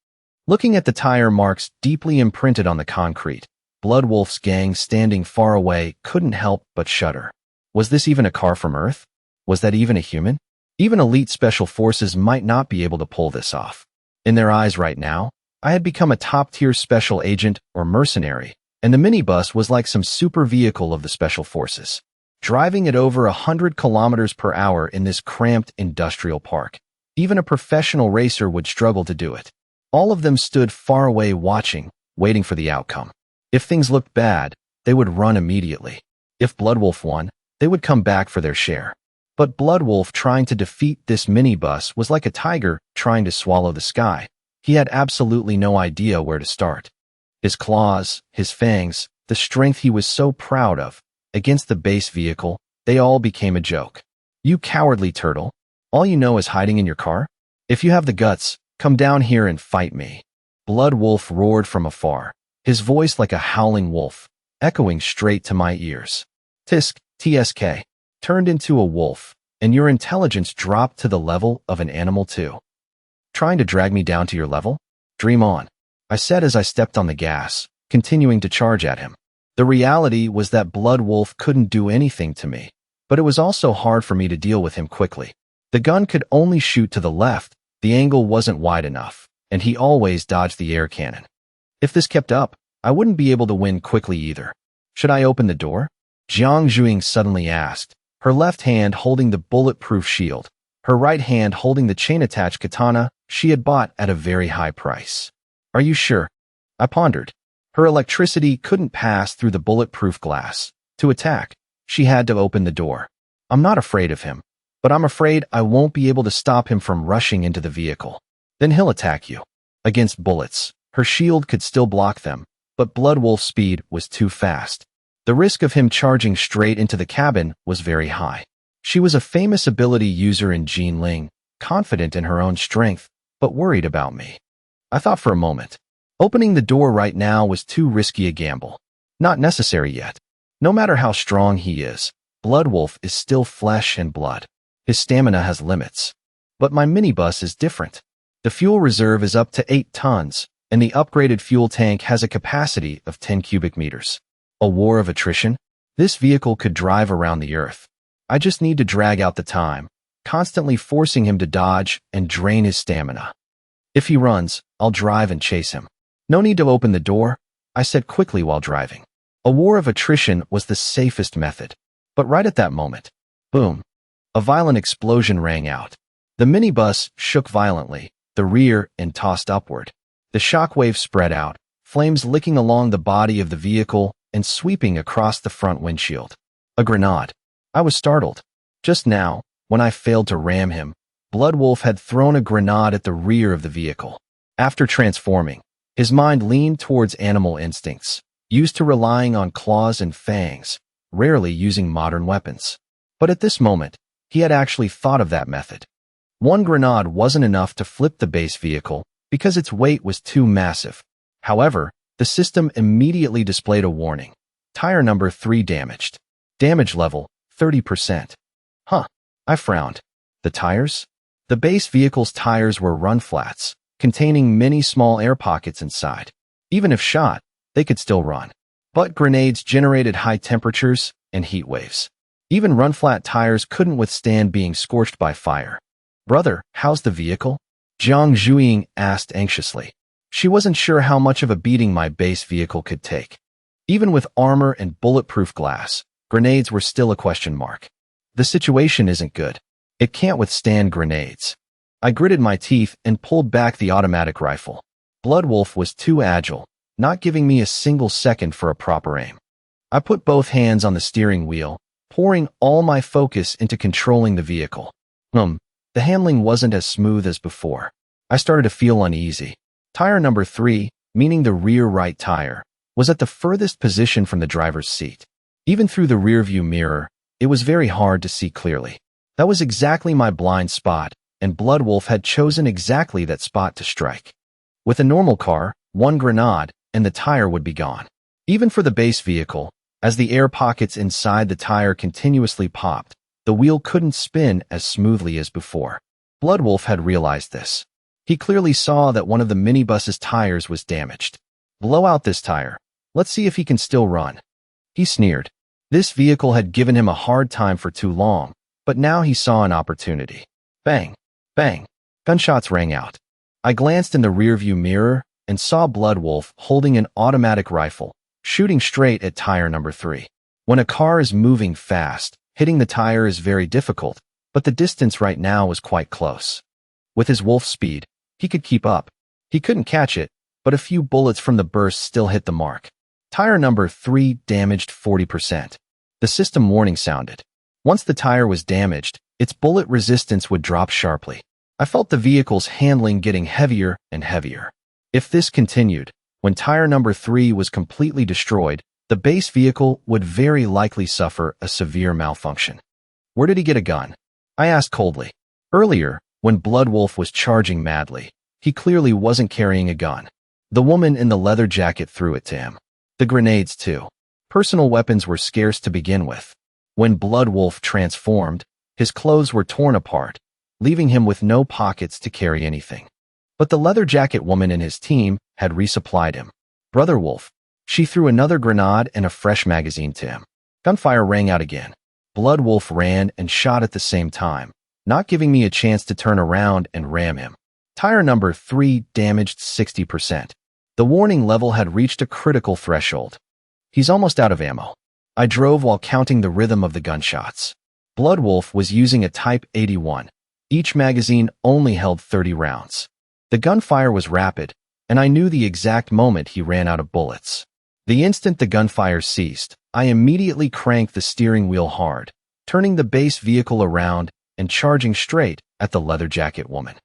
Looking at the tire marks deeply imprinted on the concrete, Bloodwolf's gang standing far away couldn't help but shudder. Was this even a car from Earth? Was that even a human? Even elite special forces might not be able to pull this off. In their eyes right now, I had become a top-tier special agent or mercenary, and the minibus was like some super vehicle of the special forces. Driving at over 100 kilometers per hour in this cramped industrial park, even a professional racer would struggle to do it. All of them stood far away watching, waiting for the outcome. If things looked bad, they would run immediately. If Bloodwolf won, they would come back for their share. But Bloodwolf trying to defeat this minibus was like a tiger trying to swallow the sky. He had absolutely no idea where to start. His claws, his fangs, the strength he was so proud of, against the base vehicle, they all became a joke. You cowardly turtle, all you know is hiding in your car? If you have the guts, come down here and fight me. Bloodwolf roared from afar, his voice like a howling wolf, echoing straight to my ears. Tisk, TSK, turned into a wolf, and your intelligence dropped to the level of an animal too. Trying to drag me down to your level? Dream on, I said as I stepped on the gas, continuing to charge at him. The reality was that Bloodwolf couldn't do anything to me, but it was also hard for me to deal with him quickly. The gun could only shoot to the left, the angle wasn't wide enough, and he always dodged the air cannon. If this kept up, I wouldn't be able to win quickly either. Should I open the door? Jiang Zhuing suddenly asked, her left hand holding the bulletproof shield, her right hand holding the chain-attached katana she had bought at a very high price. Are you sure? I pondered. Her electricity couldn't pass through the bulletproof glass. To attack, she had to open the door. I'm not afraid of him, but I'm afraid I won't be able to stop him from rushing into the vehicle. Then he'll attack you. Against bullets, her shield could still block them, but Bloodwolf's speed was too fast. The risk of him charging straight into the cabin was very high. She was a famous ability user in Jinling, confident in her own strength, but worried about me. I thought for a moment. Opening the door right now was too risky a gamble. Not necessary yet. No matter how strong he is, Bloodwolf is still flesh and blood. His stamina has limits. But my minibus is different. The fuel reserve is up to 8 tons, and the upgraded fuel tank has a capacity of 10 cubic meters. A war of attrition? This vehicle could drive around the earth. I just need to drag out the time, constantly forcing him to dodge and drain his stamina. If he runs, I'll drive and chase him. No need to open the door, I said quickly while driving. A war of attrition was the safest method. But right at that moment, boom, a violent explosion rang out. The minibus shook violently, the rear end tossed upward. The shockwave spread out, flames licking along the body of the vehicle and sweeping across the front windshield. A grenade. I was startled. Just now, when I failed to ram him, Bloodwolf had thrown a grenade at the rear of the vehicle. After transforming, his mind leaned towards animal instincts, used to relying on claws and fangs, rarely using modern weapons. But at this moment, he had actually thought of that method. One grenade wasn't enough to flip the base vehicle because its weight was too massive. However, the system immediately displayed a warning. Tire number 3 damaged. Damage level, 30%. Huh. I frowned. The tires? The base vehicle's tires were run flats, containing many small air pockets inside. Even if shot, they could still run. But grenades generated high temperatures and heat waves. Even run-flat tires couldn't withstand being scorched by fire. Brother, how's the vehicle? Jiang Zhuing asked anxiously. She wasn't sure how much of a beating my base vehicle could take. Even with armor and bulletproof glass, grenades were still a question mark. The situation isn't good. It can't withstand grenades. I gritted my teeth and pulled back the automatic rifle. Bloodwolf was too agile, not giving me a single second for a proper aim. I put both hands on the steering wheel, pouring all my focus into controlling the vehicle. The handling wasn't as smooth as before. I started to feel uneasy. Tire number 3, meaning the rear right tire, was at the furthest position from the driver's seat. Even through the rearview mirror, it was very hard to see clearly. That was exactly my blind spot, and Bloodwolf had chosen exactly that spot to strike. With a normal car, one grenade, and the tire would be gone. Even for the base vehicle, as the air pockets inside the tire continuously popped, the wheel couldn't spin as smoothly as before. Bloodwolf had realized this. He clearly saw that one of the minibus's tires was damaged. Blow out this tire. Let's see if he can still run. He sneered. This vehicle had given him a hard time for too long, but now he saw an opportunity. Bang! Bang! Gunshots rang out. I glanced in the rearview mirror and saw Bloodwolf holding an automatic rifle, shooting straight at tire number 3. When a car is moving fast, hitting the tire is very difficult, but the distance right now was quite close. With his wolf speed, he could keep up. He couldn't catch it, but a few bullets from the burst still hit the mark. Tire number 3 damaged 40%. The system warning sounded. Once the tire was damaged, its bullet resistance would drop sharply. I felt the vehicle's handling getting heavier and heavier. If this continued, when tire number 3 was completely destroyed, the base vehicle would very likely suffer a severe malfunction. Where did he get a gun? I asked coldly. Earlier, when Bloodwolf was charging madly, he clearly wasn't carrying a gun. The woman in the leather jacket threw it to him. The grenades, too. Personal weapons were scarce to begin with. When Bloodwolf transformed, his clothes were torn apart, leaving him with no pockets to carry anything. But the leather jacket woman and his team had resupplied him. Brother Wolf. She threw another grenade and a fresh magazine to him. Gunfire rang out again. Bloodwolf ran and shot at the same time, not giving me a chance to turn around and ram him. Tire number 3 damaged 60%. The warning level had reached a critical threshold. He's almost out of ammo. I drove while counting the rhythm of the gunshots. Bloodwolf was using a Type 81. Each magazine only held 30 rounds. The gunfire was rapid, and I knew the exact moment he ran out of bullets. The instant the gunfire ceased, I immediately cranked the steering wheel hard, turning the base vehicle around and charging straight at the leather jacket woman.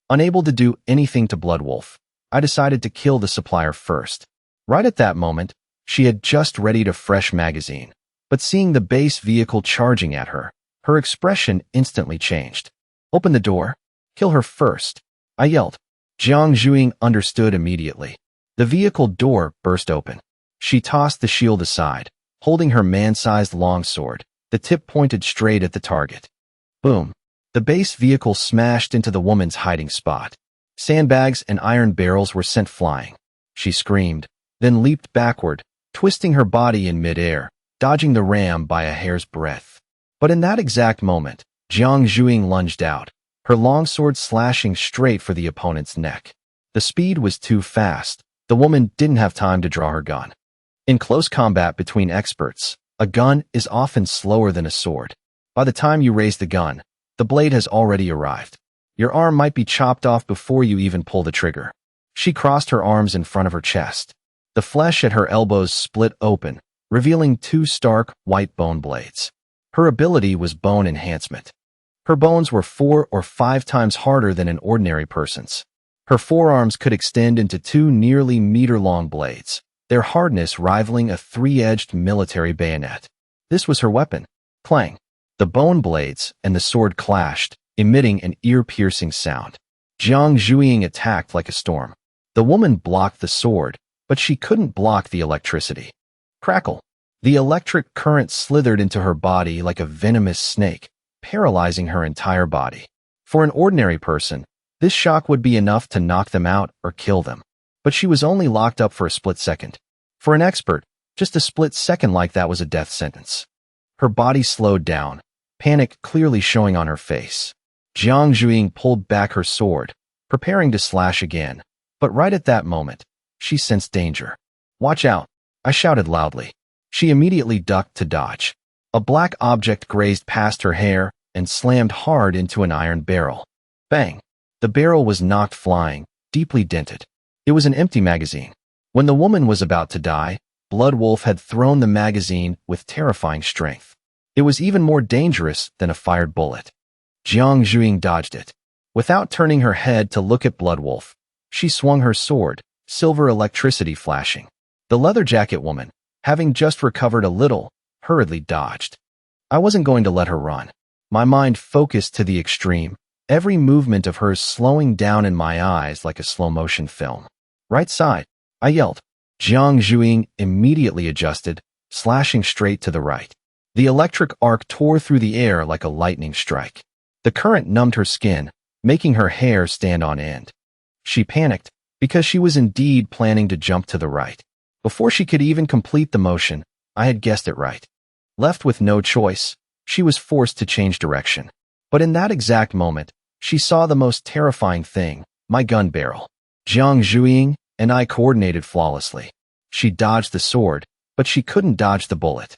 Unable to do anything to Bloodwolf, I decided to kill the supplier first. Right at that moment, she had just readied a fresh magazine, but seeing the base vehicle charging at her, her expression instantly changed. Open the door. Kill her first, I yelled. Jiang Zhuing understood immediately. The vehicle door burst open. She tossed the shield aside, holding her man-sized longsword, the tip pointed straight at the target. Boom. The base vehicle smashed into the woman's hiding spot. Sandbags and iron barrels were sent flying. She screamed, then leaped backward, twisting her body in midair, dodging the ram by a hair's breadth. But in that exact moment, Jiang Zhuing lunged out, her longsword slashing straight for the opponent's neck. The speed was too fast. The woman didn't have time to draw her gun. In close combat between experts, a gun is often slower than a sword. By the time you raise the gun, the blade has already arrived. Your arm might be chopped off before you even pull the trigger. She crossed her arms in front of her chest. The flesh at her elbows split open, revealing 2 stark, white bone blades. Her ability was bone enhancement. Her bones were 4 or 5 times harder than an ordinary person's. Her forearms could extend into 2 nearly meter-long blades, their hardness rivaling a 3-edged military bayonet. This was her weapon. Clang. The bone blades and the sword clashed, emitting an ear-piercing sound. Jiang Zhuing attacked like a storm. The woman blocked the sword, but she couldn't block the electricity. Crackle. The electric current slithered into her body like a venomous snake, paralyzing her entire body. For an ordinary person, this shock would be enough to knock them out or kill them. But she was only locked up for a split second. For an expert, just a split second like that was a death sentence. Her body slowed down, panic clearly showing on her face. Jiang Zhuing pulled back her sword, preparing to slash again. But right at that moment, she sensed danger. Watch out, I shouted loudly. She immediately ducked to dodge. A black object grazed past her hair and slammed hard into an iron barrel. Bang! The barrel was knocked flying, deeply dented. It was an empty magazine. When the woman was about to die, Bloodwolf had thrown the magazine with terrifying strength. It was even more dangerous than a fired bullet. Jiang Zhuing dodged it. Without turning her head to look at Bloodwolf, she swung her sword, silver electricity flashing. The leather jacket woman, having just recovered a little, hurriedly dodged. I wasn't going to let her run. My mind focused to the extreme, every movement of hers slowing down in my eyes like a slow-motion film. Right side, I yelled. Jiang Zhuing immediately adjusted, slashing straight to the right. The electric arc tore through the air like a lightning strike. The current numbed her skin, making her hair stand on end. She panicked, because she was indeed planning to jump to the right. Before she could even complete the motion, I had guessed it right. Left with no choice, she was forced to change direction. But in that exact moment, she saw the most terrifying thing, my gun barrel. Jiang Zhuiying and I coordinated flawlessly. She dodged the sword, but she couldn't dodge the bullet.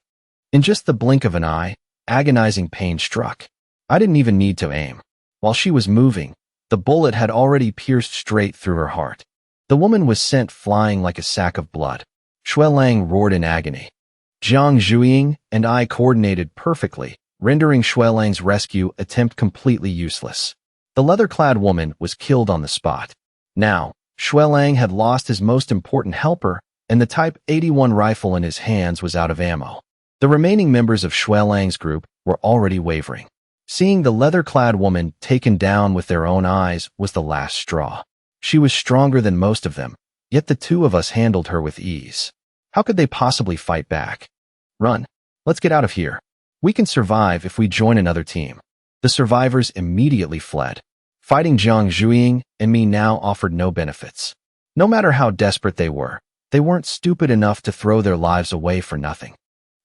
In just the blink of an eye, agonizing pain struck. I didn't even need to aim. While she was moving, the bullet had already pierced straight through her heart. The woman was sent flying like a sack of blood. Shui Lang roared in agony. Jiang Zhuiying and I coordinated perfectly, rendering Shui Lang's rescue attempt completely useless. The leather-clad woman was killed on the spot. Now, Shui Lang had lost his most important helper, and the Type 81 rifle in his hands was out of ammo. The remaining members of Shui Lang's group were already wavering. Seeing the leather-clad woman taken down with their own eyes was the last straw. She was stronger than most of them, yet the two of us handled her with ease. How could they possibly fight back? Run. Let's get out of here. We can survive if we join another team. The survivors immediately fled. Fighting Jiang Zhuiying and me now offered no benefits. No matter how desperate they weren't stupid enough to throw their lives away for nothing.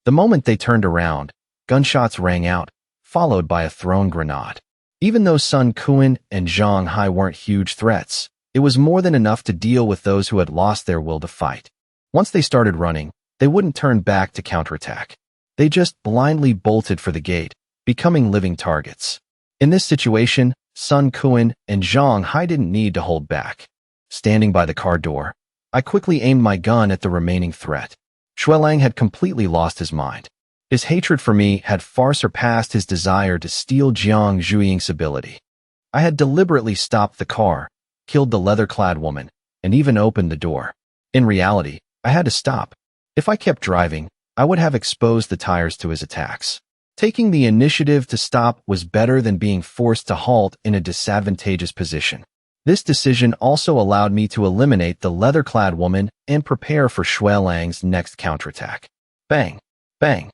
The moment they turned around, gunshots rang out, followed by a thrown grenade. Even though Sun Kuan and Zhang Hai weren't huge threats, it was more than enough to deal with those who had lost their will to fight. Once they started running, they wouldn't turn back to counterattack. They just blindly bolted for the gate, becoming living targets. In this situation, Sun Kuan and Zhang Hai didn't need to hold back. Standing by the car door, I quickly aimed my gun at the remaining threat. Shui Lang had completely lost his mind. His hatred for me had far surpassed his desire to steal Jiang Zhuiying's ability. I had deliberately stopped the car, killed the leather-clad woman, and even opened the door. In reality, I had to stop. If I kept driving, I would have exposed the tires to his attacks. Taking the initiative to stop was better than being forced to halt in a disadvantageous position. This decision also allowed me to eliminate the leather-clad woman and prepare for Shui Lang's next counterattack. Bang! Bang!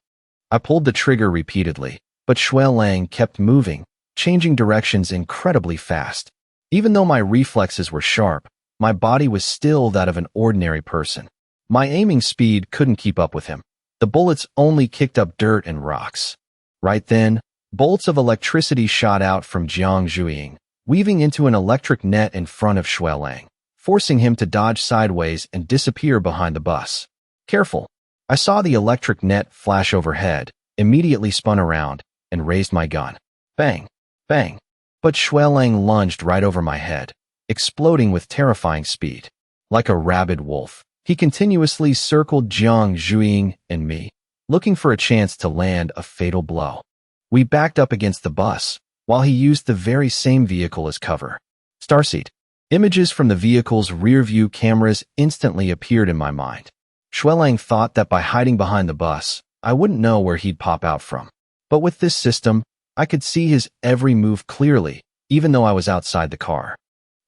I pulled the trigger repeatedly, but Shui Lang kept moving, changing directions incredibly fast. Even though my reflexes were sharp, my body was still that of an ordinary person. My aiming speed couldn't keep up with him. The bullets only kicked up dirt and rocks. Right then, bolts of electricity shot out from Jiang Zhuiying, weaving into an electric net in front of Shui Lang, forcing him to dodge sideways and disappear behind the bus. Careful! I saw the electric net flash overhead, immediately spun around, and raised my gun. Bang! Bang! But Shui Lang lunged right over my head, exploding with terrifying speed. Like a rabid wolf, he continuously circled Jiang Zhuiying and me, looking for a chance to land a fatal blow. We backed up against the bus, while he used the very same vehicle as cover. Starseed. Images from the vehicle's rear-view cameras instantly appeared in my mind. Shui Lang thought that by hiding behind the bus, I wouldn't know where he'd pop out from. But with this system, I could see his every move clearly, even though I was outside the car.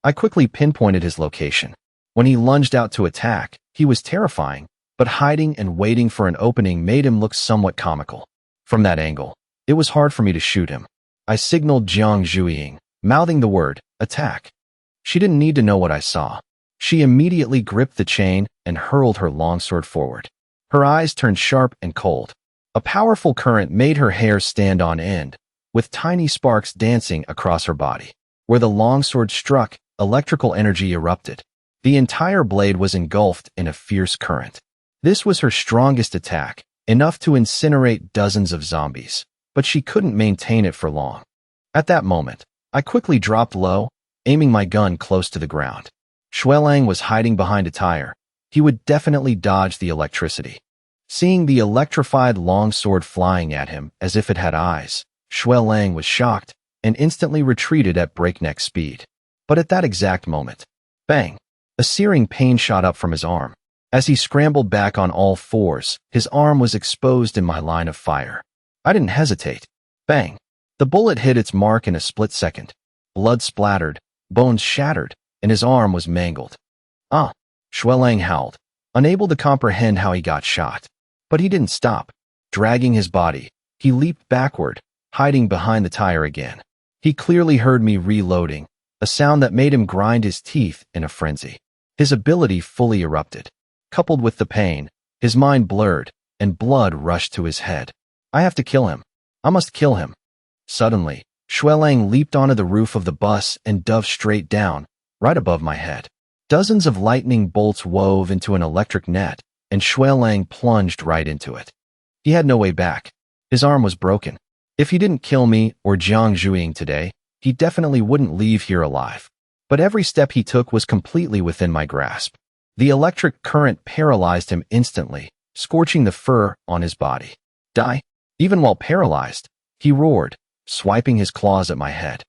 I quickly pinpointed his location. When he lunged out to attack, he was terrifying, but hiding and waiting for an opening made him look somewhat comical. From that angle, it was hard for me to shoot him. I signaled Jiang Zhuiying, mouthing the word, attack. She didn't need to know what I saw. She immediately gripped the chain and hurled her longsword forward. Her eyes turned sharp and cold. A powerful current made her hair stand on end, with tiny sparks dancing across her body. Where the longsword struck, electrical energy erupted. The entire blade was engulfed in a fierce current. This was her strongest attack, enough to incinerate dozens of zombies, but she couldn't maintain it for long. At that moment, I quickly dropped low, aiming my gun close to the ground. Shui Lang was hiding behind a tire. He would definitely dodge the electricity. Seeing the electrified longsword flying at him as if it had eyes, Shui Lang was shocked and instantly retreated at breakneck speed. But at that exact moment, bang! A searing pain shot up from his arm. As he scrambled back on all fours, his arm was exposed in my line of fire. I didn't hesitate. Bang! The bullet hit its mark in a split second. Blood splattered, bones shattered, and his arm was mangled. Ah! Shui Lang howled, unable to comprehend how he got shot. But he didn't stop. Dragging his body, he leaped backward, hiding behind the tire again. He clearly heard me reloading, a sound that made him grind his teeth in a frenzy. His ability fully erupted. Coupled with the pain, his mind blurred, and blood rushed to his head. I have to kill him. I must kill him. Suddenly, Xuelang leaped onto the roof of the bus and dove straight down, right above my head. Dozens of lightning bolts wove into an electric net, and Xuelang plunged right into it. He had no way back. His arm was broken. If he didn't kill me or Jiang Zhuiying today, he definitely wouldn't leave here alive. But every step he took was completely within my grasp. The electric current paralyzed him instantly, scorching the fur on his body. Die? Even while paralyzed, he roared, swiping his claws at my head.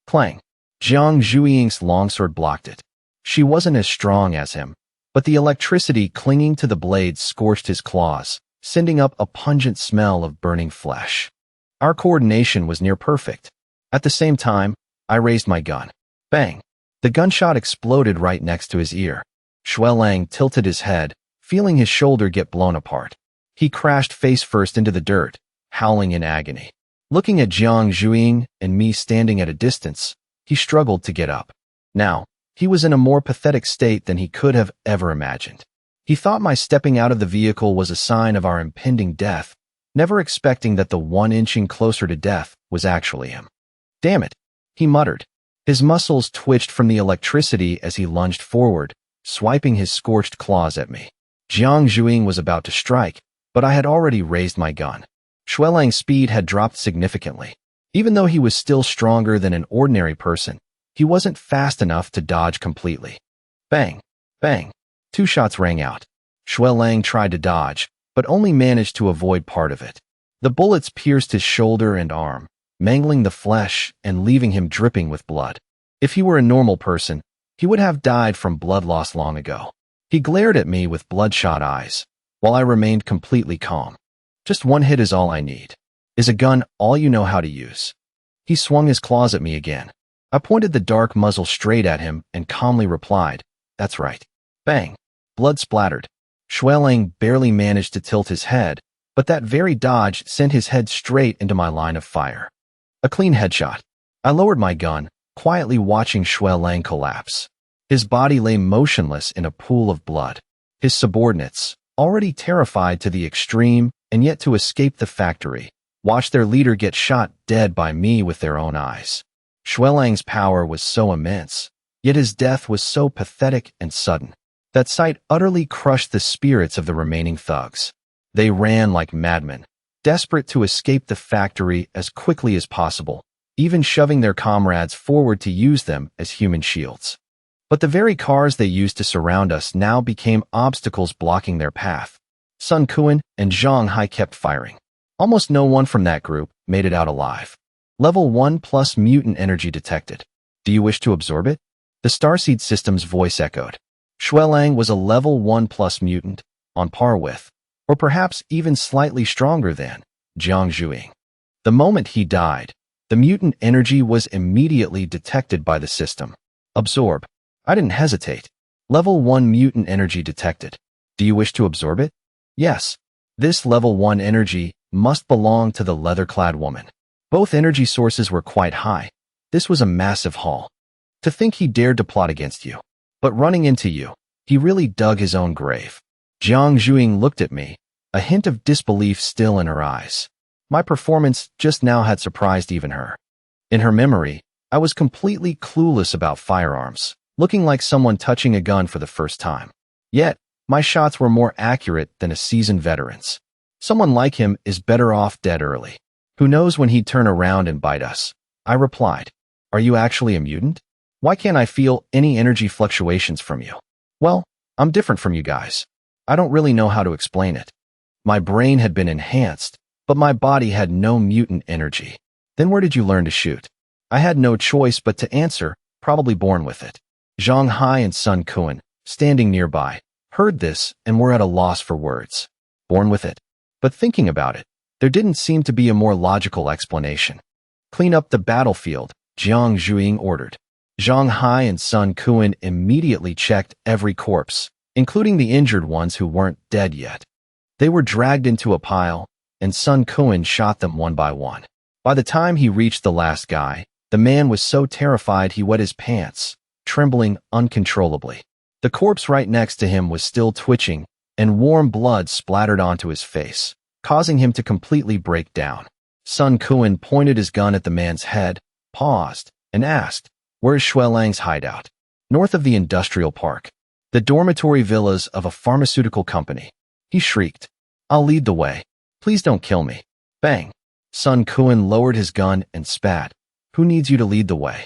Clang. Jiang Zhuiying's longsword blocked it. She wasn't as strong as him, but the electricity clinging to the blades scorched his claws, sending up a pungent smell of burning flesh. Our coordination was near perfect. At the same time, I raised my gun. Bang! The gunshot exploded right next to his ear. Xuelang tilted his head, feeling his shoulder get blown apart. He crashed face first into the dirt, howling in agony. Looking at Jiang Zhuiying and me standing at a distance, he struggled to get up. Now, he was in a more pathetic state than he could have ever imagined. He thought my stepping out of the vehicle was a sign of our impending death, never expecting that the one inching closer to death was actually him. Damn it, he muttered. His muscles twitched from the electricity as he lunged forward, swiping his scorched claws at me. Jiang Zhuiying was about to strike, but I had already raised my gun. Xuelang's speed had dropped significantly. Even though he was still stronger than an ordinary person, he wasn't fast enough to dodge completely. Bang! Bang! 2 shots rang out. Xuelang tried to dodge, but only managed to avoid part of it. The bullets pierced his shoulder and arm, mangling the flesh and leaving him dripping with blood. If he were a normal person, he would have died from blood loss long ago. He glared at me with bloodshot eyes, while I remained completely calm. Just one hit is all I need. Is a gun all you know how to use? He swung his claws at me again. I pointed the dark muzzle straight at him and calmly replied, "That's right." Bang! Blood splattered. Xuelang barely managed to tilt his head, but that very dodge sent his head straight into my line of fire. A clean headshot. I lowered my gun, quietly watching Xuelang collapse. His body lay motionless in a pool of blood. His subordinates, already terrified to the extreme and yet to escape the factory, watched their leader get shot dead by me with their own eyes. Xuelang's power was so immense, yet his death was so pathetic and sudden. That sight utterly crushed the spirits of the remaining thugs. They ran like madmen, desperate to escape the factory as quickly as possible, even shoving their comrades forward to use them as human shields. But the very cars they used to surround us now became obstacles blocking their path. Sun Kuan and Zhang Hai kept firing. Almost no one from that group made it out alive. Level 1+ mutant energy detected. Do you wish to absorb it? The Starseed system's voice echoed. Xuelang was a level 1+ mutant, on par with, or perhaps even slightly stronger than, Jiang Zhuiying. The moment he died, the mutant energy was immediately detected by the system. Absorb. I didn't hesitate. Level 1 mutant energy detected. Do you wish to absorb it? Yes. This level 1 energy must belong to the leather-clad woman. Both energy sources were quite high. This was a massive haul. To think he dared to plot against you. But running into you, he really dug his own grave. Jiang Zhuiying looked at me, a hint of disbelief still in her eyes. My performance just now had surprised even her. In her memory, I was completely clueless about firearms, looking like someone touching a gun for the first time. Yet, my shots were more accurate than a seasoned veteran's. Someone like him is better off dead early. Who knows when he'd turn around and bite us? I replied, "Are you actually a mutant? Why can't I feel any energy fluctuations from you?" Well, I'm different from you guys. I don't really know how to explain it. My brain had been enhanced, but my body had no mutant energy. Then where did you learn to shoot? I had no choice but to answer, probably born with it. Zhang Hai and Sun Kuan, standing nearby, heard this and were at a loss for words. Born with it. But thinking about it, there didn't seem to be a more logical explanation. Clean up the battlefield, Jiang Zhuiying ordered. Zhang Hai and Sun Kuan immediately checked every corpse, including the injured ones who weren't dead yet. They were dragged into a pile, and Sun Kuan shot them one by one. By the time he reached the last guy, The man was so terrified he wet his pants, trembling uncontrollably. The corpse right next to him was still twitching, and warm blood splattered onto his face, causing him to completely break down. Sun Kuan pointed his gun at the man's head, paused, and asked, "Where is Shuelang's hideout?" "North of the industrial park. The dormitory villas of a pharmaceutical company." He shrieked, "I'll lead the way. Please don't kill me." Bang! Sun Kuan lowered his gun and spat. "Who needs you to lead the way?"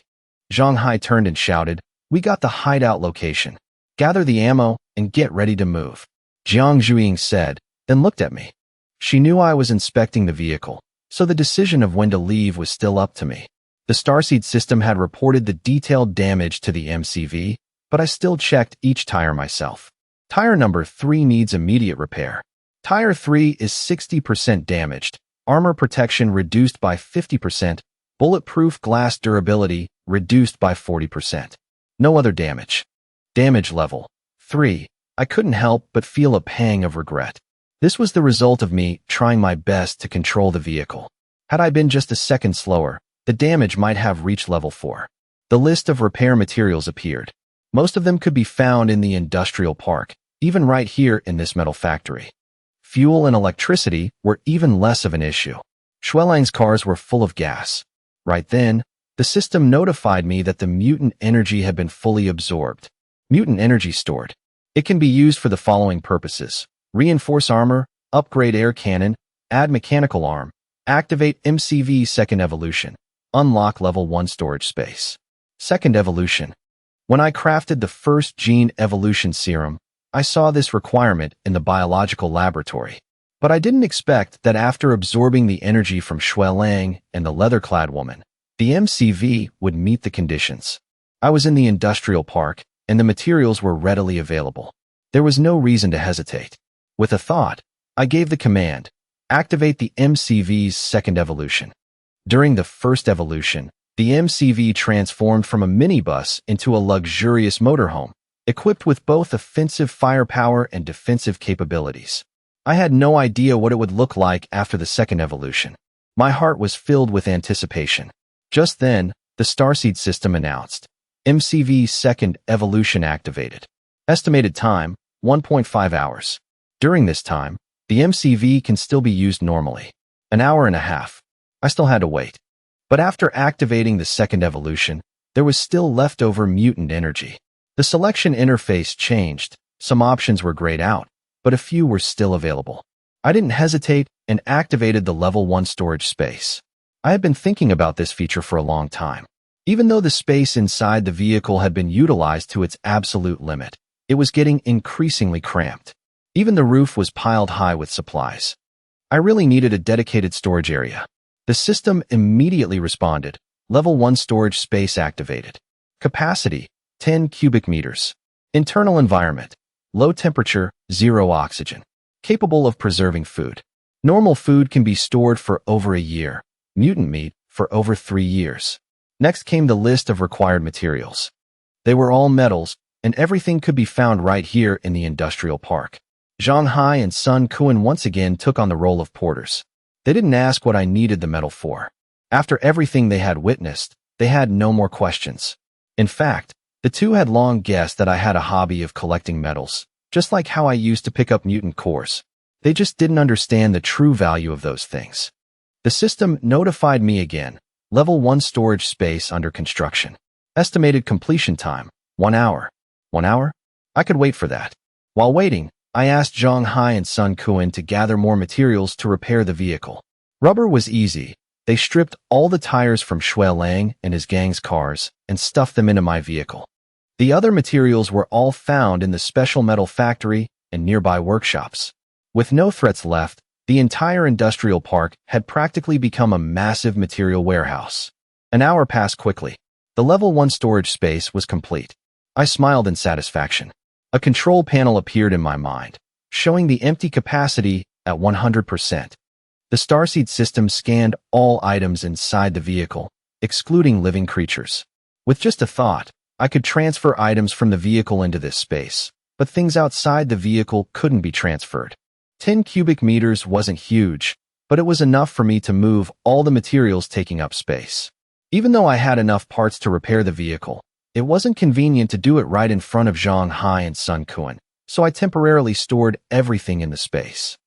Zhang Hai turned and shouted, "We got the hideout location. Gather the ammo and get ready to move." Jiang Zhuiying said, then looked at me. She knew I was inspecting the vehicle, so the decision of when to leave was still up to me. The Starseed system had reported the detailed damage to the MCV, but I still checked each tire myself. Tire number 3 needs immediate repair. Tire 3 is 60% damaged, armor protection reduced by 50%, bulletproof glass durability reduced by 40%. No other damage. Damage level 3. I couldn't help but feel a pang of regret. This was the result of me trying my best to control the vehicle. Had I been just a second slower, the damage might have reached level 4. The list of repair materials appeared. Most of them could be found in the industrial park, even right here in this metal factory. Fuel and electricity were even less of an issue. Shuelang's cars were full of gas. Right then, the system notified me that the mutant energy had been fully absorbed. Mutant energy stored. It can be used for the following purposes: reinforce armor, upgrade air cannon, add mechanical arm, activate MCV second evolution, unlock level 1 storage space. Second evolution. When I crafted the first gene evolution serum, I saw this requirement in the biological laboratory. But I didn't expect that after absorbing the energy from Shuelang and the leather-clad woman, the MCV would meet the conditions. I was in the industrial park, and the materials were readily available. There was no reason to hesitate. With a thought, I gave the command, activate the MCV's second evolution. During the first evolution, the MCV transformed from a minibus into a luxurious motorhome, equipped with both offensive firepower and defensive capabilities. I had no idea what it would look like after the second evolution. My heart was filled with anticipation. Just then, the Starseed system announced, MCV second evolution activated. Estimated time, 1.5 hours. During this time, the MCV can still be used normally. An hour and a half. I still had to wait. But after activating the second evolution, there was still leftover mutant energy. The selection interface changed. Some options were grayed out, but a few were still available. I didn't hesitate and activated the level 1 storage space. I had been thinking about this feature for a long time. Even though the space inside the vehicle had been utilized to its absolute limit, it was getting increasingly cramped. Even the roof was piled high with supplies. I really needed a dedicated storage area. The system immediately responded. Level 1 storage space activated. Capacity, 10 cubic meters. Internal environment, low temperature, 0 oxygen. Capable of preserving food. Normal food can be stored for over a year. Mutant meat for over 3 years. Next came the list of required materials. They were all metals, and everything could be found right here in the industrial park. Zhang Hai and Sun Kuan once again took on the role of porters. They didn't ask what I needed the metal for. After everything they had witnessed, they had no more questions. In fact, the two had long guessed that I had a hobby of collecting metals, just like how I used to pick up mutant cores. They just didn't understand the true value of those things. The system notified me again. Level 1 storage space under construction. Estimated completion time, 1 hour. 1 hour? I could wait for that. While waiting, I asked Zhang Hai and Sun Kuan to gather more materials to repair the vehicle. Rubber was easy. They stripped all the tires from Shuelang and his gang's cars and stuffed them into my vehicle. The other materials were all found in the special metal factory and nearby workshops. With no threats left, the entire industrial park had practically become a massive material warehouse. An hour passed quickly. The level 1 storage space was complete. I smiled in satisfaction. A control panel appeared in my mind, showing the empty capacity at 100%. The Starseed system scanned all items inside the vehicle, excluding living creatures. With just a thought, I could transfer items from the vehicle into this space, but things outside the vehicle couldn't be transferred. 10 cubic meters wasn't huge, but it was enough for me to move all the materials taking up space. Even though I had enough parts to repair the vehicle, it wasn't convenient to do it right in front of Zhang Hai and Sun Kuan, so I temporarily stored everything in the space.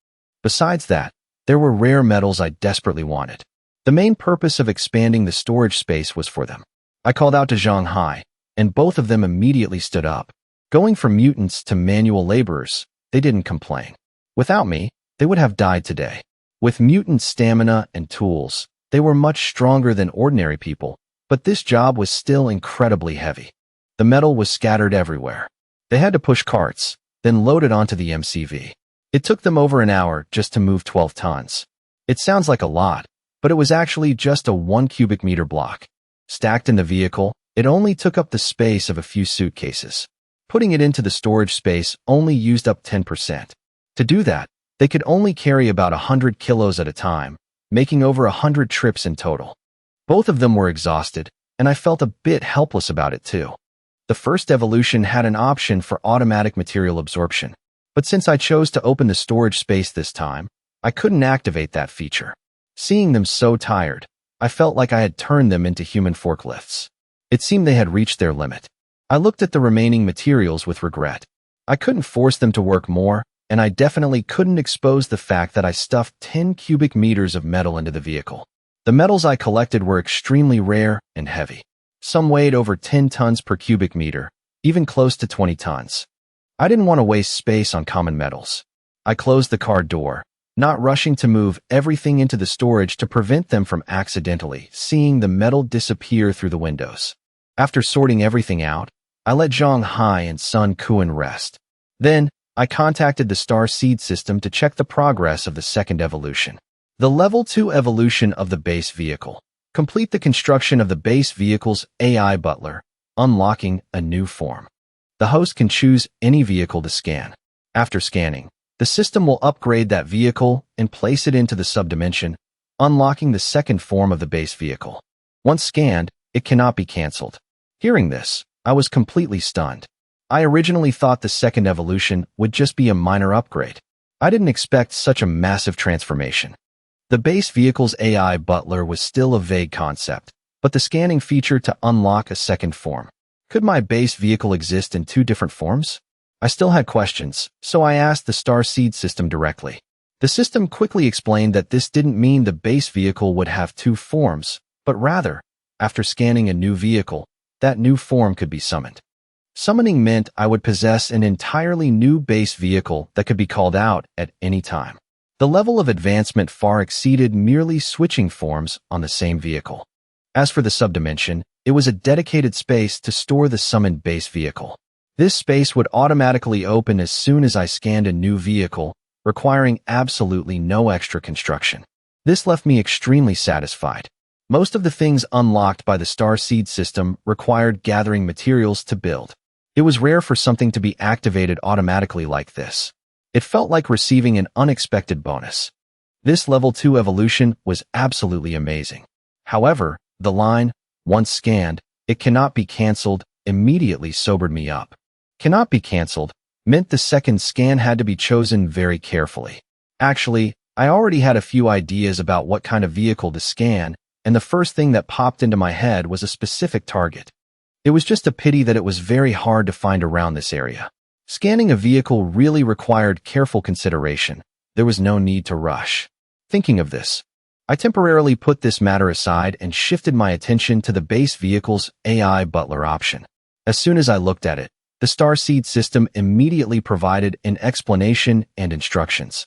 Besides that, there were rare metals I desperately wanted. The main purpose of expanding the storage space was for them. I called out to Zhang Hai, and both of them immediately stood up. Going from mutants to manual laborers, they didn't complain. Without me, they would have died today. With mutant stamina and tools, they were much stronger than ordinary people, but this job was still incredibly heavy. The metal was scattered everywhere. They had to push carts, then load it onto the MCV. It took them over an hour just to move 12 tons. It sounds like a lot, but it was actually just a 1 cubic meter block. Stacked in the vehicle, it only took up the space of a few suitcases. Putting it into the storage space only used up 10%. To do that, they could only carry about 100 kilos at a time, making over 100 trips in total. Both of them were exhausted, and I felt a bit helpless about it too. The first evolution had an option for automatic material absorption, but since I chose to open the storage space this time, I couldn't activate that feature. Seeing them so tired, I felt like I had turned them into human forklifts. It seemed they had reached their limit. I looked at the remaining materials with regret. I couldn't force them to work more, and I definitely couldn't expose the fact that I stuffed 10 cubic meters of metal into the vehicle. The metals I collected were extremely rare and heavy. Some weighed over 10 tons per cubic meter, even close to 20 tons. I didn't want to waste space on common metals. I closed the car door, not rushing to move everything into the storage to prevent them from accidentally seeing the metal disappear through the windows. After sorting everything out, I let Zhang Hai and Sun Kuan rest. Then, I contacted the Star Seed system to check the progress of the second evolution. The Level 2 evolution of the base vehicle. Complete the construction of the base vehicle's AI butler, unlocking a new form. The host can choose any vehicle to scan. After scanning, the system will upgrade that vehicle and place it into the subdimension, unlocking the second form of the base vehicle. Once scanned, it cannot be cancelled. Hearing this, I was completely stunned. I originally thought the second evolution would just be a minor upgrade. I didn't expect such a massive transformation. The base vehicle's AI butler was still a vague concept, but the scanning feature to unlock a second form. Could my base vehicle exist in two different forms? I still had questions, so I asked the Star Seed system directly. The system quickly explained that this didn't mean the base vehicle would have two forms, but rather, after scanning a new vehicle, that new form could be summoned. Summoning meant I would possess an entirely new base vehicle that could be called out at any time. The level of advancement far exceeded merely switching forms on the same vehicle. As for the subdimension, it was a dedicated space to store the summoned base vehicle. This space would automatically open as soon as I scanned a new vehicle, requiring absolutely no extra construction. This left me extremely satisfied. Most of the things unlocked by the Star Seed system required gathering materials to build. It was rare for something to be activated automatically like this. It felt like receiving an unexpected bonus. This level 2 evolution was absolutely amazing. However, the line, once scanned, it cannot be cancelled, immediately sobered me up. Cannot be cancelled meant the second scan had to be chosen very carefully. Actually, I already had a few ideas about what kind of vehicle to scan, and the first thing that popped into my head was a specific target. It was just a pity that it was very hard to find around this area. Scanning a vehicle really required careful consideration. There was no need to rush. Thinking of this, I temporarily put this matter aside and shifted my attention to the base vehicle's AI butler option. As soon as I looked at it, the Star Seed system immediately provided an explanation and instructions.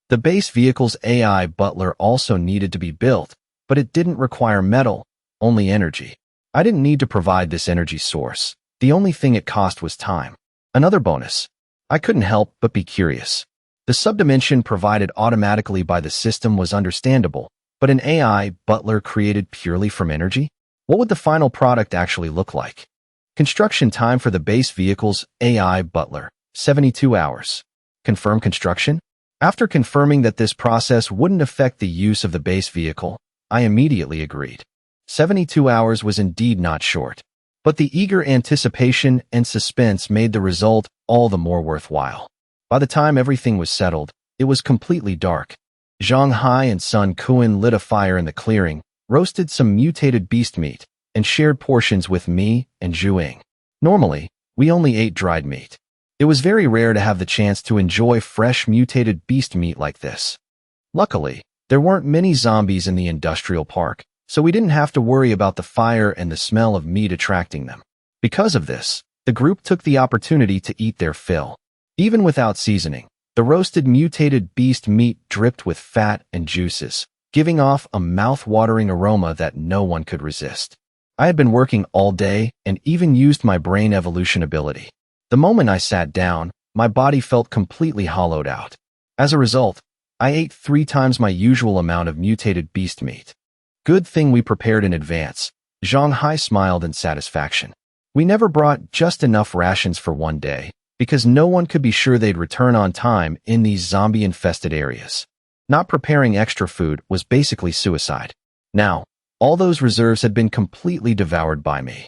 The base vehicle's AI butler also needed to be built, but it didn't require metal, only energy. I didn't need to provide this energy source. The only thing it cost was time. Another bonus. I couldn't help but be curious. The subdimension provided automatically by the system was understandable, but an AI butler created purely from energy? What would the final product actually look like? Construction time for the base vehicle's AI butler, 72 hours. Confirm construction? After confirming that this process wouldn't affect the use of the base vehicle, I immediately agreed. 72 hours was indeed not short. But the eager anticipation and suspense made the result all the more worthwhile. By the time everything was settled, it was completely dark. Zhang Hai and Sun Kuan lit a fire in the clearing, roasted some mutated beast meat, and shared portions with me and Zhuing. Normally, we only ate dried meat. It was very rare to have the chance to enjoy fresh mutated beast meat like this. Luckily, there weren't many zombies in the industrial park, so we didn't have to worry about the fire and the smell of meat attracting them. Because of this, the group took the opportunity to eat their fill. Even without seasoning, the roasted mutated beast meat dripped with fat and juices, giving off a mouth-watering aroma that no one could resist. I had been working all day and even used my brain evolution ability. The moment I sat down, my body felt completely hollowed out. As a result, I ate 3 times my usual amount of mutated beast meat. Good thing we prepared in advance. Zhang Hai smiled in satisfaction. We never brought just enough rations for one day, because no one could be sure they'd return on time in these zombie-infested areas. Not preparing extra food was basically suicide. Now, all those reserves had been completely devoured by me.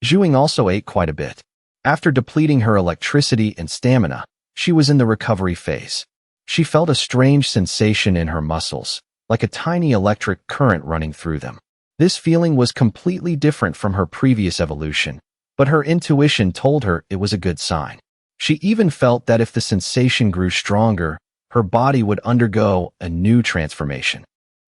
Zhuing also ate quite a bit. After depleting her electricity and stamina, she was in the recovery phase. She felt a strange sensation in her muscles, like a tiny electric current running through them. This feeling was completely different from her previous evolution, but her intuition told her it was a good sign. She even felt that if the sensation grew stronger, her body would undergo a new transformation.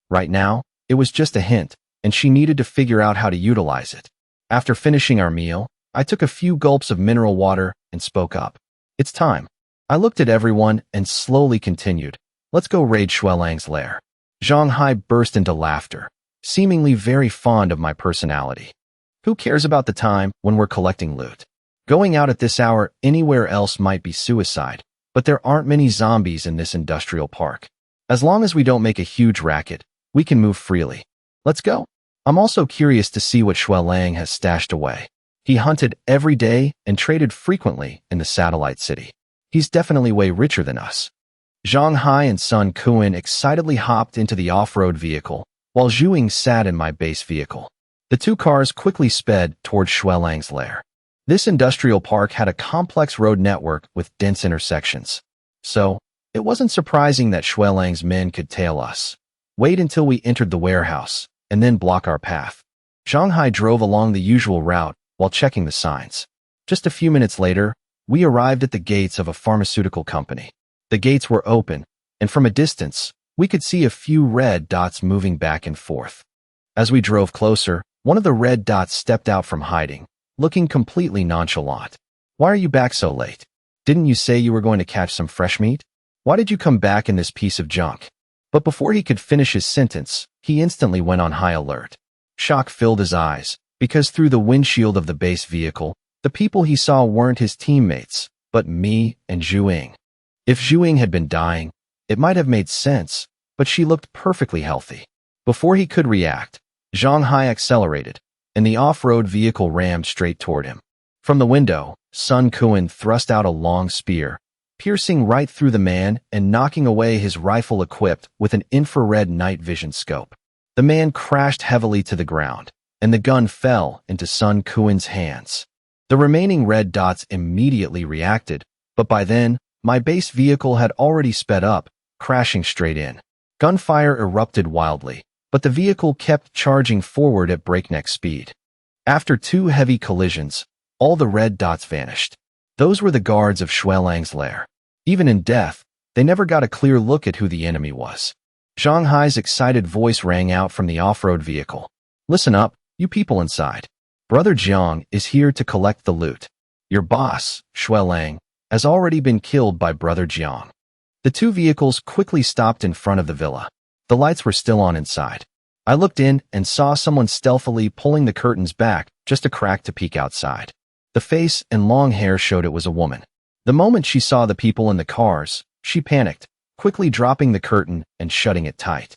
Right now, it was just a hint, and she needed to figure out how to utilize it. After finishing our meal, I took a few gulps of mineral water and spoke up. It's time. I looked at everyone and slowly continued. Let's go raid Xuelang's lair. Zhang Hai burst into laughter, seemingly very fond of my personality. Who cares about the time when we're collecting loot? Going out at this hour anywhere else might be suicide, but there aren't many zombies in this industrial park. As long as we don't make a huge racket, we can move freely. Let's go. I'm also curious to see what Xuelang has stashed away. He hunted every day and traded frequently in the satellite city. He's definitely way richer than us. Zhang Hai and Sun Kuan excitedly hopped into the off-road vehicle, while Zhuing sat in my base vehicle. The 2 cars quickly sped towards Xuelang's lair. This industrial park had a complex road network with dense intersections. So, it wasn't surprising that Xuelang's men could tail us, wait until we entered the warehouse, and then block our path. Zhang Hai drove along the usual route while checking the signs. Just a few minutes later, we arrived at the gates of a pharmaceutical company. The gates were open, and from a distance, we could see a few red dots moving back and forth. As we drove closer, one of the red dots stepped out from hiding, looking completely nonchalant. Why are you back so late? Didn't you say you were going to catch some fresh meat? Why did you come back in this piece of junk? But before he could finish his sentence, he instantly went on high alert. Shock filled his eyes, because through the windshield of the base vehicle, the people he saw weren't his teammates, but me and Zhuing. If Zhuing had been dying, it might have made sense, but she looked perfectly healthy. Before he could react, Zhang Hai accelerated, and the off-road vehicle rammed straight toward him. From the window, Sun Kuan thrust out a long spear, piercing right through the man and knocking away his rifle equipped with an infrared night vision scope. The man crashed heavily to the ground, and the gun fell into Sun Kuan's hands. The remaining red dots immediately reacted, but by then, my base vehicle had already sped up, crashing straight in. Gunfire erupted wildly, but the vehicle kept charging forward at breakneck speed. After 2 heavy collisions, all the red dots vanished. Those were the guards of Xuelang's lair. Even in death, they never got a clear look at who the enemy was. Zhang Hai's excited voice rang out from the off-road vehicle. Listen up, you people inside. Brother Jiang is here to collect the loot. Your boss, Xuelang, has already been killed by Brother Jiang. The 2 vehicles quickly stopped in front of the villa. The lights were still on inside. I looked in and saw someone stealthily pulling the curtains back just a crack to peek outside. The face and long hair showed it was a woman. The moment she saw the people in the cars, she panicked, quickly dropping the curtain and shutting it tight.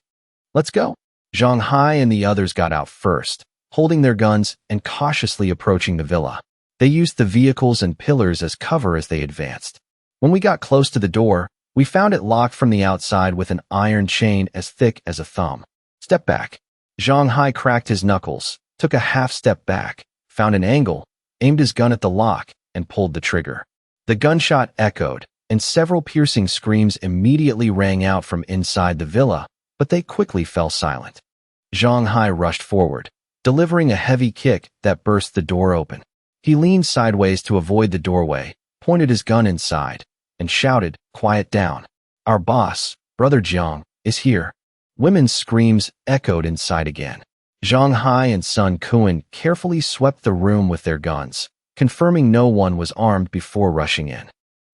Let's go. Zhang Hai and the others got out first, holding their guns and cautiously approaching the villa. They used the vehicles and pillars as cover as they advanced. When we got close to the door, we found it locked from the outside with an iron chain as thick as a thumb. Step back. Zhang Hai cracked his knuckles, took a half step back, found an angle, aimed his gun at the lock, and pulled the trigger. The gunshot echoed, and several piercing screams immediately rang out from inside the villa, but they quickly fell silent. Zhang Hai rushed forward, delivering a heavy kick that burst the door open. He leaned sideways to avoid the doorway, pointed his gun inside, and shouted, "Quiet down. Our boss, Brother Jiang, is here." Women's screams echoed inside again. Zhang Hai and Sun Kuan carefully swept the room with their guns, confirming no one was armed before rushing in.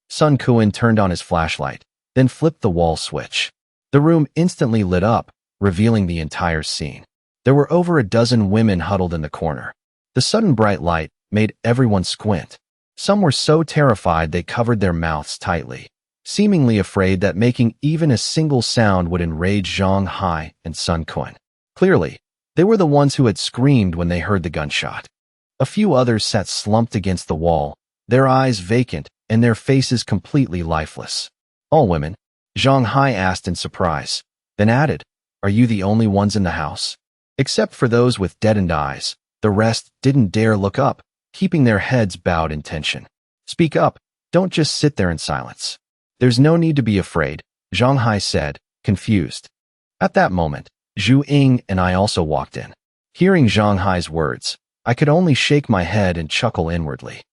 Sun Kuan turned on his flashlight, then flipped the wall switch. The room instantly lit up, revealing the entire scene. There were over a dozen women huddled in the corner. The sudden bright light made everyone squint. Some were so terrified they covered their mouths tightly, seemingly afraid that making even a single sound would enrage Zhang Hai and Sun Kuan. Clearly, they were the ones who had screamed when they heard the gunshot. A few others sat slumped against the wall, their eyes vacant and their faces completely lifeless. "All women?" Zhang Hai asked in surprise, then added, "Are you the only ones in the house?" Except for those with deadened eyes, the rest didn't dare look up, keeping their heads bowed in tension. "Speak up, don't just sit there in silence." "There's no need to be afraid," Zhang Hai said, confused. At that moment, Zhu Ying and I also walked in. Hearing Zhang Hai's words, I could only shake my head and chuckle inwardly.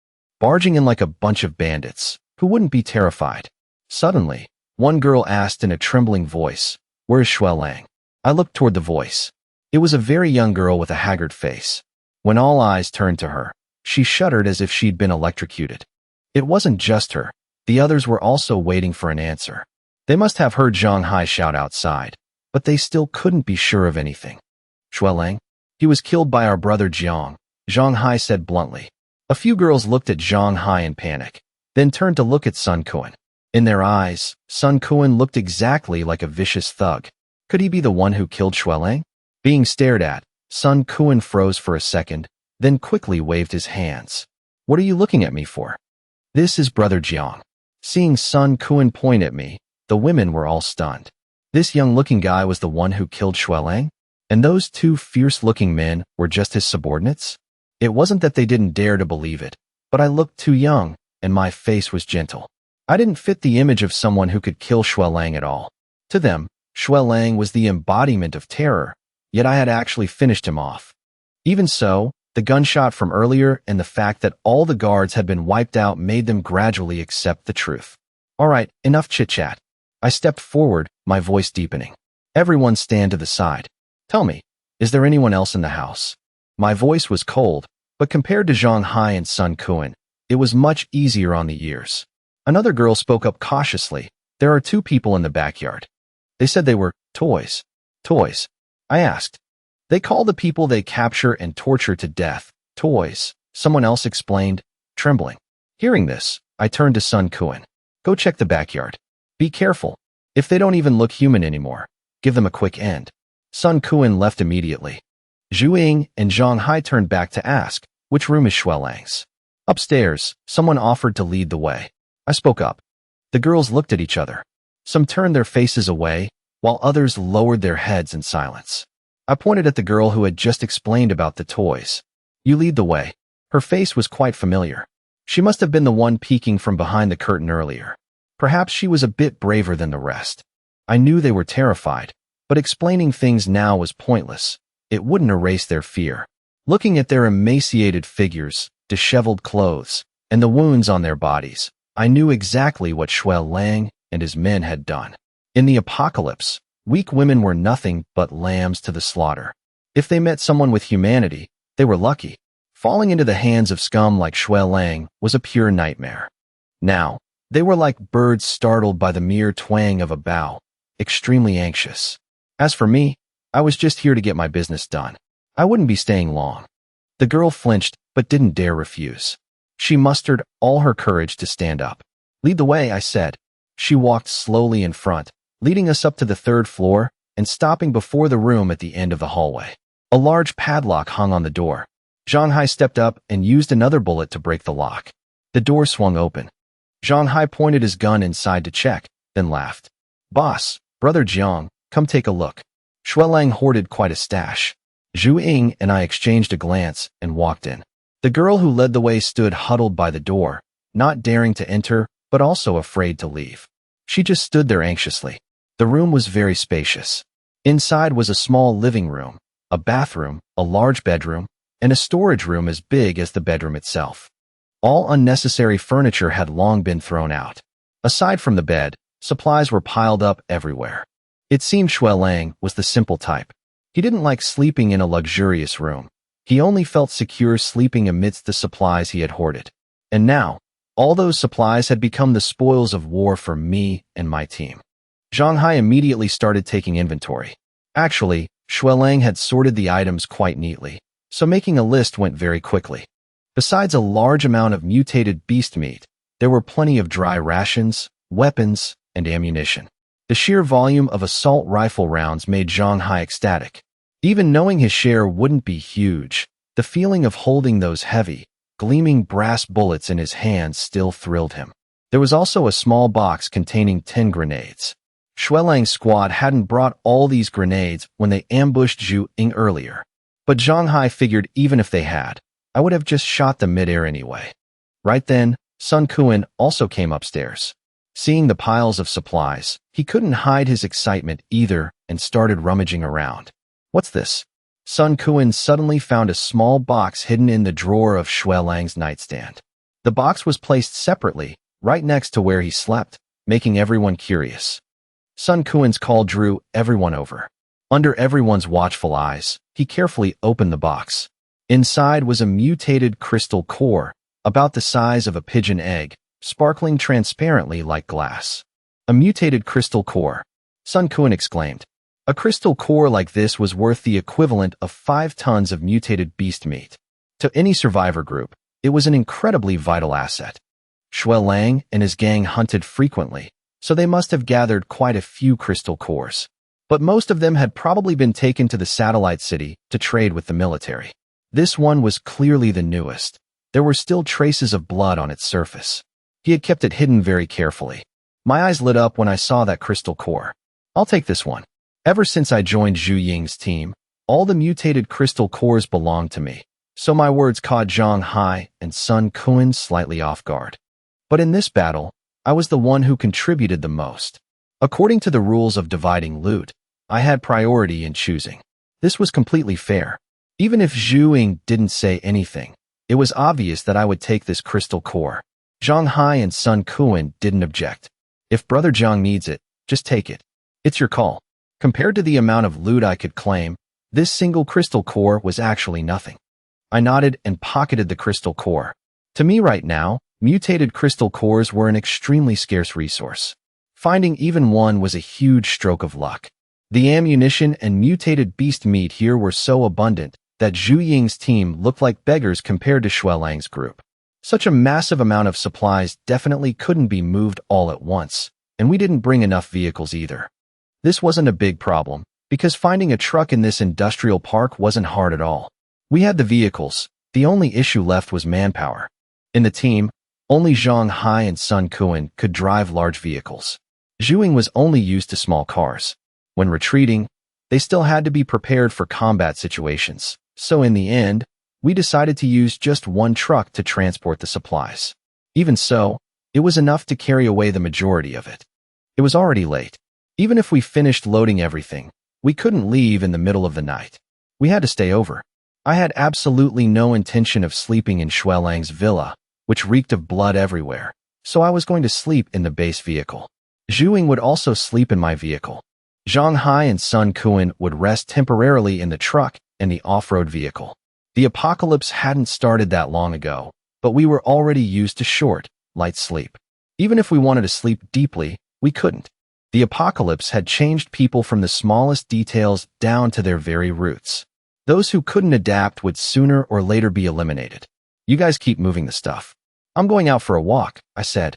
Barging in like a bunch of bandits, who wouldn't be terrified? Suddenly, one girl asked in a trembling voice, "Where's Xuelang?" I looked toward the voice. It was a very young girl with a haggard face. When all eyes turned to her, she shuddered as if she'd been electrocuted. It wasn't just her. The others were also waiting for an answer. They must have heard Zhang Hai shout outside, but they still couldn't be sure of anything. "Xuelang? He was killed by our brother Jiang," Zhang Hai said bluntly. A few girls looked at Zhang Hai in panic, then turned to look at Sun Kuan. In their eyes, Sun Kuan looked exactly like a vicious thug. Could he be the one who killed Xuelang? Being stared at, Sun Kuan froze for a second, then quickly waved his hands. "What are you looking at me for?" "This is Brother Jiang." Seeing Sun Kuan point at me, the women were all stunned. This young-looking guy was the one who killed Xuelang? And those two fierce-looking men were just his subordinates? It wasn't that they didn't dare to believe it, but I looked too young, and my face was gentle. I didn't fit the image of someone who could kill Xuelang at all. To them, Xuelang was the embodiment of terror, yet I had actually finished him off. Even so, the gunshot from earlier and the fact that all the guards had been wiped out made them gradually accept the truth. "All right, enough chit-chat." I stepped forward, my voice deepening. "Everyone stand to the side. Tell me, is there anyone else in the house?" My voice was cold, but compared to Zhang Hai and Sun Kuan, it was much easier on the ears. Another girl spoke up cautiously. "There are two people in the backyard. They said they were toys." "Toys?" I asked. "They call the people they capture and torture to death toys," someone else explained, trembling. Hearing this, I turned to Sun Kuan. "Go check the backyard. Be careful. If they don't even look human anymore, give them a quick end." Sun Kuan left immediately. Zhu Ying and Zhang Hai turned back to ask, "Which room is Xuelang's?" "Upstairs." Someone offered to lead the way. I spoke up. The girls looked at each other. Some turned their faces away, while others lowered their heads in silence. I pointed at the girl who had just explained about the toys. "You lead the way." Her face was quite familiar. She must have been the one peeking from behind the curtain earlier. Perhaps she was a bit braver than the rest. I knew they were terrified, but explaining things now was pointless. It wouldn't erase their fear. Looking at their emaciated figures, disheveled clothes, and the wounds on their bodies, I knew exactly what Xuelang and his men had done. In the apocalypse, weak women were nothing but lambs to the slaughter. If they met someone with humanity, they were lucky. Falling into the hands of scum like Xuelang was a pure nightmare. Now, they were like birds startled by the mere twang of a bow, extremely anxious. As for me, I was just here to get my business done. I wouldn't be staying long. The girl flinched, but didn't dare refuse. She mustered all her courage to stand up. "Lead the way," I said. She walked slowly in front, leading us up to the third floor and stopping before the room at the end of the hallway. A large padlock hung on the door. Zhang Hai stepped up and used another bullet to break the lock. The door swung open. Zhang Hai pointed his gun inside to check, then laughed. "Boss, Brother Jiang, come take a look." Xuelang hoarded quite a stash. Zhu Ying and I exchanged a glance and walked in. The girl who led the way stood huddled by the door, not daring to enter, but also afraid to leave. She just stood there anxiously. The room was very spacious. Inside was a small living room, a bathroom, a large bedroom, and a storage room as big as the bedroom itself. All unnecessary furniture had long been thrown out. Aside from the bed, supplies were piled up everywhere. It seemed Xuelang was the simple type. He didn't like sleeping in a luxurious room. He only felt secure sleeping amidst the supplies he had hoarded. And now, all those supplies had become the spoils of war for me and my team. Zhang Hai immediately started taking inventory. Actually, Xuelang had sorted the items quite neatly, so making a list went very quickly. Besides a large amount of mutated beast meat, there were plenty of dry rations, weapons, and ammunition. The sheer volume of assault rifle rounds made Zhang Hai ecstatic. Even knowing his share wouldn't be huge, the feeling of holding those heavy, gleaming brass bullets in his hands still thrilled him. There was also a small box containing 10 grenades. Xuelang's squad hadn't brought all these grenades when they ambushed Zhu Ying earlier. But Zhang Hai figured even if they had, I would have just shot them mid-air anyway. Right then, Sun Kuan also came upstairs. Seeing the piles of supplies, he couldn't hide his excitement either and started rummaging around. What's this? Sun Kuan suddenly found a small box hidden in the drawer of Xuelang's nightstand. The box was placed separately, right next to where he slept, making everyone curious. Sun Kuan's call drew everyone over. Under everyone's watchful eyes, he carefully opened the box. Inside was a mutated crystal core, about the size of a pigeon egg, sparkling transparently like glass. A mutated crystal core, Sun Kuan exclaimed. A crystal core like this was worth the equivalent of 5 tons of mutated beast meat. To any survivor group, it was an incredibly vital asset. Xuelang and his gang hunted frequently, so they must have gathered quite a few crystal cores. But most of them had probably been taken to the satellite city to trade with the military. This one was clearly the newest. There were still traces of blood on its surface. He had kept it hidden very carefully. My eyes lit up when I saw that crystal core. I'll take this one. Ever since I joined Zhu Ying's team, all the mutated crystal cores belonged to me, so my words caught Zhang Hai and Sun Kuan slightly off guard. But in this battle, I was the one who contributed the most. According to the rules of dividing loot, I had priority in choosing. This was completely fair. Even if Zhu Ying didn't say anything, it was obvious that I would take this crystal core. Zhang Hai and Sun Kuan didn't object. If Brother Zhang needs it, just take it. It's your call. Compared to the amount of loot I could claim, this single crystal core was actually nothing. I nodded and pocketed the crystal core. To me right now, mutated crystal cores were an extremely scarce resource. Finding even one was a huge stroke of luck. The ammunition and mutated beast meat here were so abundant that Zhu Ying's team looked like beggars compared to Xuelang's group. Such a massive amount of supplies definitely couldn't be moved all at once, and we didn't bring enough vehicles either. This wasn't a big problem, because finding a truck in this industrial park wasn't hard at all. We had the vehicles, the only issue left was manpower. In the team, only Zhang Hai and Sun Kuan could drive large vehicles. Zhu Ying was only used to small cars. When retreating, they still had to be prepared for combat situations, so in the end, we decided to use just one truck to transport the supplies. Even so, it was enough to carry away the majority of it. It was already late. Even if we finished loading everything, we couldn't leave in the middle of the night. We had to stay over. I had absolutely no intention of sleeping in Xuelang's villa, which reeked of blood everywhere, so I was going to sleep in the base vehicle. Zhu Ying would also sleep in my vehicle. Zhang Hai and Sun Kuan would rest temporarily in the truck and the off-road vehicle. The apocalypse hadn't started that long ago, but we were already used to short, light sleep. Even if we wanted to sleep deeply, we couldn't. The apocalypse had changed people from the smallest details down to their very roots. Those who couldn't adapt would sooner or later be eliminated. You guys keep moving the stuff. I'm going out for a walk, I said.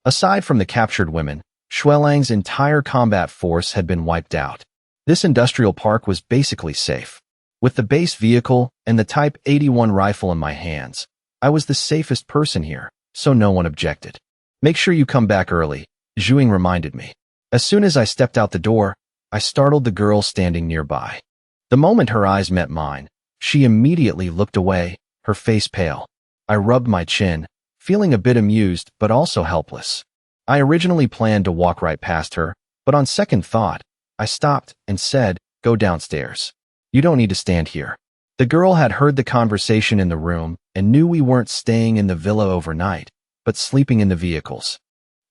Aside from the captured women, Xuelang's entire combat force had been wiped out. This industrial park was basically safe. With the base vehicle and the Type 81 rifle in my hands, I was the safest person here, so no one objected. Make sure you come back early, Zhu Ying reminded me. As soon as I stepped out the door, I startled the girl standing nearby. The moment her eyes met mine, she immediately looked away, her face pale. I rubbed my chin, feeling a bit amused but also helpless. I originally planned to walk right past her, but on second thought, I stopped and said, "Go downstairs." You don't need to stand here. The girl had heard the conversation in the room and knew we weren't staying in the villa overnight, but sleeping in the vehicles.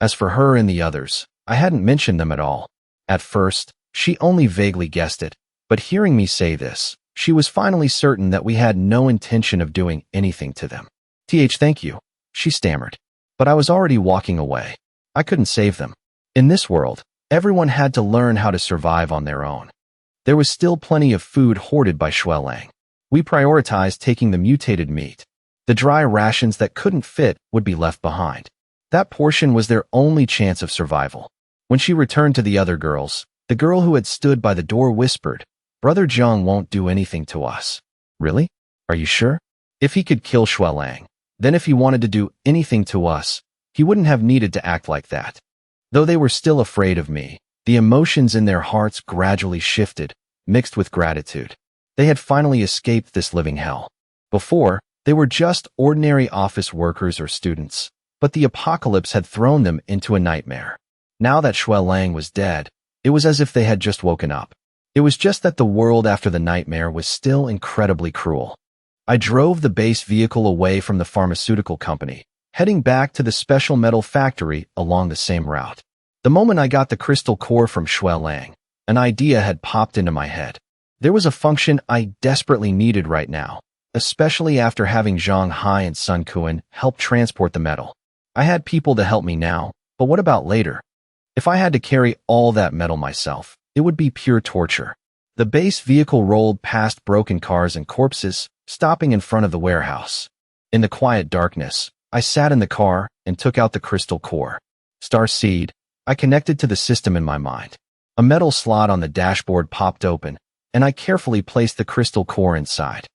As for her and the others, I hadn't mentioned them at all. At first, she only vaguely guessed it, but hearing me say this, she was finally certain that we had no intention of doing anything to them. Thank you, she stammered. But I was already walking away. I couldn't save them. In this world, everyone had to learn how to survive on their own. There was still plenty of food hoarded by Xuelang. We prioritized taking the mutated meat. The dry rations that couldn't fit would be left behind. That portion was their only chance of survival. When she returned to the other girls, the girl who had stood by the door whispered, "Brother Zhang won't do anything to us." Really? Are you sure? If he could kill Xuelang, then if he wanted to do anything to us, he wouldn't have needed to act like that. Though they were still afraid of me, the emotions in their hearts gradually shifted, mixed with gratitude. They had finally escaped this living hell. Before, they were just ordinary office workers or students, but the apocalypse had thrown them into a nightmare. Now that Xuelang was dead, it was as if they had just woken up. It was just that the world after the nightmare was still incredibly cruel. I drove the base vehicle away from the pharmaceutical company, heading back to the special metal factory along the same route. The moment I got the crystal core from Xuelang, an idea had popped into my head. There was a function I desperately needed right now, especially after having Zhang Hai and Sun Kuan help transport the metal. I had people to help me now, but what about later? If I had to carry all that metal myself, it would be pure torture. The base vehicle rolled past broken cars and corpses, stopping in front of the warehouse. In the quiet darkness, I sat in the car and took out the crystal core. Star Seed, I connected to the system in my mind. A metal slot on the dashboard popped open, and I carefully placed the crystal core inside.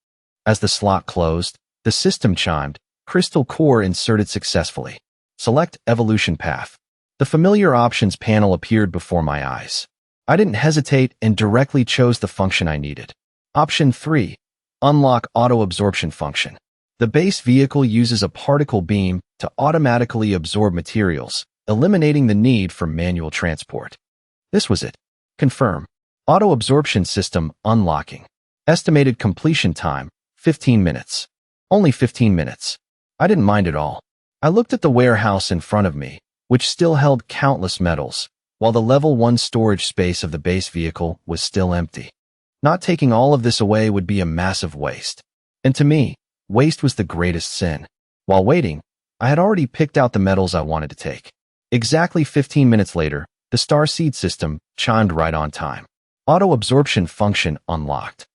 As the slot closed, the system chimed, "Crystal core inserted successfully. Select evolution path." The familiar options panel appeared before my eyes. I didn't hesitate and directly chose the function I needed. Option 3. Unlock auto-absorption function. The base vehicle uses a particle beam to automatically absorb materials, eliminating the need for manual transport. This was it. Confirm. Auto-absorption system unlocking. Estimated completion time, 15 minutes. Only 15 minutes. I didn't mind at all. I looked at the warehouse in front of me, which still held countless metals, while the level 1 storage space of the base vehicle was still empty. Not taking all of this away would be a massive waste. And to me, waste was the greatest sin. While waiting, I had already picked out the metals I wanted to take. Exactly 15 minutes later, the Star Seed system chimed right on time. Auto-absorption function unlocked.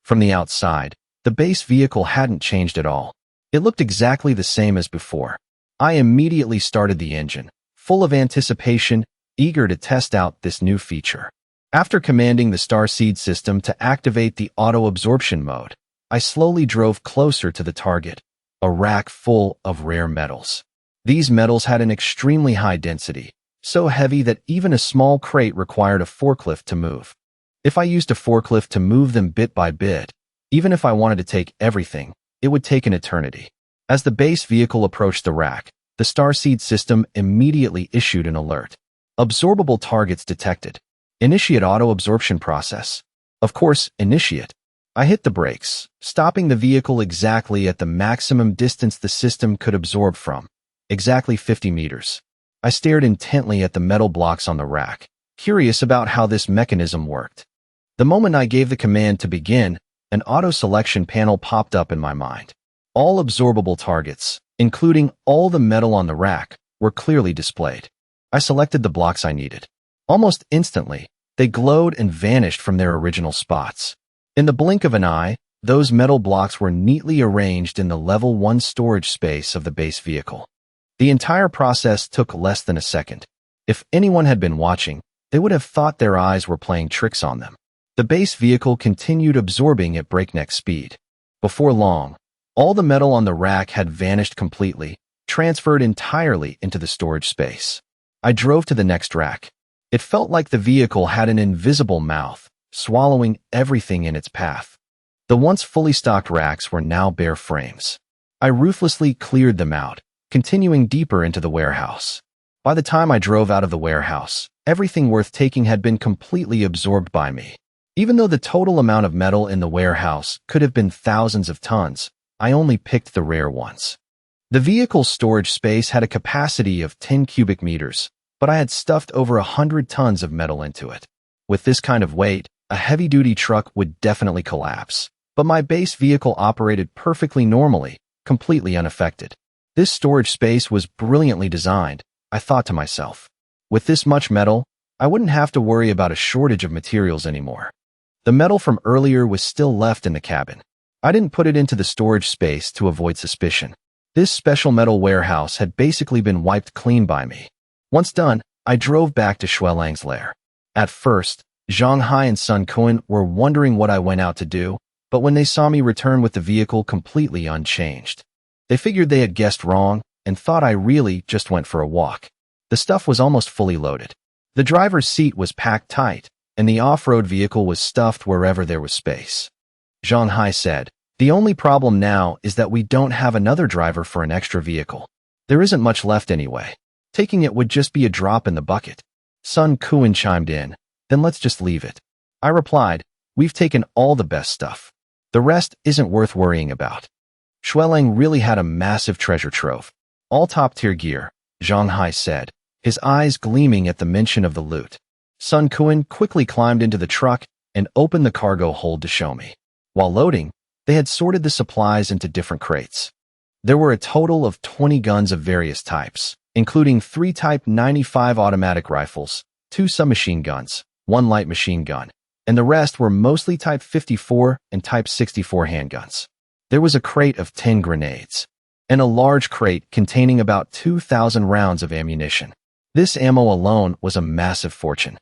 From the outside, the base vehicle hadn't changed at all. It looked exactly the same as before. I immediately started the engine, full of anticipation, eager to test out this new feature. After commanding the Star Seed system to activate the auto-absorption mode, I slowly drove closer to the target, a rack full of rare metals. These metals had an extremely high density, so heavy that even a small crate required a forklift to move. If I used a forklift to move them bit by bit, even if I wanted to take everything, it would take an eternity. As the base vehicle approached the rack, the Star Seed system immediately issued an alert. Absorbable targets detected. Initiate auto-absorption process. Of course, initiate. I hit the brakes, stopping the vehicle exactly at the maximum distance the system could absorb from, exactly 50 meters. I stared intently at the metal blocks on the rack, curious about how this mechanism worked. The moment I gave the command to begin, an auto-selection panel popped up in my mind. All absorbable targets, including all the metal on the rack, were clearly displayed. I selected the blocks I needed. Almost instantly, they glowed and vanished from their original spots. In the blink of an eye, those metal blocks were neatly arranged in the level 1 storage space of the base vehicle. The entire process took less than a second. If anyone had been watching, they would have thought their eyes were playing tricks on them. The base vehicle continued absorbing at breakneck speed. Before long, all the metal on the rack had vanished completely, transferred entirely into the storage space. I drove to the next rack. It felt like the vehicle had an invisible mouth, swallowing everything in its path. The once fully stocked racks were now bare frames. I ruthlessly cleared them out, continuing deeper into the warehouse. By the time I drove out of the warehouse, everything worth taking had been completely absorbed by me. Even though the total amount of metal in the warehouse could have been thousands of tons, I only picked the rare ones. The vehicle's storage space had a capacity of 10 cubic meters, but I had stuffed over 100 tons of metal into it. With this kind of weight, a heavy-duty truck would definitely collapse. But my base vehicle operated perfectly normally, completely unaffected. This storage space was brilliantly designed, I thought to myself. With this much metal, I wouldn't have to worry about a shortage of materials anymore. The metal from earlier was still left in the cabin. I didn't put it into the storage space to avoid suspicion. This special metal warehouse had basically been wiped clean by me. Once done, I drove back to Xuelang's lair. At first, Zhang Hai and Sun Kuan were wondering what I went out to do, but when they saw me return with the vehicle completely unchanged, they figured they had guessed wrong and thought I really just went for a walk. The stuff was almost fully loaded. The driver's seat was packed tight, and the off-road vehicle was stuffed wherever there was space. Zhang Hai said, "The only problem now is that we don't have another driver for an extra vehicle. There isn't much left anyway. Taking it would just be a drop in the bucket." Sun Kuan chimed in, "Then let's just leave it." I replied, "We've taken all the best stuff. The rest isn't worth worrying about." Xuelang really had a massive treasure trove. All top-tier gear, Zhang Hai said, his eyes gleaming at the mention of the loot. Sun Kuan quickly climbed into the truck and opened the cargo hold to show me. While loading, they had sorted the supplies into different crates. There were a total of 20 guns of various types, including 3 Type 95 automatic rifles, 2 submachine guns, 1 light machine gun, and the rest were mostly Type 54 and Type 64 handguns. There was a crate of 10 grenades, and a large crate containing about 2,000 rounds of ammunition. This ammo alone was a massive fortune.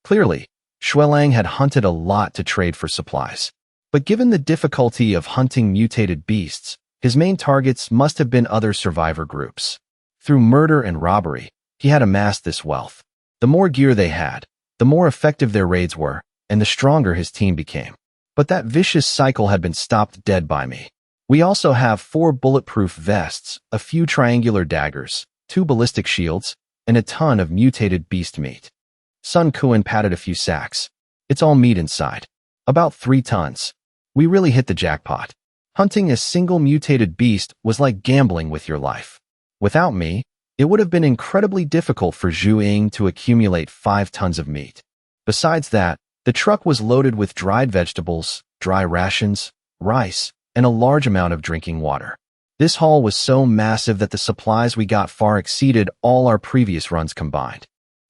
Clearly, Xuelang had hunted a lot to trade for supplies. But given the difficulty of hunting mutated beasts, his main targets must have been other survivor groups. Through murder and robbery, he had amassed this wealth. The more gear they had, the more effective their raids were, and the stronger his team became. But that vicious cycle had been stopped dead by me. We also have 4 bulletproof vests, a few triangular daggers, 2 ballistic shields, and a ton of mutated beast meat. Sun Kuan patted a few sacks. "It's all meat inside. About 3 tons. We really hit the jackpot. Hunting a single mutated beast was like gambling with your life. Without me, it would have been incredibly difficult for Zhu Ying to accumulate 5 tons of meat. Besides that, the truck was loaded with dried vegetables, dry rations, rice, and a large amount of drinking water. This haul was so massive that the supplies we got far exceeded all our previous runs combined."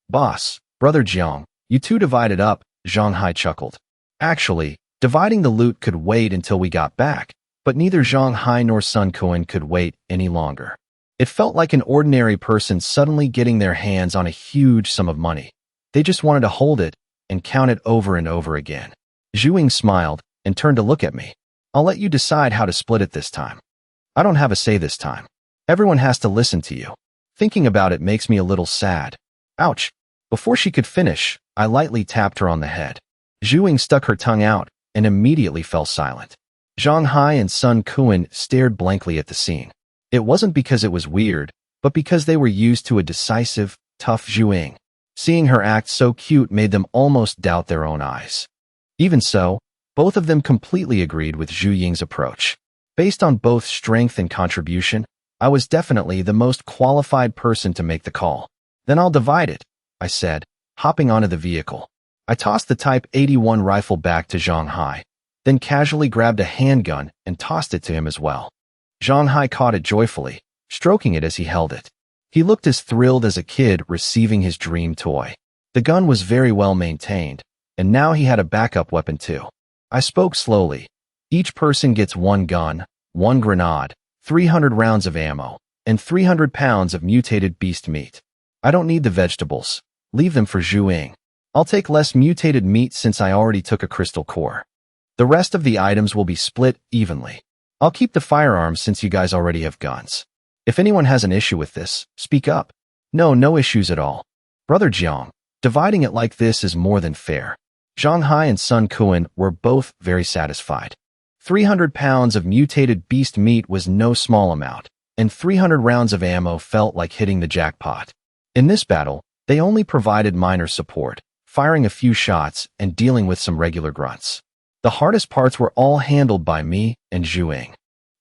"Boss, Brother Jiang, you two divided up," Zhang Hai chuckled. Actually, dividing the loot could wait until we got back, but neither Zhang Hai nor Sun Kuan could wait any longer. It felt like an ordinary person suddenly getting their hands on a huge sum of money. They just wanted to hold it and count it over and over again. Zhu Ying smiled and turned to look at me. "I'll let you decide how to split it this time. I don't have a say this time. Everyone has to listen to you. Thinking about it makes me a little sad." Ouch. Before she could finish, I lightly tapped her on the head. Zhu Ying stuck her tongue out and immediately fell silent. Zhang Hai and Sun Kuan stared blankly at the scene. It wasn't because it was weird, but because they were used to a decisive, tough Zhu Ying. Seeing her act so cute made them almost doubt their own eyes. Even so, both of them completely agreed with Zhu Ying's approach. Based on both strength and contribution, I was definitely the most qualified person to make the call. "Then I'll divide it," I said, hopping onto the vehicle. I tossed the Type 81 rifle back to Zhang Hai, then casually grabbed a handgun and tossed it to him as well. Zhang Hai caught it joyfully, stroking it as he held it. He looked as thrilled as a kid receiving his dream toy. The gun was very well maintained, and now he had a backup weapon too. I spoke slowly. "Each person gets 1 gun, 1 grenade, 300 rounds of ammo, and 300 pounds of mutated beast meat. I don't need the vegetables. Leave them for Zhu Ying. I'll take less mutated meat since I already took a crystal core. The rest of the items will be split evenly. I'll keep the firearms since you guys already have guns. If anyone has an issue with this, speak up." No issues at all. Brother Jiang, dividing it like this is more than fair." Zhang Hai and Sun Kuan were both very satisfied. 300 pounds of mutated beast meat was no small amount, and 300 rounds of ammo felt like hitting the jackpot. In this battle, they only provided minor support, firing a few shots and dealing with some regular grunts. The hardest parts were all handled by me and Zhuing.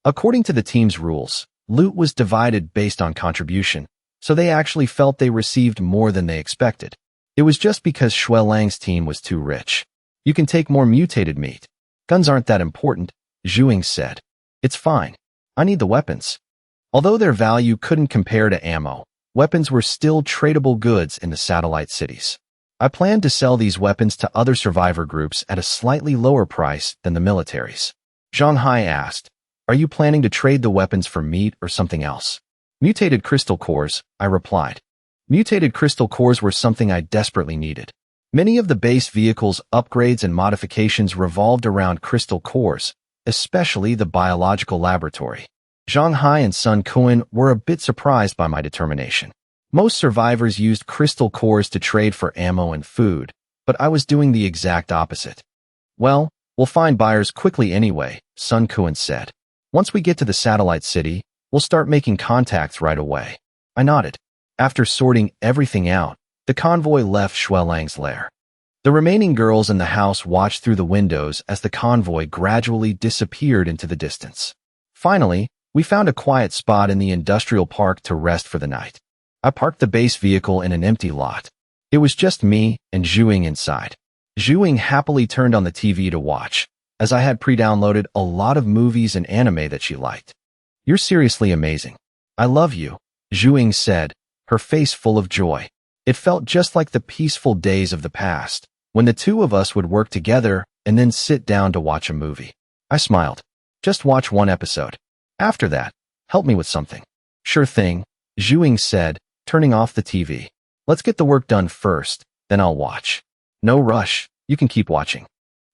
According to the team's rules, loot was divided based on contribution, so they actually felt they received more than they expected. It was just because Shui Lang's team was too rich. You can take more mutated meat. Guns aren't that important, Zhuing said. It's fine. I need the weapons. Although their value couldn't compare to ammo, weapons were still tradable goods in the satellite cities. I planned to sell these weapons to other survivor groups at a slightly lower price than the militaries. Zhang Hai asked, "Are you planning to trade the weapons for meat or something else?" Mutated crystal cores, I replied. Mutated crystal cores were something I desperately needed. Many of the base vehicle's upgrades and modifications revolved around crystal cores, especially the biological laboratory. Zhang Hai and Sun Kuan were a bit surprised by my determination. Most survivors used crystal cores to trade for ammo and food, but I was doing the exact opposite. "Well, we'll find buyers quickly anyway," Sun Kuan said. "Once we get to the satellite city, we'll start making contacts right away." I nodded. After sorting everything out, the convoy left Shui Lang's lair. The remaining girls in the house watched through the windows as the convoy gradually disappeared into the distance. Finally, we found a quiet spot in the industrial park to rest for the night. I parked the base vehicle in an empty lot. It was just me and Zhuing inside. Zhuing happily turned on the TV to watch, as I had pre-downloaded a lot of movies and anime that she liked. "You're seriously amazing. I love you," Zhuing said, her face full of joy. It felt just like the peaceful days of the past, when the two of us would work together and then sit down to watch a movie. I smiled. "Just watch one episode. After that, help me with something." "Sure thing," Zhuing said, turning off the TV. "Let's get the work done first, then I'll watch." "No rush, you can keep watching."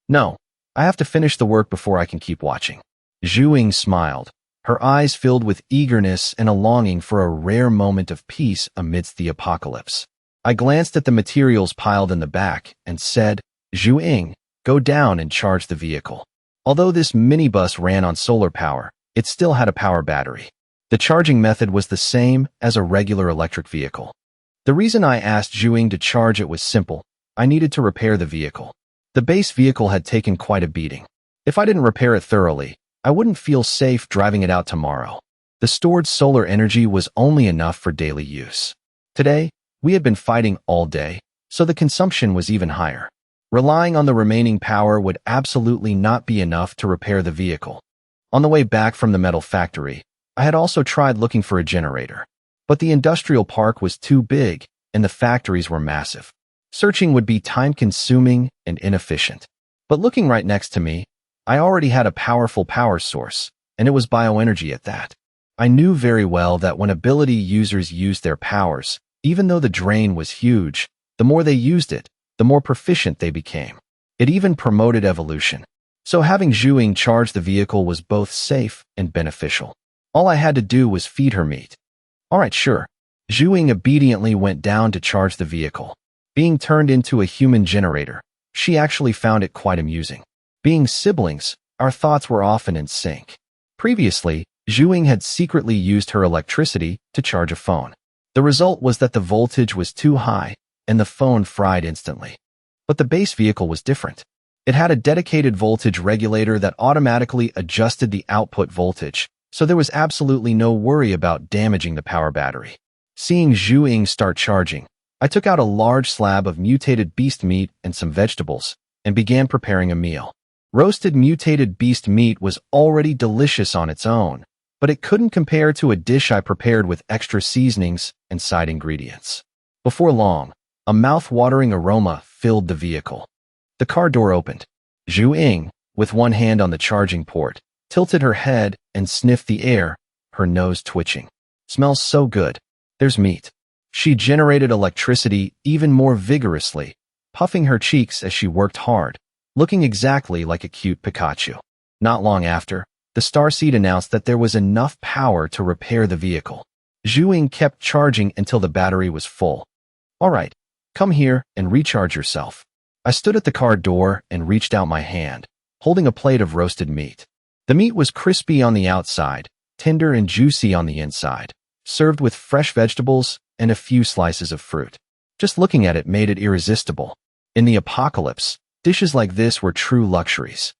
"No, I have to finish the work before I can keep watching." Zhuing smiled, her eyes filled with eagerness and a longing for a rare moment of peace amidst the apocalypse. I glanced at the materials piled in the back and said, "Zhuing, go down and charge the vehicle." Although this minibus ran on solar power, it still had a power battery. The charging method was the same as a regular electric vehicle. The reason I asked Zhuing to charge it was simple. I needed to repair the vehicle. The base vehicle had taken quite a beating. If I didn't repair it thoroughly, I wouldn't feel safe driving it out tomorrow. The stored solar energy was only enough for daily use. Today, we had been fighting all day, so the consumption was even higher. Relying on the remaining power would absolutely not be enough to repair the vehicle. On the way back from the metal factory, I had also tried looking for a generator. But the industrial park was too big, and the factories were massive. Searching would be time-consuming and inefficient. But looking right next to me, I already had a powerful power source, and it was bioenergy at that. I knew very well that when ability users used their powers, even though the drain was huge, the more they used it, the more proficient they became. It even promoted evolution. So having Zhuing charge the vehicle was both safe and beneficial. All I had to do was feed her meat. All right, sure. Zhuing obediently went down to charge the vehicle. Being turned into a human generator, she actually found it quite amusing. Being siblings, our thoughts were often in sync. Previously, Zhuing had secretly used her electricity to charge a phone. The result was that the voltage was too high, and the phone fried instantly. But the base vehicle was different. It had a dedicated voltage regulator that automatically adjusted the output voltage, so there was absolutely no worry about damaging the power battery. Seeing Zhuing start charging, I took out a large slab of mutated beast meat and some vegetables, and began preparing a meal. Roasted mutated beast meat was already delicious on its own, but it couldn't compare to a dish I prepared with extra seasonings and side ingredients. Before long, a mouth-watering aroma filled the vehicle. The car door opened. Zhuing, with one hand on the charging port, tilted her head and sniffed the air, her nose twitching. "Smells so good. There's meat." She generated electricity even more vigorously, puffing her cheeks as she worked hard, looking exactly like a cute Pikachu. Not long after, the starseed announced that there was enough power to repair the vehicle. Zhuing kept charging until the battery was full. "All right, come here and recharge yourself." I stood at the car door and reached out my hand, holding a plate of roasted meat. The meat was crispy on the outside, tender and juicy on the inside, served with fresh vegetables and a few slices of fruit. Just looking at it made it irresistible. In the apocalypse, dishes like this were true luxuries.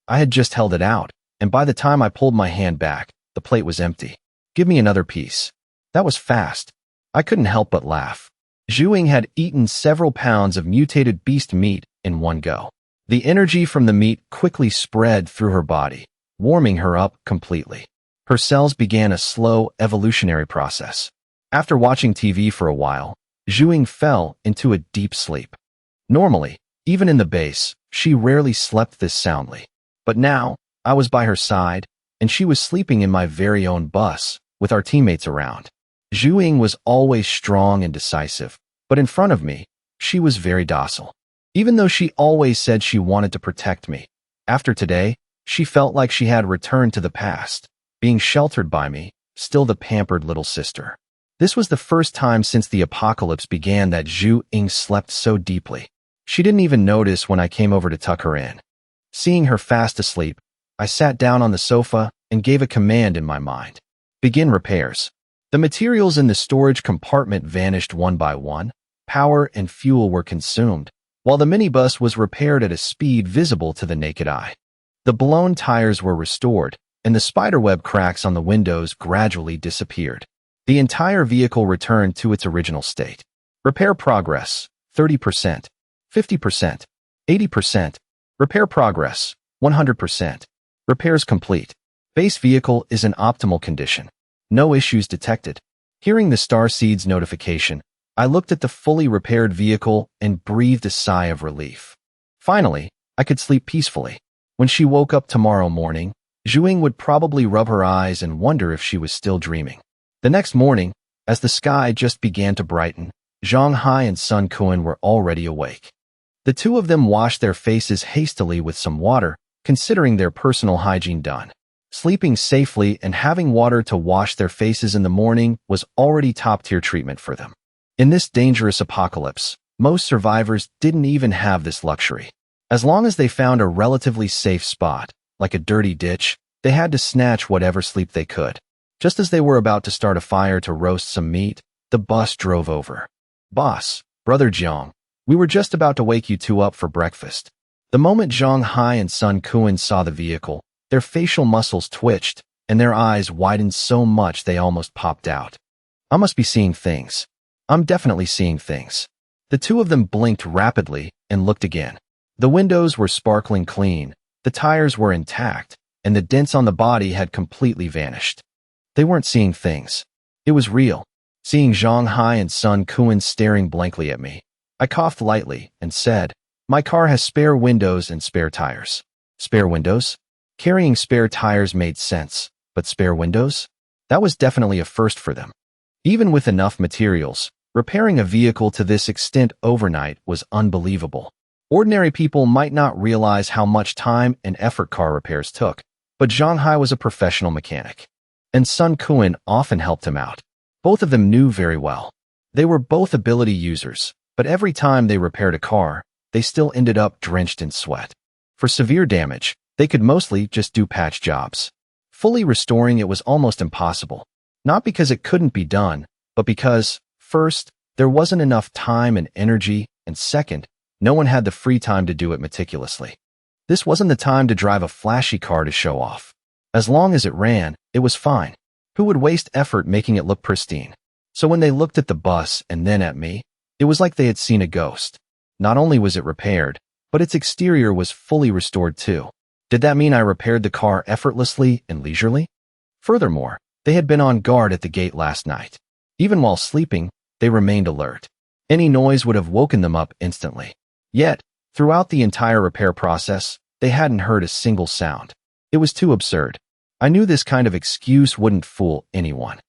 I had just held it out, and by the time I pulled my hand back, the plate was empty. Give me another piece. That was fast. I couldn't help but laugh. Zhuing had eaten several pounds of mutated beast meat in one go. The energy from the meat quickly spread through her body, warming her up completely. Her cells began a slow evolutionary process. After watching TV for a while, Zhuing fell into a deep sleep. Normally, even in the base, she rarely slept this soundly. But now, I was by her side, and she was sleeping in my very own bus, with our teammates around. Zhuing was always strong and decisive, but in front of me, she was very docile. Even though she always said she wanted to protect me, after today, she felt like she had returned to the past, being sheltered by me, still the pampered little sister. This was the first time since the apocalypse began that Zhuing slept so deeply. She didn't even notice when I came over to tuck her in. Seeing her fast asleep, I sat down on the sofa and gave a command in my mind. Begin repairs. The materials in the storage compartment vanished one by one, power and fuel were consumed, while the minibus was repaired at a speed visible to the naked eye. The blown tires were restored, and the spiderweb cracks on the windows gradually disappeared. The entire vehicle returned to its original state. Repair progress, 30%, 50%, 80%. Repair progress, 100%. Repairs complete. Base vehicle is in optimal condition. No issues detected. Hearing the Starseeds notification, I looked at the fully repaired vehicle and breathed a sigh of relief. Finally, I could sleep peacefully. When she woke up tomorrow morning, Zhuing would probably rub her eyes and wonder if she was still dreaming. The next morning, as the sky just began to brighten, Zhang Hai and Sun Kuan were already awake. The two of them washed their faces hastily with some water, considering their personal hygiene done. Sleeping safely and having water to wash their faces in the morning was already top-tier treatment for them. In this dangerous apocalypse, most survivors didn't even have this luxury. As long as they found a relatively safe spot, like a dirty ditch, they had to snatch whatever sleep they could. Just as they were about to start a fire to roast some meat, the bus drove over. Boss, Brother Jiang, we were just about to wake you two up for breakfast. The moment Zhang Hai and Sun Kuan saw the vehicle, their facial muscles twitched, and their eyes widened so much they almost popped out. I must be seeing things. I'm definitely seeing things. The two of them blinked rapidly and looked again. The windows were sparkling clean, the tires were intact, and the dents on the body had completely vanished. They weren't seeing things. It was real. Seeing Zhang Hai and Sun Kuan staring blankly at me, I coughed lightly and said, "My car has spare windows and spare tires." Spare windows? Carrying spare tires made sense, but spare windows? That was definitely a first for them. Even with enough materials, repairing a vehicle to this extent overnight was unbelievable. Ordinary people might not realize how much time and effort car repairs took, but Zhang Hai was a professional mechanic, and Sun Kuan often helped him out. Both of them knew very well. They were both ability users, but every time they repaired a car, they still ended up drenched in sweat. For severe damage, they could mostly just do patch jobs. Fully restoring it was almost impossible, not because it couldn't be done, but because, first, there wasn't enough time and energy, and second, no one had the free time to do it meticulously. This wasn't the time to drive a flashy car to show off. As long as it ran, it was fine. Who would waste effort making it look pristine? So when they looked at the bus and then at me, it was like they had seen a ghost. Not only was it repaired, but its exterior was fully restored too. Did that mean I repaired the car effortlessly and leisurely? Furthermore, they had been on guard at the gate last night. Even while sleeping, they remained alert. Any noise would have woken them up instantly. Yet, throughout the entire repair process, they hadn't heard a single sound. It was too absurd. I knew this kind of excuse wouldn't fool anyone.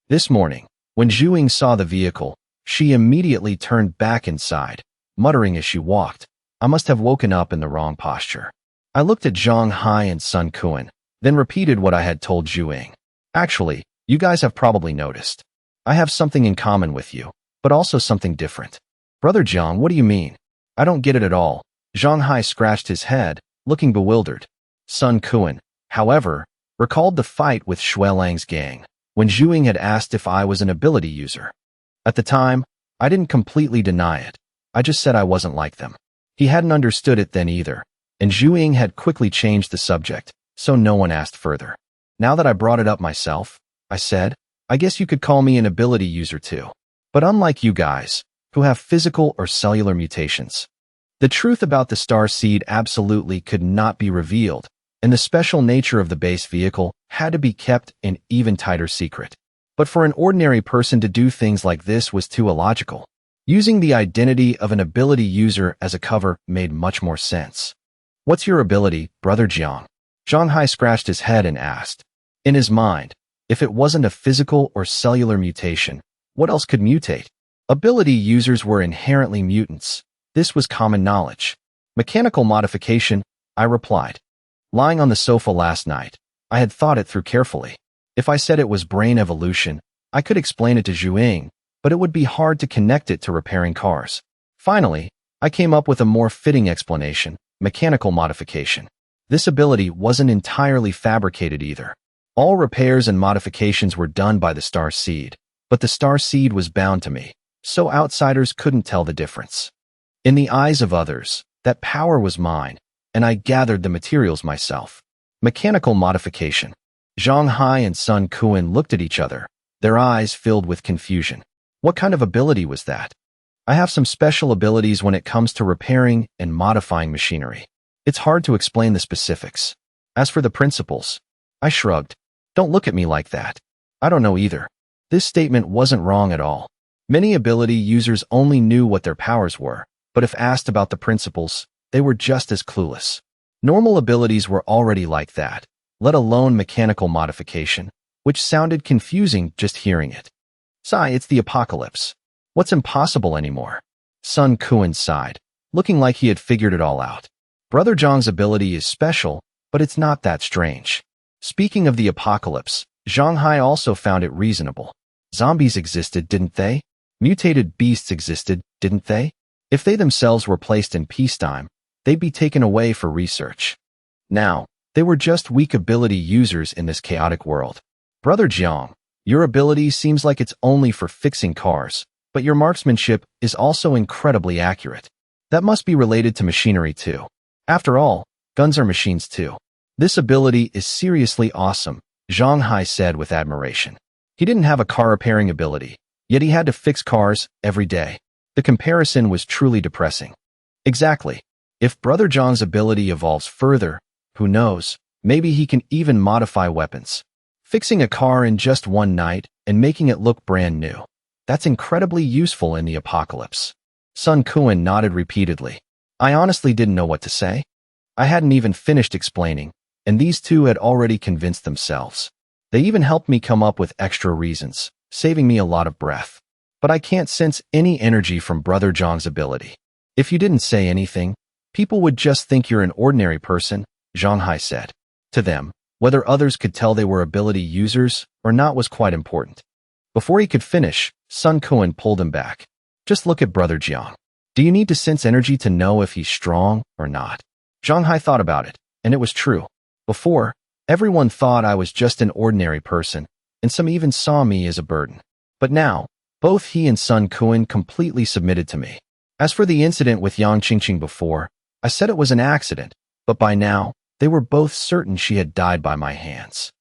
This morning, when Zhuing saw the vehicle, she immediately turned back inside, muttering as she walked, "I must have woken up in the wrong posture." I looked at Zhang Hai and Sun Kuan, then repeated what I had told Zhuing. "Actually, you guys have probably noticed. I have something in common with you, but also something different." "Brother Jiang, what do you mean? I don't get it at all." Zhang Hai scratched his head, looking bewildered. Sun Kuan, however, recalled the fight with Xuelang's gang, when Zhuing had asked if I was an ability user. At the time, I didn't completely deny it. I just said I wasn't like them. He hadn't understood it then either, and Zhu Ying had quickly changed the subject, so no one asked further. Now that I brought it up myself, I said, I guess you could call me an ability user too. But unlike you guys, who have physical or cellular mutations, the truth about the star seed absolutely could not be revealed, and the special nature of the base vehicle had to be kept an even tighter secret. But for an ordinary person to do things like this was too illogical. Using the identity of an ability user as a cover made much more sense. What's your ability, Brother Jiang? Zhang Hai scratched his head and asked. In his mind, if it wasn't a physical or cellular mutation, what else could mutate? Ability users were inherently mutants. This was common knowledge. Mechanical modification, I replied. Lying on the sofa last night, I had thought it through carefully. If I said it was brain evolution, I could explain it to Zhu Ying, but it would be hard to connect it to repairing cars. Finally, I came up with a more fitting explanation, mechanical modification. This ability wasn't entirely fabricated either. All repairs and modifications were done by the star seed, but the star seed was bound to me, so outsiders couldn't tell the difference. In the eyes of others, that power was mine, and I gathered the materials myself. Mechanical modification. Zhang Hai and Sun Kuan looked at each other, their eyes filled with confusion. What kind of ability was that? I have some special abilities when it comes to repairing and modifying machinery. It's hard to explain the specifics. As for the principles, I shrugged. Don't look at me like that. I don't know either. This statement wasn't wrong at all. Many ability users only knew what their powers were, but if asked about the principles, they were just as clueless. Normal abilities were already like that, let alone mechanical modification, which sounded confusing just hearing it. Sigh, it's the apocalypse. What's impossible anymore? Sun Kuan sighed, looking like he had figured it all out. Brother Zhang's ability is special, but it's not that strange. Speaking of the apocalypse, Zhang Hai also found it reasonable. Zombies existed, didn't they? Mutated beasts existed, didn't they? If they themselves were placed in peacetime, they'd be taken away for research. Now, they were just weak ability users in this chaotic world. Brother Jiang, your ability seems like it's only for fixing cars, but your marksmanship is also incredibly accurate. That must be related to machinery too. After all, guns are machines too. This ability is seriously awesome, Zhang Hai said with admiration. He didn't have a car repairing ability, yet he had to fix cars every day. The comparison was truly depressing. Exactly. If Brother Zhang's ability evolves further, who knows, maybe he can even modify weapons. Fixing a car in just one night and making it look brand new. That's incredibly useful in the apocalypse. Sun Kuan nodded repeatedly. I honestly didn't know what to say. I hadn't even finished explaining, and these two had already convinced themselves. They even helped me come up with extra reasons, saving me a lot of breath. But I can't sense any energy from Brother Zhang's ability. If you didn't say anything, people would just think you're an ordinary person, Zhang Hai said. To them, whether others could tell they were ability users or not was quite important. Before he could finish, Sun Kuan pulled him back. Just look at Brother Jiang. Do you need to sense energy to know if he's strong or not? Zhang Hai thought about it, and it was true. Before, everyone thought I was just an ordinary person, and some even saw me as a burden. But now, both he and Sun Kuan completely submitted to me. As for the incident with Yang Qingqing before, I said it was an accident, but by now, they were both certain she had died by my hands.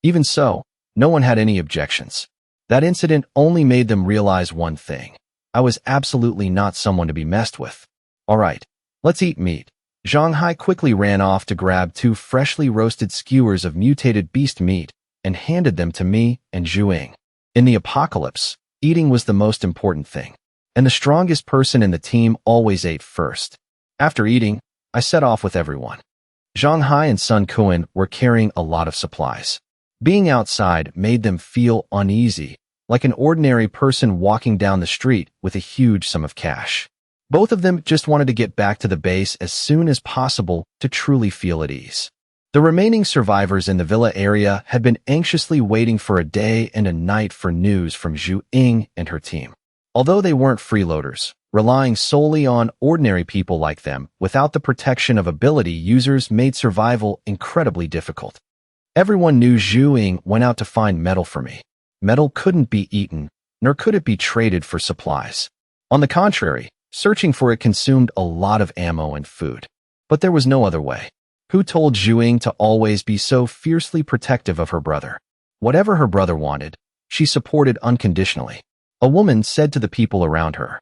Even so, no one had any objections. That incident only made them realize one thing. I was absolutely not someone to be messed with. All right, let's eat meat. Zhang Hai quickly ran off to grab 2 freshly roasted skewers of mutated beast meat and handed them to me and Zhu Ying. In the apocalypse, eating was the most important thing, and the strongest person in the team always ate first. After eating, I set off with everyone. Zhang Hai and Sun Kuan were carrying a lot of supplies. Being outside made them feel uneasy, like an ordinary person walking down the street with a huge sum of cash. Both of them just wanted to get back to the base as soon as possible to truly feel at ease. The remaining survivors in the villa area had been anxiously waiting for a day and a night for news from Zhu Ying and her team. Although they weren't freeloaders, relying solely on ordinary people like them without the protection of ability users made survival incredibly difficult. Everyone knew Zhu Ying went out to find metal for me. Metal couldn't be eaten, nor could it be traded for supplies. On the contrary, Searching for it consumed a lot of ammo and food. But there was no other way. Who told Zhuing to always be so fiercely protective of her brother? Whatever her brother wanted, she supported unconditionally. A woman said to the people around her.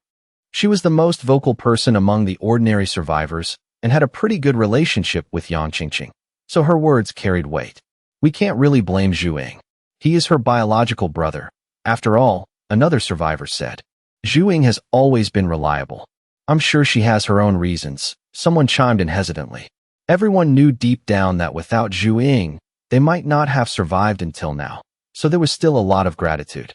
She was the most vocal person among the ordinary survivors and had a pretty good relationship with Yang Qingqing, so her words carried weight. We can't really blame Zhuing. He is her biological brother. After all, another survivor said. Zhuing has always been reliable. I'm sure she has her own reasons, someone chimed in hesitantly. Everyone knew deep down that without Zhuing, they might not have survived until now, so there was still a lot of gratitude.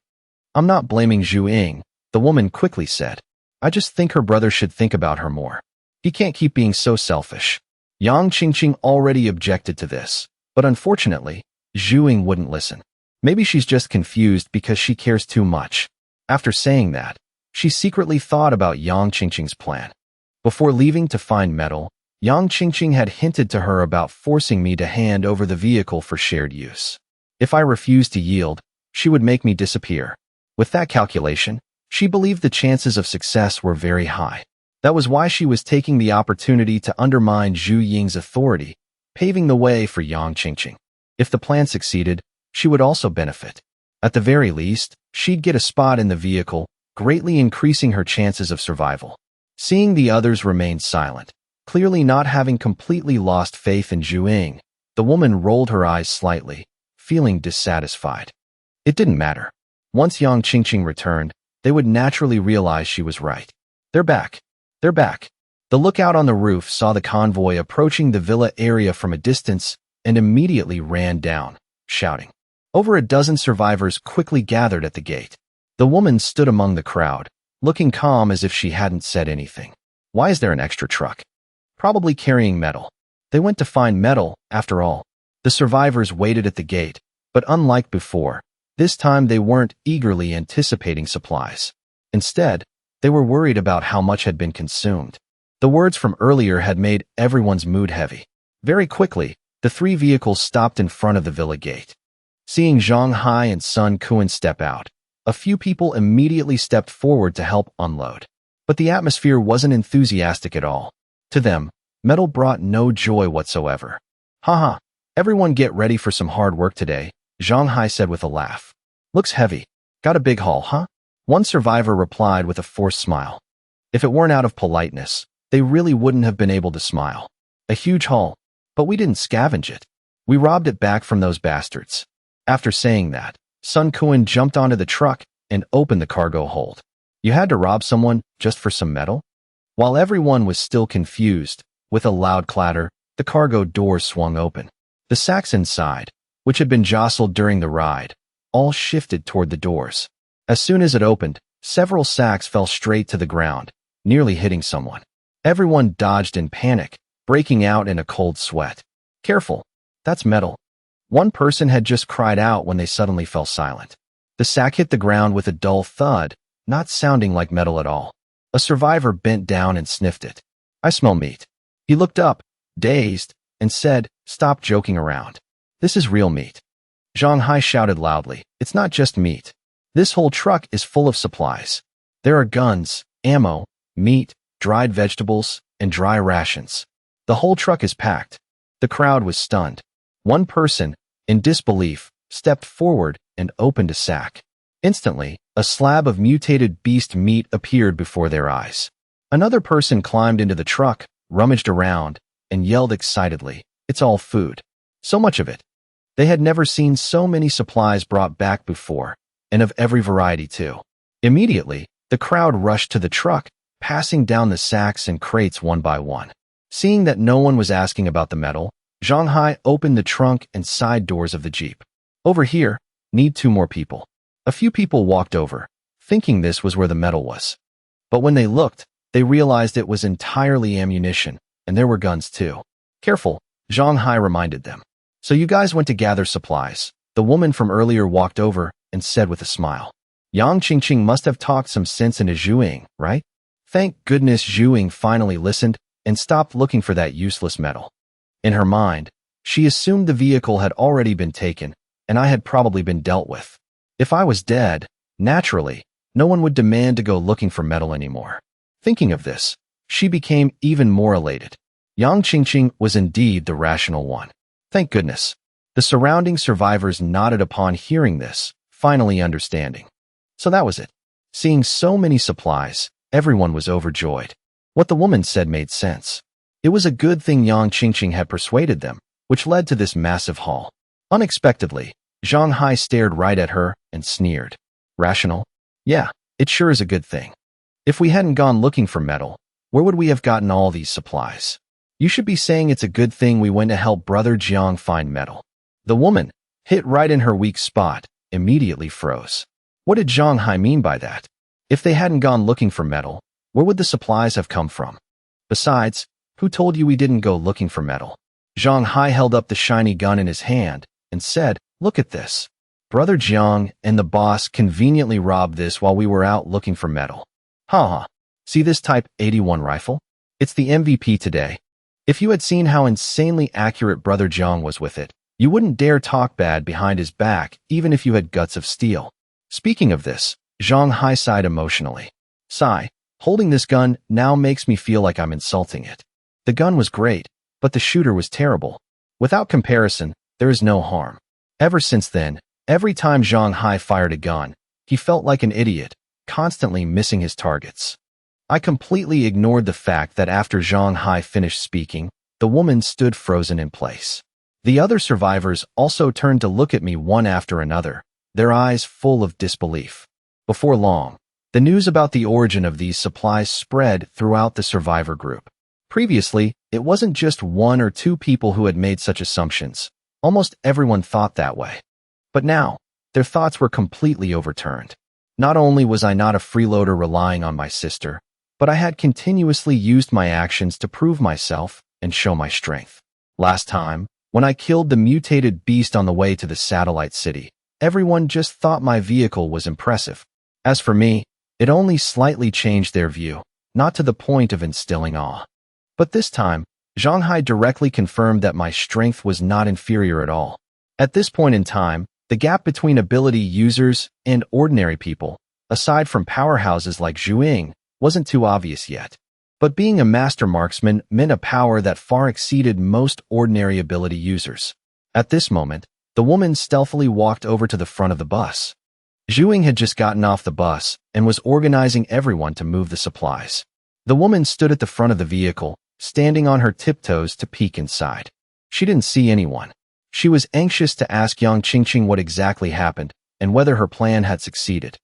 I'm not blaming Zhuing, the woman quickly said. I just think her brother should think about her more. He can't keep being so selfish. Yang Qingqing already objected to this, but unfortunately, Zhuing wouldn't listen. Maybe she's just confused because she cares too much. After saying that, she secretly thought about Yang Qingqing's plan. Before leaving to find metal, Yang Qingqing had hinted to her about forcing me to hand over the vehicle for shared use. If I refused to yield, she would make me disappear. With that calculation, she believed the chances of success were very high. That was why she was taking the opportunity to undermine Zhu Ying's authority, paving the way for Yang Qingqing. If the plan succeeded, she would also benefit. At the very least, she'd get a spot in the vehicle, greatly increasing her chances of survival. Seeing the others remain silent, clearly not having completely lost faith in Zhuing, the woman rolled her eyes slightly, feeling dissatisfied. It didn't matter. Once Yang Qingqing returned, they would naturally realize she was right. They're back. They're back. The lookout on the roof saw the convoy approaching the villa area from a distance and immediately ran down, shouting. Over a dozen survivors quickly gathered at the gate. The woman stood among the crowd, looking calm as if she hadn't said anything. Why is there an extra truck? Probably carrying metal. They went to find metal, after all. The survivors waited at the gate, but unlike before, this time they weren't eagerly anticipating supplies. Instead, they were worried about how much had been consumed. The words from earlier had made everyone's mood heavy. Very quickly, the three vehicles stopped in front of the villa gate. Seeing Zhang Hai and Sun Kuan step out, a few people immediately stepped forward to help unload. But the atmosphere wasn't enthusiastic at all. To them, metal brought no joy whatsoever. Haha, everyone get ready for some hard work today, Zhang Hai said with a laugh. Looks heavy. Got a big haul, huh? One survivor replied with a forced smile. If it weren't out of politeness, they really wouldn't have been able to smile. A huge haul, but we didn't scavenge it. We robbed it back from those bastards. After saying that, Sun Kuan jumped onto the truck and opened the cargo hold. You had to rob someone just for some metal? While everyone was still confused, with a loud clatter, the cargo door swung open. The sacks inside, which had been jostled during the ride, all shifted toward the doors. As soon as it opened, several sacks fell straight to the ground, nearly hitting someone. Everyone dodged in panic, breaking out in a cold sweat. Careful, that's metal. One person had just cried out when they suddenly fell silent. The sack hit the ground with a dull thud, not sounding like metal at all. A survivor bent down and sniffed it. I smell meat. He looked up, dazed, and said, stop joking around. This is real meat. Zhang Hai shouted loudly, it's not just meat. This whole truck is full of supplies. There are guns, ammo, meat, dried vegetables, and dry rations. The whole truck is packed. The crowd was stunned. One person, in disbelief, stepped forward and opened a sack. Instantly, a slab of mutated beast meat appeared before their eyes. Another person climbed into the truck, rummaged around, and yelled excitedly, it's all food. So much of it. They had never seen so many supplies brought back before, and of every variety too. Immediately, the crowd rushed to the truck, passing down the sacks and crates one by one. Seeing that no one was asking about the metal, Zhang Hai opened the trunk and side doors of the Jeep. Over here, need 2 more people. A few people walked over, thinking this was where the metal was. But when they looked, they realized it was entirely ammunition, and there were guns too. Careful, Zhang Hai reminded them. So you guys went to gather supplies. The woman from earlier walked over and said with a smile. Yang Qingqing must have talked some sense into Zhuing, right? Thank goodness Zhuing finally listened and stopped looking for that useless metal. In her mind, she assumed the vehicle had already been taken, and I had probably been dealt with. If I was dead, naturally, no one would demand to go looking for metal anymore. Thinking of this, she became even more elated. Yang Qingqing was indeed the rational one. Thank goodness. The surrounding survivors nodded upon hearing this, finally understanding. So that was it. Seeing so many supplies, everyone was overjoyed. What the woman said made sense. It was a good thing Yang Qingqing had persuaded them, which led to this massive haul. Unexpectedly, Zhang Hai stared right at her and sneered. Rational? Yeah, it sure is a good thing. If we hadn't gone looking for metal, where would we have gotten all these supplies? You should be saying it's a good thing we went to help Brother Jiang find metal. The woman, hit right in her weak spot, immediately froze. What did Zhang Hai mean by that? If they hadn't gone looking for metal, where would the supplies have come from? Besides, who told you we didn't go looking for metal? Zhang Hai held up the shiny gun in his hand and said, look at this. Brother Jiang and the boss conveniently robbed this while we were out looking for metal. Haha. See this Type 81 rifle? It's the MVP today. If you had seen how insanely accurate Brother Jiang was with it, you wouldn't dare talk bad behind his back even if you had guts of steel. Speaking of this, Zhang Hai sighed emotionally. Sigh, holding this gun now makes me feel like I'm insulting it. The gun was great, but the shooter was terrible. Without comparison, there is no harm. Ever since then, every time Zhang Hai fired a gun, he felt like an idiot, constantly missing his targets. I completely ignored the fact that after Zhang Hai finished speaking, the woman stood frozen in place. The other survivors also turned to look at me one after another, their eyes full of disbelief. Before long, the news about the origin of these supplies spread throughout the survivor group. Previously, it wasn't just one or two people who had made such assumptions. Almost everyone thought that way. But now, their thoughts were completely overturned. Not only was I not a freeloader relying on my sister, but I had continuously used my actions to prove myself and show my strength. Last time, when I killed the mutated beast on the way to the satellite city, everyone just thought my vehicle was impressive. As for me, it only slightly changed their view, not to the point of instilling awe. But this time, Zhang Hai directly confirmed that my strength was not inferior at all. At this point in time, the gap between ability users and ordinary people, aside from powerhouses like Zhu Ying, wasn't too obvious yet. But being a master marksman meant a power that far exceeded most ordinary ability users. At this moment, the woman stealthily walked over to the front of the bus. Zhu Ying had just gotten off the bus and was organizing everyone to move the supplies. The woman stood at the front of the vehicle, standing on her tiptoes to peek inside. She didn't see anyone. She was anxious to ask Yang Qingqing what exactly happened and whether her plan had succeeded.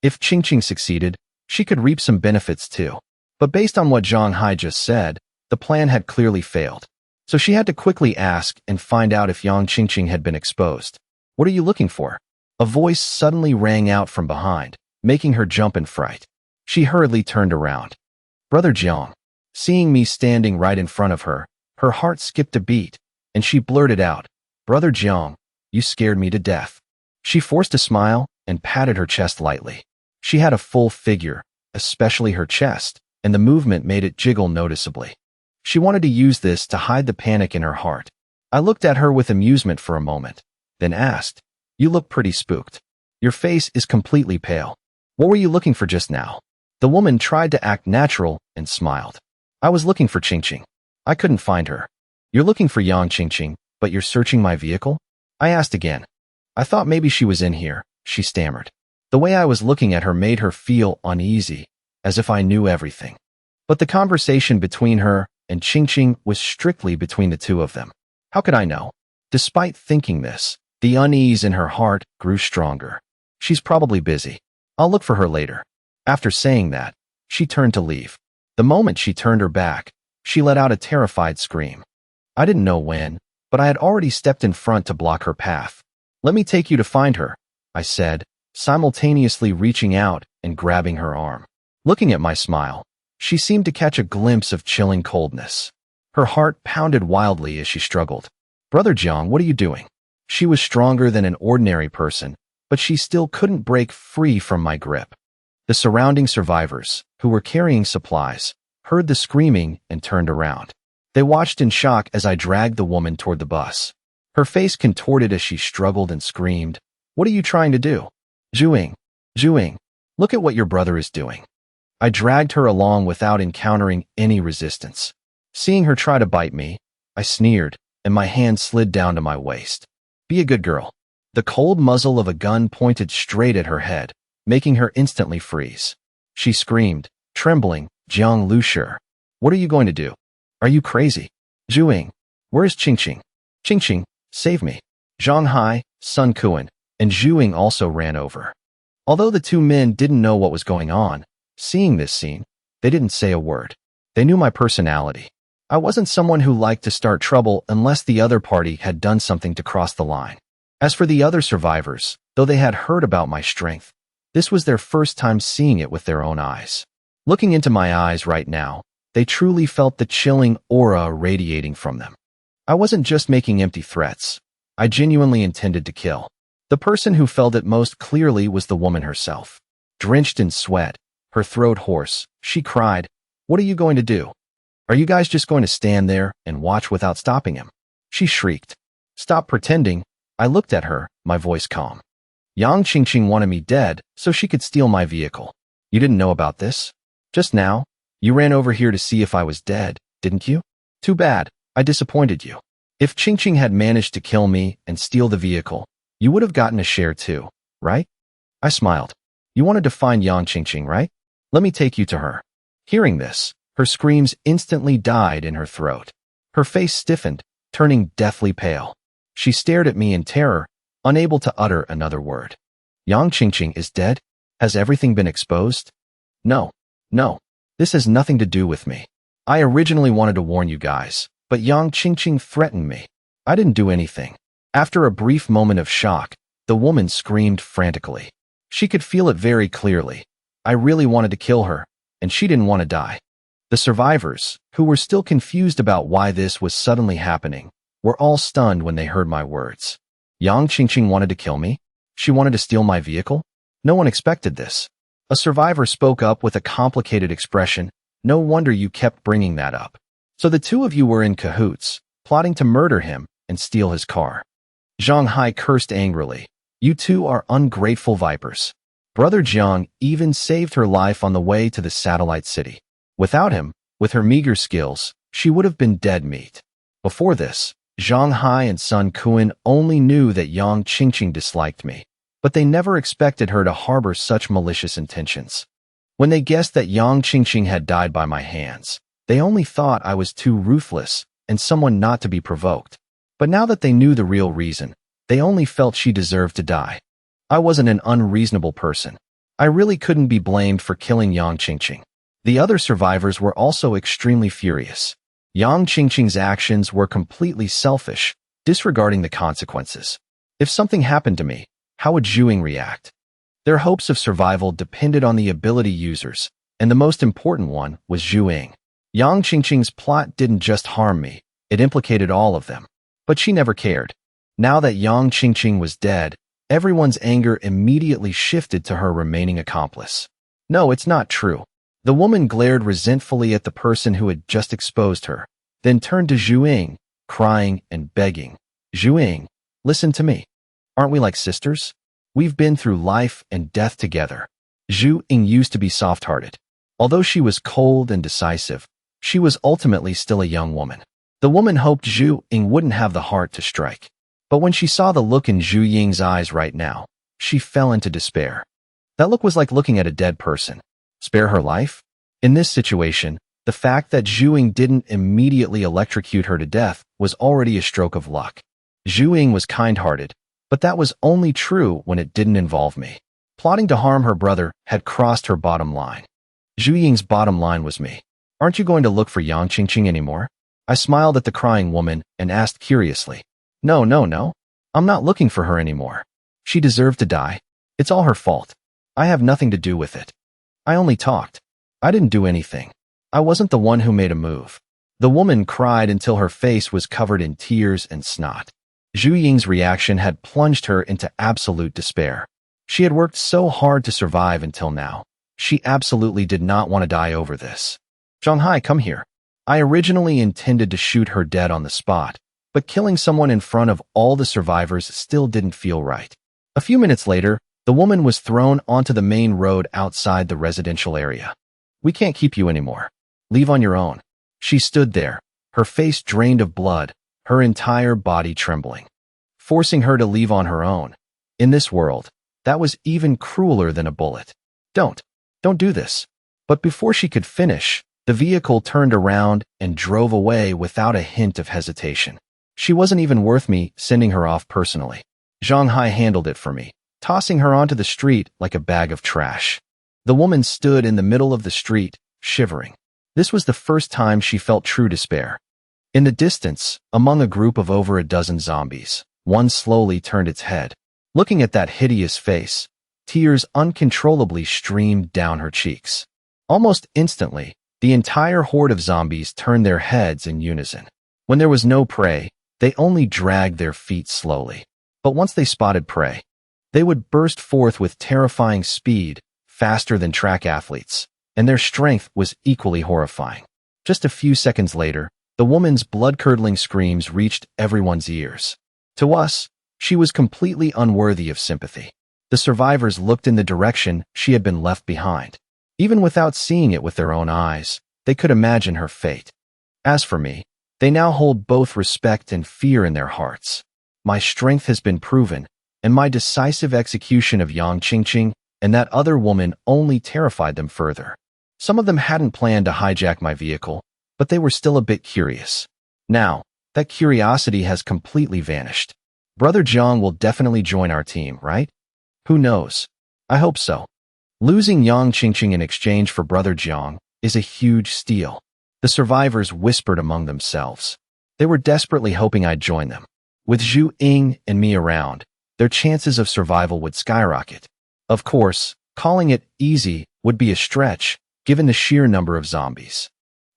If Qingqing succeeded, she could reap some benefits too. But based on what Zhang Hai just said, the plan had clearly failed. So she had to quickly ask and find out if Yang Qingqing had been exposed. What are you looking for? A voice suddenly rang out from behind, making her jump in fright. She hurriedly turned around. Brother Jiang. Seeing me standing right in front of her, her heart skipped a beat, and she blurted out, Brother Jiang, you scared me to death. She forced a smile and patted her chest lightly. She had a full figure, especially her chest, and the movement made it jiggle noticeably. She wanted to use this to hide the panic in her heart. I looked at her with amusement for a moment, then asked, You look pretty spooked. Your face is completely pale. What were you looking for just now? The woman tried to act natural and smiled. I was looking for Qingqing. I couldn't find her. You're looking for Yang Qingqing, but you're searching my vehicle? I asked again. I thought maybe she was in here, she stammered. The way I was looking at her made her feel uneasy, as if I knew everything. But the conversation between her and Qingqing was strictly between the two of them. How could I know? Despite thinking this, the unease in her heart grew stronger. She's probably busy. I'll look for her later. After saying that, she turned to leave. The moment she turned her back, she let out a terrified scream. I didn't know when, but I had already stepped in front to block her path. Let me take you to find her, I said, simultaneously reaching out and grabbing her arm. Looking at my smile, she seemed to catch a glimpse of chilling coldness. Her heart pounded wildly as she struggled. Brother Jiang, what are you doing? She was stronger than an ordinary person, but she still couldn't break free from my grip. The surrounding survivors, who were carrying supplies, heard the screaming and turned around. They watched in shock as I dragged the woman toward the bus. Her face contorted as she struggled and screamed, What are you trying to do? Zhu Ying, look at what your brother is doing. I dragged her along without encountering any resistance. Seeing her try to bite me, I sneered, and my hand slid down to my waist. Be a good girl. The cold muzzle of a gun pointed straight at her head, making her instantly freeze. She screamed, trembling, Jiang Lushi. What are you going to do? Are you crazy? Zhuing, where's Qingqing? Qingqing, save me. Zhang Hai, Sun Kuan, and Zhuing also ran over. Although the two men didn't know what was going on, seeing this scene, they didn't say a word. They knew my personality. I wasn't someone who liked to start trouble unless the other party had done something to cross the line. As for the other survivors, though they had heard about my strength, this was their first time seeing it with their own eyes. Looking into my eyes right now, they truly felt the chilling aura radiating from them. I wasn't just making empty threats. I genuinely intended to kill. The person who felt it most clearly was the woman herself. Drenched in sweat, her throat hoarse, she cried, "What are you going to do? Are you guys just going to stand there and watch without stopping him?" She shrieked. "Stop pretending." I looked at her, my voice calm. Yang Qingqing wanted me dead so she could steal my vehicle. You didn't know about this? Just now, you ran over here to see if I was dead, didn't you? Too bad, I disappointed you. If Qingqing had managed to kill me and steal the vehicle, you would have gotten a share too, right? I smiled. You wanted to find Yang Qingqing, right? Let me take you to her. Hearing this, her screams instantly died in her throat. Her face stiffened, turning deathly pale. She stared at me in terror, unable to utter another word. Yang Qingqing is dead? Has everything been exposed? No. This has nothing to do with me. I originally wanted to warn you guys, but Yang Qingqing threatened me. I didn't do anything. After a brief moment of shock, the woman screamed frantically. She could feel it very clearly. I really wanted to kill her, and she didn't want to die. The survivors, who were still confused about why this was suddenly happening, were all stunned when they heard my words. Yang Qingqing wanted to kill me? She wanted to steal my vehicle? No one expected this. A survivor spoke up with a complicated expression. No wonder you kept bringing that up. So the two of you were in cahoots, plotting to murder him and steal his car. Zhang Hai cursed angrily. You two are ungrateful vipers. Brother Jiang even saved her life on the way to the satellite city. Without him, with her meager skills, she would have been dead meat. Before this, Zhang Hai and Sun Kuan only knew that Yang Qingqing disliked me, but they never expected her to harbor such malicious intentions. When they guessed that Yang Qingqing had died by my hands, they only thought I was too ruthless and someone not to be provoked. But now that they knew the real reason, they only felt she deserved to die. I wasn't an unreasonable person. I really couldn't be blamed for killing Yang Qingqing. The other survivors were also extremely furious. Yang Qingqing's actions were completely selfish, disregarding the consequences. If something happened to me, how would Zhuing react? Their hopes of survival depended on the ability users, and the most important one was Zhuing. Yang Qingqing's plot didn't just harm me, it implicated all of them. But she never cared. Now that Yang Qingqing was dead, everyone's anger immediately shifted to her remaining accomplice. No, it's not true. The woman glared resentfully at the person who had just exposed her, then turned to Zhuing, crying and begging. Zhuing, listen to me. Aren't we like sisters? We've been through life and death together. Zhuing used to be soft-hearted. Although she was cold and decisive, she was ultimately still a young woman. The woman hoped Zhuing wouldn't have the heart to strike. But when she saw the look in Zhu Ying's eyes right now, she fell into despair. That look was like looking at a dead person. Spare her life? In this situation, the fact that Zhuing didn't immediately electrocute her to death was already a stroke of luck. Zhuing was kind-hearted, but that was only true when it didn't involve me. Plotting to harm her brother had crossed her bottom line. Zhu Ying's bottom line was me. Aren't you going to look for Yang Qingqing anymore? I smiled at the crying woman and asked curiously. No. I'm not looking for her anymore. She deserved to die. It's all her fault. I have nothing to do with it. I only talked. I didn't do anything. I wasn't the one who made a move. The woman cried until her face was covered in tears and snot. Zhu Ying's reaction had plunged her into absolute despair. She had worked so hard to survive until now. She absolutely did not want to die over this. Zhang Hai, come here. I originally intended to shoot her dead on the spot, but killing someone in front of all the survivors still didn't feel right. A few minutes later, the woman was thrown onto the main road outside the residential area. We can't keep you anymore. Leave on your own. She stood there, her face drained of blood, her entire body trembling. Forcing her to leave on her own. In this world, that was even crueler than a bullet. Don't do this. But before she could finish, the vehicle turned around and drove away without a hint of hesitation. She wasn't even worth me sending her off personally. Zhang Hai handled it for me, tossing her onto the street like a bag of trash. The woman stood in the middle of the street, shivering. This was the first time she felt true despair. In the distance, among a group of over a dozen zombies, one slowly turned its head. Looking at that hideous face, tears uncontrollably streamed down her cheeks. Almost instantly, the entire horde of zombies turned their heads in unison. When there was no prey, they only dragged their feet slowly. But once they spotted prey, they would burst forth with terrifying speed, faster than track athletes, and their strength was equally horrifying. Just a few seconds later, the woman's blood-curdling screams reached everyone's ears. To us, she was completely unworthy of sympathy. The survivors looked in the direction she had been left behind. Even without seeing it with their own eyes, they could imagine her fate. As for me, they now hold both respect and fear in their hearts. My strength has been proven, and my decisive execution of Yang Qingqing and that other woman only terrified them further. Some of them hadn't planned to hijack my vehicle, but they were still a bit curious. Now, that curiosity has completely vanished. Brother Jiang will definitely join our team, right? Who knows? I hope so. Losing Yang Qingqing in exchange for Brother Jiang is a huge steal. The survivors whispered among themselves. They were desperately hoping I'd join them. With Zhu Ying and me around, their chances of survival would skyrocket. Of course, calling it easy would be a stretch, given the sheer number of zombies.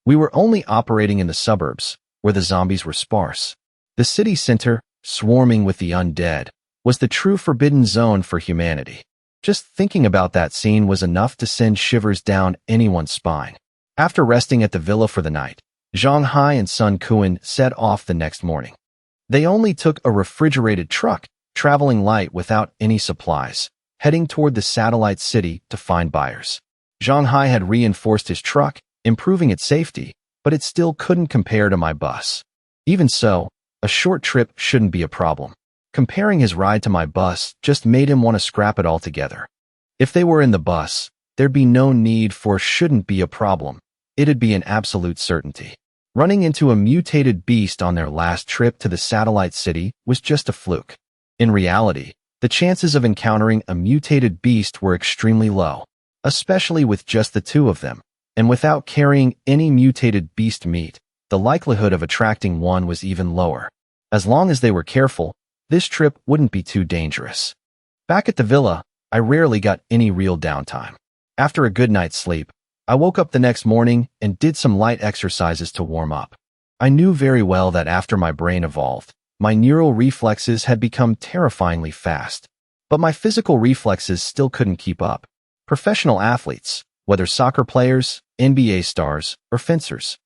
We were only operating in the suburbs, where the zombies were sparse. The city center, swarming with the undead, was the true forbidden zone for humanity. Just thinking about that scene was enough to send shivers down anyone's spine. After resting at the villa for the night, Zhang Hai and Sun Kuan set off the next morning. They only took a refrigerated truck, traveling light without any supplies, heading toward the satellite city to find buyers. Zhang Hai had reinforced his truck, improving its safety, but it still couldn't compare to my bus. Even so, a short trip shouldn't be a problem. Comparing his ride to my bus just made him want to scrap it altogether. If they were in the bus, there'd be no need for shouldn't be a problem. It'd be an absolute certainty. Running into a mutated beast on their last trip to the satellite city was just a fluke. In reality, the chances of encountering a mutated beast were extremely low, especially with just the two of them, and without carrying any mutated beast meat, the likelihood of attracting one was even lower. As long as they were careful, this trip wouldn't be too dangerous. Back at the villa, I rarely got any real downtime. After a good night's sleep, I woke up the next morning and did some light exercises to warm up. I knew very well that after my brain evolved, my neural reflexes had become terrifyingly fast. But my physical reflexes still couldn't keep up. Professional athletes, whether soccer players, NBA stars, or fencers,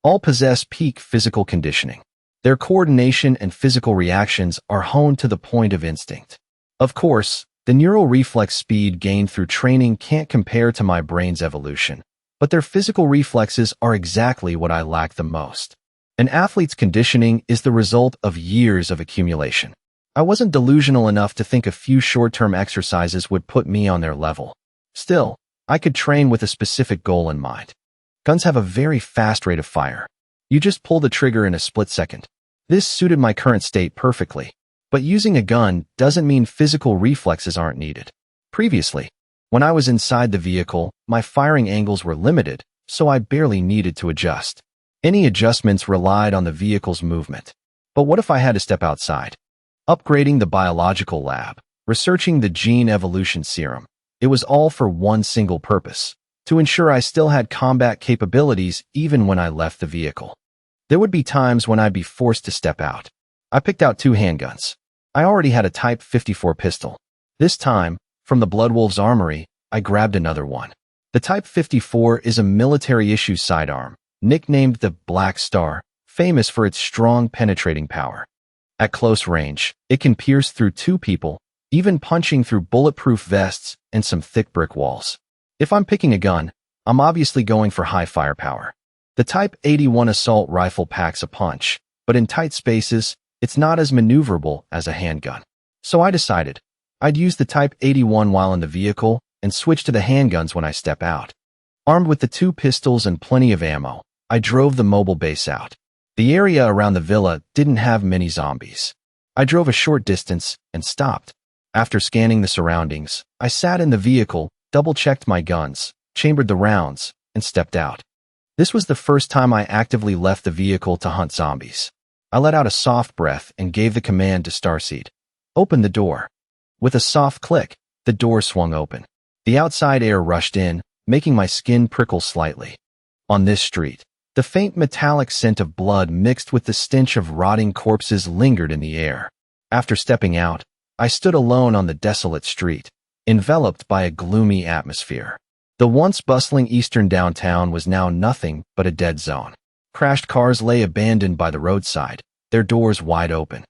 all possess peak physical conditioning. Their coordination and physical reactions are honed to the point of instinct. Of course, the neural reflex speed gained through training can't compare to my brain's evolution, but their physical reflexes are exactly what I lack the most. An athlete's conditioning is the result of years of accumulation. I wasn't delusional enough to think a few short-term exercises would put me on their level. Still, I could train with a specific goal in mind. Guns have a very fast rate of fire. You just pull the trigger in a split second. This suited my current state perfectly. But using a gun doesn't mean physical reflexes aren't needed. Previously, when I was inside the vehicle, my firing angles were limited, so I barely needed to adjust. Any adjustments relied on the vehicle's movement. But what if I had to step outside? Upgrading the biological lab, researching the gene evolution serum. It was all for one single purpose: to ensure I still had combat capabilities even when I left the vehicle. There would be times when I'd be forced to step out. I picked out 2 handguns. I already had a Type 54 pistol. This time, from the Bloodwolf's armory, I grabbed another one. The Type 54 is a military-issue sidearm, nicknamed the Black Star, famous for its strong penetrating power. At close range, it can pierce through 2 people, even punching through bulletproof vests and some thick brick walls. If I'm picking a gun, I'm obviously going for high firepower. The Type 81 assault rifle packs a punch, but in tight spaces, it's not as maneuverable as a handgun. So I decided I'd use the Type 81 while in the vehicle and switch to the handguns when I step out. Armed with the 2 pistols and plenty of ammo, I drove the mobile base out. The area around the villa didn't have many zombies. I drove a short distance and stopped. After scanning the surroundings, I sat in the vehicle, double-checked my guns, chambered the rounds, and stepped out. This was the first time I actively left the vehicle to hunt zombies. I let out a soft breath and gave the command to Starseed. Open the door. With a soft click, the door swung open. The outside air rushed in, making my skin prickle slightly. On this street, the faint metallic scent of blood mixed with the stench of rotting corpses lingered in the air. After stepping out, I stood alone on the desolate street, enveloped by a gloomy atmosphere. The once bustling eastern downtown was now nothing but a dead zone. Crashed cars lay abandoned by the roadside, their doors wide open.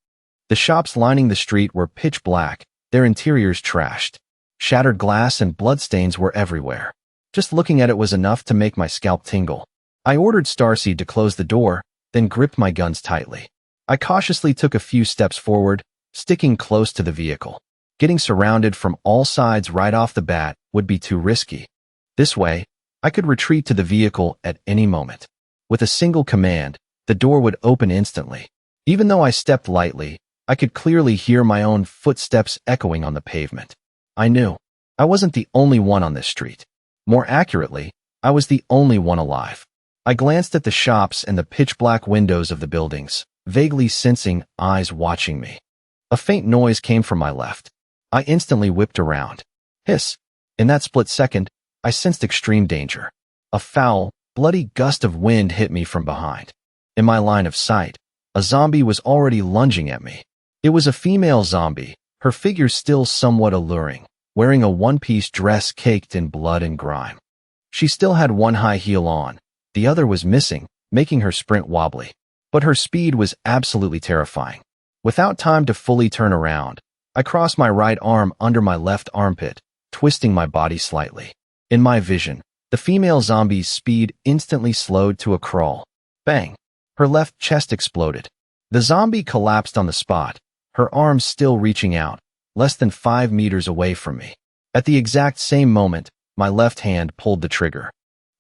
The shops lining the street were pitch black, their interiors trashed. Shattered glass and bloodstains were everywhere. Just looking at it was enough to make my scalp tingle. I ordered Starseed to close the door, then gripped my guns tightly. I cautiously took a few steps forward, sticking close to the vehicle. Getting surrounded from all sides right off the bat would be too risky. This way, I could retreat to the vehicle at any moment. With a single command, the door would open instantly. Even though I stepped lightly, I could clearly hear my own footsteps echoing on the pavement. I knew I wasn't the only one on this street. More accurately, I was the only one alive. I glanced at the shops and the pitch-black windows of the buildings, vaguely sensing eyes watching me. A faint noise came from my left. I instantly whipped around. Hiss! In that split second, I sensed extreme danger. A foul, bloody gust of wind hit me from behind. In my line of sight, a zombie was already lunging at me. It was a female zombie, her figure still somewhat alluring, wearing a one-piece dress caked in blood and grime. She still had one high heel on. The other was missing, making her sprint wobbly. But her speed was absolutely terrifying. Without time to fully turn around, I crossed my right arm under my left armpit, twisting my body slightly. In my vision, the female zombie's speed instantly slowed to a crawl. Bang! Her left chest exploded. The zombie collapsed on the spot, her arms still reaching out, less than 5 meters away from me. At the exact same moment, my left hand pulled the trigger.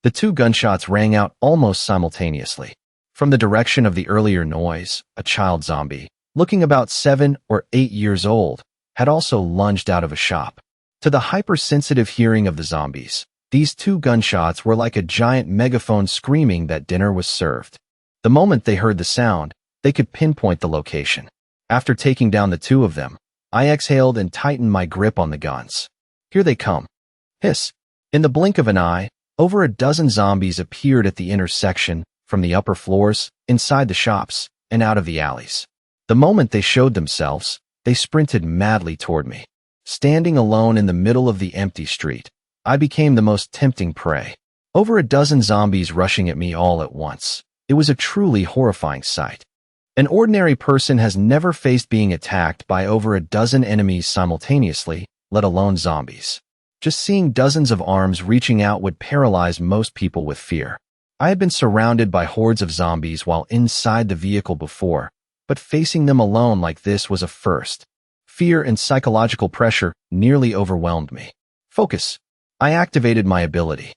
The 2 gunshots rang out almost simultaneously. From the direction of the earlier noise, a child zombie, looking about 7 or 8 years old, had also lunged out of a shop. To the hypersensitive hearing of the zombies, these 2 gunshots were like a giant megaphone screaming that dinner was served. The moment they heard the sound, they could pinpoint the location. After taking down the 2 of them, I exhaled and tightened my grip on the guns. Here they come. Hiss! In the blink of an eye, over a dozen zombies appeared at the intersection, from the upper floors, inside the shops, and out of the alleys. The moment they showed themselves, they sprinted madly toward me. Standing alone in the middle of the empty street, I became the most tempting prey. Over a dozen zombies rushing at me all at once. It was a truly horrifying sight. An ordinary person has never faced being attacked by over a dozen enemies simultaneously, let alone zombies. Just seeing dozens of arms reaching out would paralyze most people with fear. I had been surrounded by hordes of zombies while inside the vehicle before, but facing them alone like this was a first. Fear and psychological pressure nearly overwhelmed me. Focus. I activated my ability.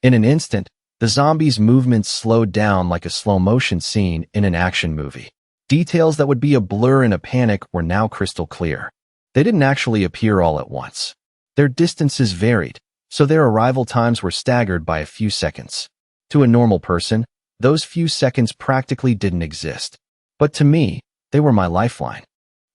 In an instant, the zombies' movements slowed down like a slow-motion scene in an action movie. Details that would be a blur in a panic were now crystal clear. They didn't actually appear all at once. Their distances varied, so their arrival times were staggered by a few seconds. To a normal person, those few seconds practically didn't exist. But to me, they were my lifeline.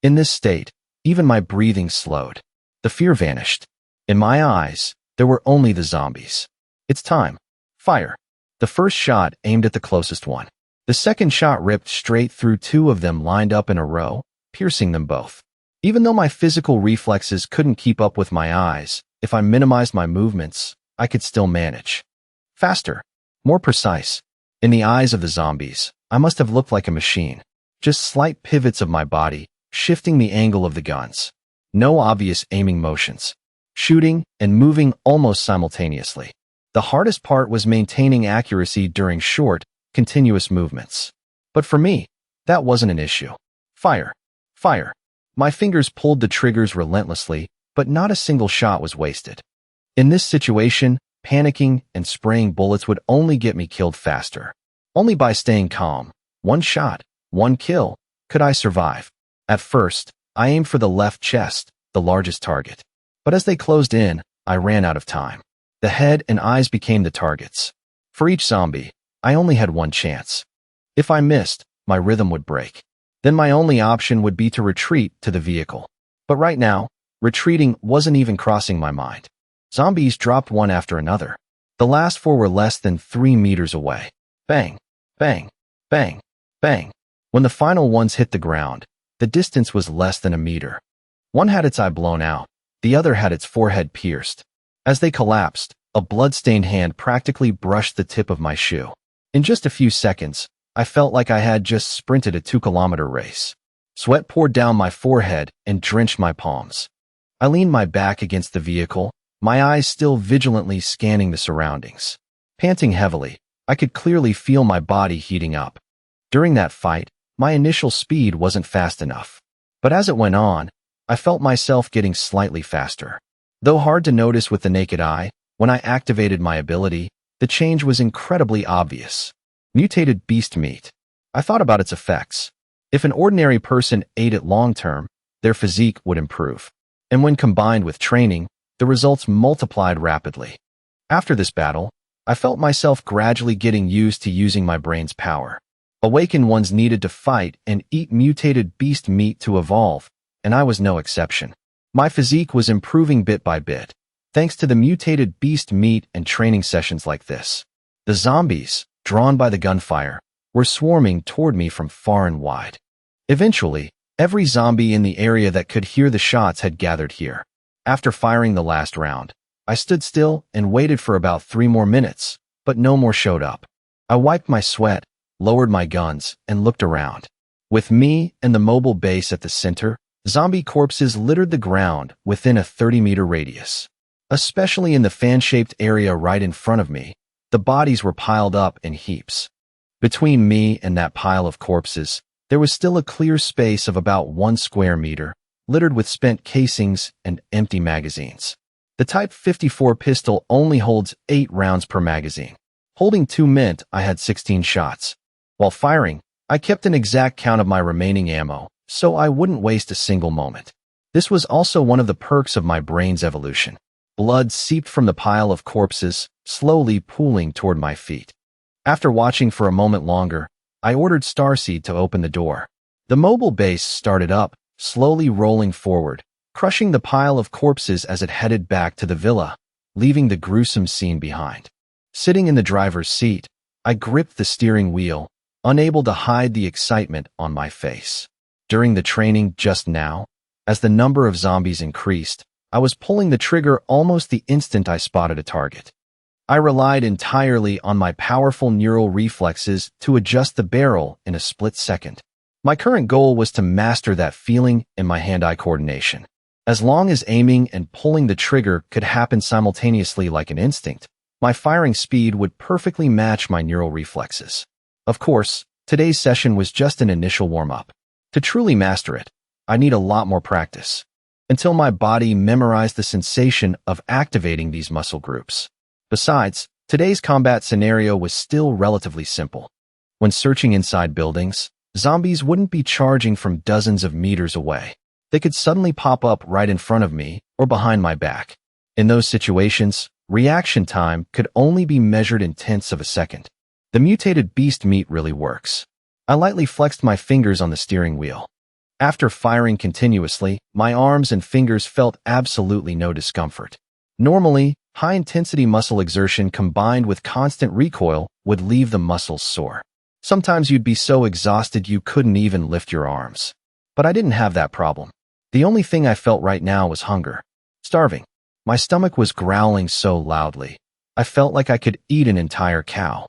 In this state, even my breathing slowed. The fear vanished. In my eyes, there were only the zombies. It's time. Fire. The first shot aimed at the closest one. The second shot ripped straight through 2 of them lined up in a row, piercing them both. Even though my physical reflexes couldn't keep up with my eyes, if I minimized my movements, I could still manage. Faster. More precise. In the eyes of the zombies, I must have looked like a machine. Just slight pivots of my body, shifting the angle of the guns. No obvious aiming motions. Shooting and moving almost simultaneously. The hardest part was maintaining accuracy during short, continuous movements. But for me, that wasn't an issue. Fire. Fire. My fingers pulled the triggers relentlessly, but not a single shot was wasted. In this situation, panicking and spraying bullets would only get me killed faster. Only by staying calm, one shot, one kill, could I survive. At first, I aimed for the left chest, the largest target. But as they closed in, I ran out of time. The head and eyes became the targets. For each zombie, I only had one chance. If I missed, my rhythm would break. Then my only option would be to retreat to the vehicle. But right now, retreating wasn't even crossing my mind. Zombies dropped one after another. The last four were less than 3 meters away. Bang, bang, bang, bang. When the final ones hit the ground, the distance was less than a meter. One had its eye blown out, the other had its forehead pierced. As they collapsed, a blood-stained hand practically brushed the tip of my shoe. In just a few seconds, I felt like I had just sprinted a 2-kilometer race. Sweat poured down my forehead and drenched my palms. I leaned my back against the vehicle, my eyes still vigilantly scanning the surroundings. Panting heavily, I could clearly feel my body heating up. During that fight, my initial speed wasn't fast enough. But as it went on, I felt myself getting slightly faster. Though hard to notice with the naked eye, when I activated my ability, the change was incredibly obvious. Mutated beast meat. I thought about its effects. If an ordinary person ate it long-term, their physique would improve. And when combined with training, the results multiplied rapidly. After this battle, I felt myself gradually getting used to using my brain's power. Awakened ones needed to fight and eat mutated beast meat to evolve, and I was no exception. My physique was improving bit by bit, thanks to the mutated beast meat and training sessions like this. The zombies, drawn by the gunfire, were swarming toward me from far and wide. Eventually, every zombie in the area that could hear the shots had gathered here. After firing the last round, I stood still and waited for about 3 more minutes, but no more showed up. I wiped my sweat, lowered my guns, and looked around. With me and the mobile base at the center, zombie corpses littered the ground within a 30-meter radius. Especially in the fan-shaped area right in front of me, the bodies were piled up in heaps. Between me and that pile of corpses, there was still a clear space of about 1 square meter, littered with spent casings and empty magazines. The Type 54 pistol only holds 8 rounds per magazine. Holding 2 meant I had 16 shots. While firing, I kept an exact count of my remaining ammo, so I wouldn't waste a single moment. This was also one of the perks of my brain's evolution. Blood seeped from the pile of corpses, slowly pooling toward my feet. After watching for a moment longer, I ordered Starseed to open the door. The mobile base started up, slowly rolling forward, crushing the pile of corpses as it headed back to the villa, leaving the gruesome scene behind. Sitting in the driver's seat, I gripped the steering wheel, unable to hide the excitement on my face. During the training just now, as the number of zombies increased, I was pulling the trigger almost the instant I spotted a target. I relied entirely on my powerful neural reflexes to adjust the barrel in a split second. My current goal was to master that feeling in my hand-eye coordination. As long as aiming and pulling the trigger could happen simultaneously like an instinct, my firing speed would perfectly match my neural reflexes. Of course, today's session was just an initial warm-up. To truly master it, I need a lot more practice, until my body memorized the sensation of activating these muscle groups. Besides, today's combat scenario was still relatively simple. When searching inside buildings, zombies wouldn't be charging from dozens of meters away. They could suddenly pop up right in front of me or behind my back. In those situations, reaction time could only be measured in tenths of a second. The mutated beast meat really works. I lightly flexed my fingers on the steering wheel. After firing continuously, my arms and fingers felt absolutely no discomfort. Normally, high-intensity muscle exertion combined with constant recoil would leave the muscles sore. Sometimes you'd be so exhausted you couldn't even lift your arms. But I didn't have that problem. The only thing I felt right now was hunger. Starving. My stomach was growling so loudly. I felt like I could eat an entire cow.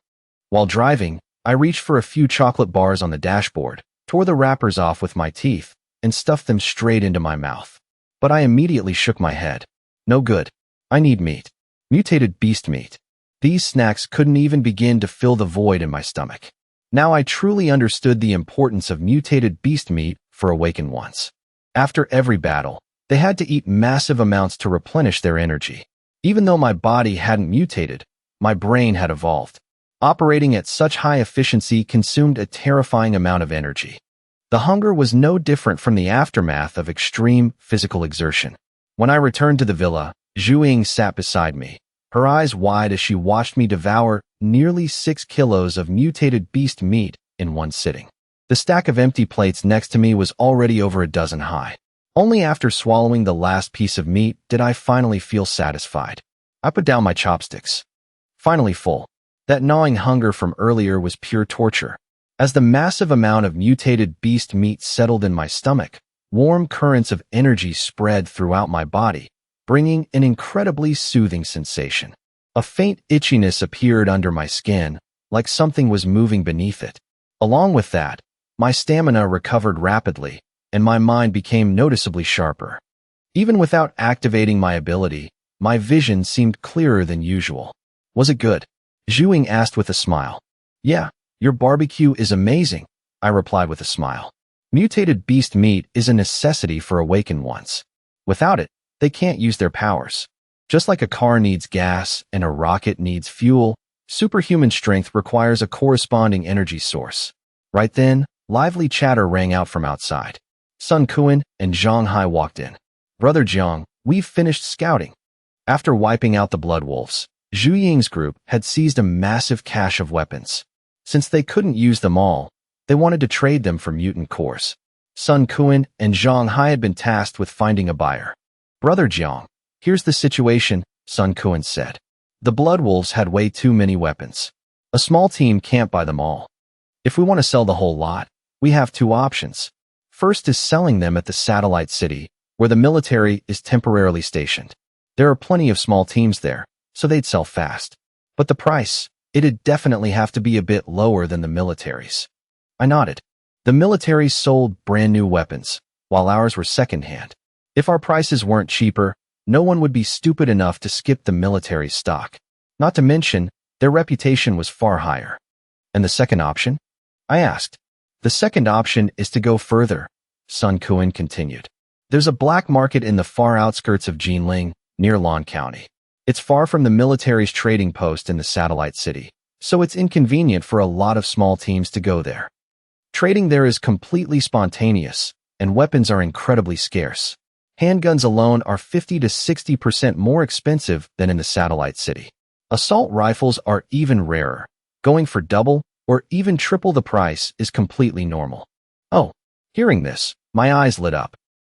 While driving, I reached for a few chocolate bars on the dashboard, tore the wrappers off with my teeth, and stuffed them straight into my mouth. But I immediately shook my head. No good. I need meat. Mutated beast meat. These snacks couldn't even begin to fill the void in my stomach. Now I truly understood the importance of mutated beast meat for awakened ones. After every battle, they had to eat massive amounts to replenish their energy. Even though my body hadn't mutated, my brain had evolved. Operating at such high efficiency consumed a terrifying amount of energy. The hunger was no different from the aftermath of extreme physical exertion. When I returned to the villa, Zhu Ying sat beside me, her eyes wide as she watched me devour nearly 6 kilos of mutated beast meat in one sitting. The stack of empty plates next to me was already over a dozen high. Only after swallowing the last piece of meat did I finally feel satisfied. I put down my chopsticks. Finally full. That gnawing hunger from earlier was pure torture. As the massive amount of mutated beast meat settled in my stomach, warm currents of energy spread throughout my body, bringing an incredibly soothing sensation. A faint itchiness appeared under my skin, like something was moving beneath it. Along with that, my stamina recovered rapidly, and my mind became noticeably sharper. Even without activating my ability, my vision seemed clearer than usual. Was it good? Zhu Ying asked with a smile. Yeah, your barbecue is amazing, I replied with a smile. Mutated beast meat is a necessity for awakened ones. Without it, they can't use their powers. Just like a car needs gas and a rocket needs fuel, superhuman strength requires a corresponding energy source. Right then, lively chatter rang out from outside. Sun Kuan and Zhang Hai walked in. Brother Jiang, we've finished scouting. After wiping out the blood wolves, Zhu Ying's group had seized a massive cache of weapons. Since they couldn't use them all, they wanted to trade them for mutant cores. Sun Kuan and Zhang Hai had been tasked with finding a buyer. Brother Jiang, here's the situation, Sun Kuan said. The blood wolves had way too many weapons. A small team can't buy them all. If we want to sell the whole lot, we have two options. First is selling them at the satellite city, where the military is temporarily stationed. There are plenty of small teams there, so they'd sell fast. But the price, it'd definitely have to be a bit lower than the military's. I nodded. The military sold brand new weapons, while ours were secondhand. If our prices weren't cheaper, no one would be stupid enough to skip the military's stock. Not to mention, their reputation was far higher. And the second option? I asked. The second option is to go further, Sun Kuan continued. There's a black market in the far outskirts of Jinling, near Lan County. It's far from the military's trading post in the satellite city, so it's inconvenient for a lot of small teams to go there. Trading there is completely spontaneous, and weapons are incredibly scarce. Handguns alone are 50 to 60% more expensive than in the satellite city. Assault rifles are even rarer. Going for double or even triple the price is completely normal. Oh, hearing this, my eyes lit up.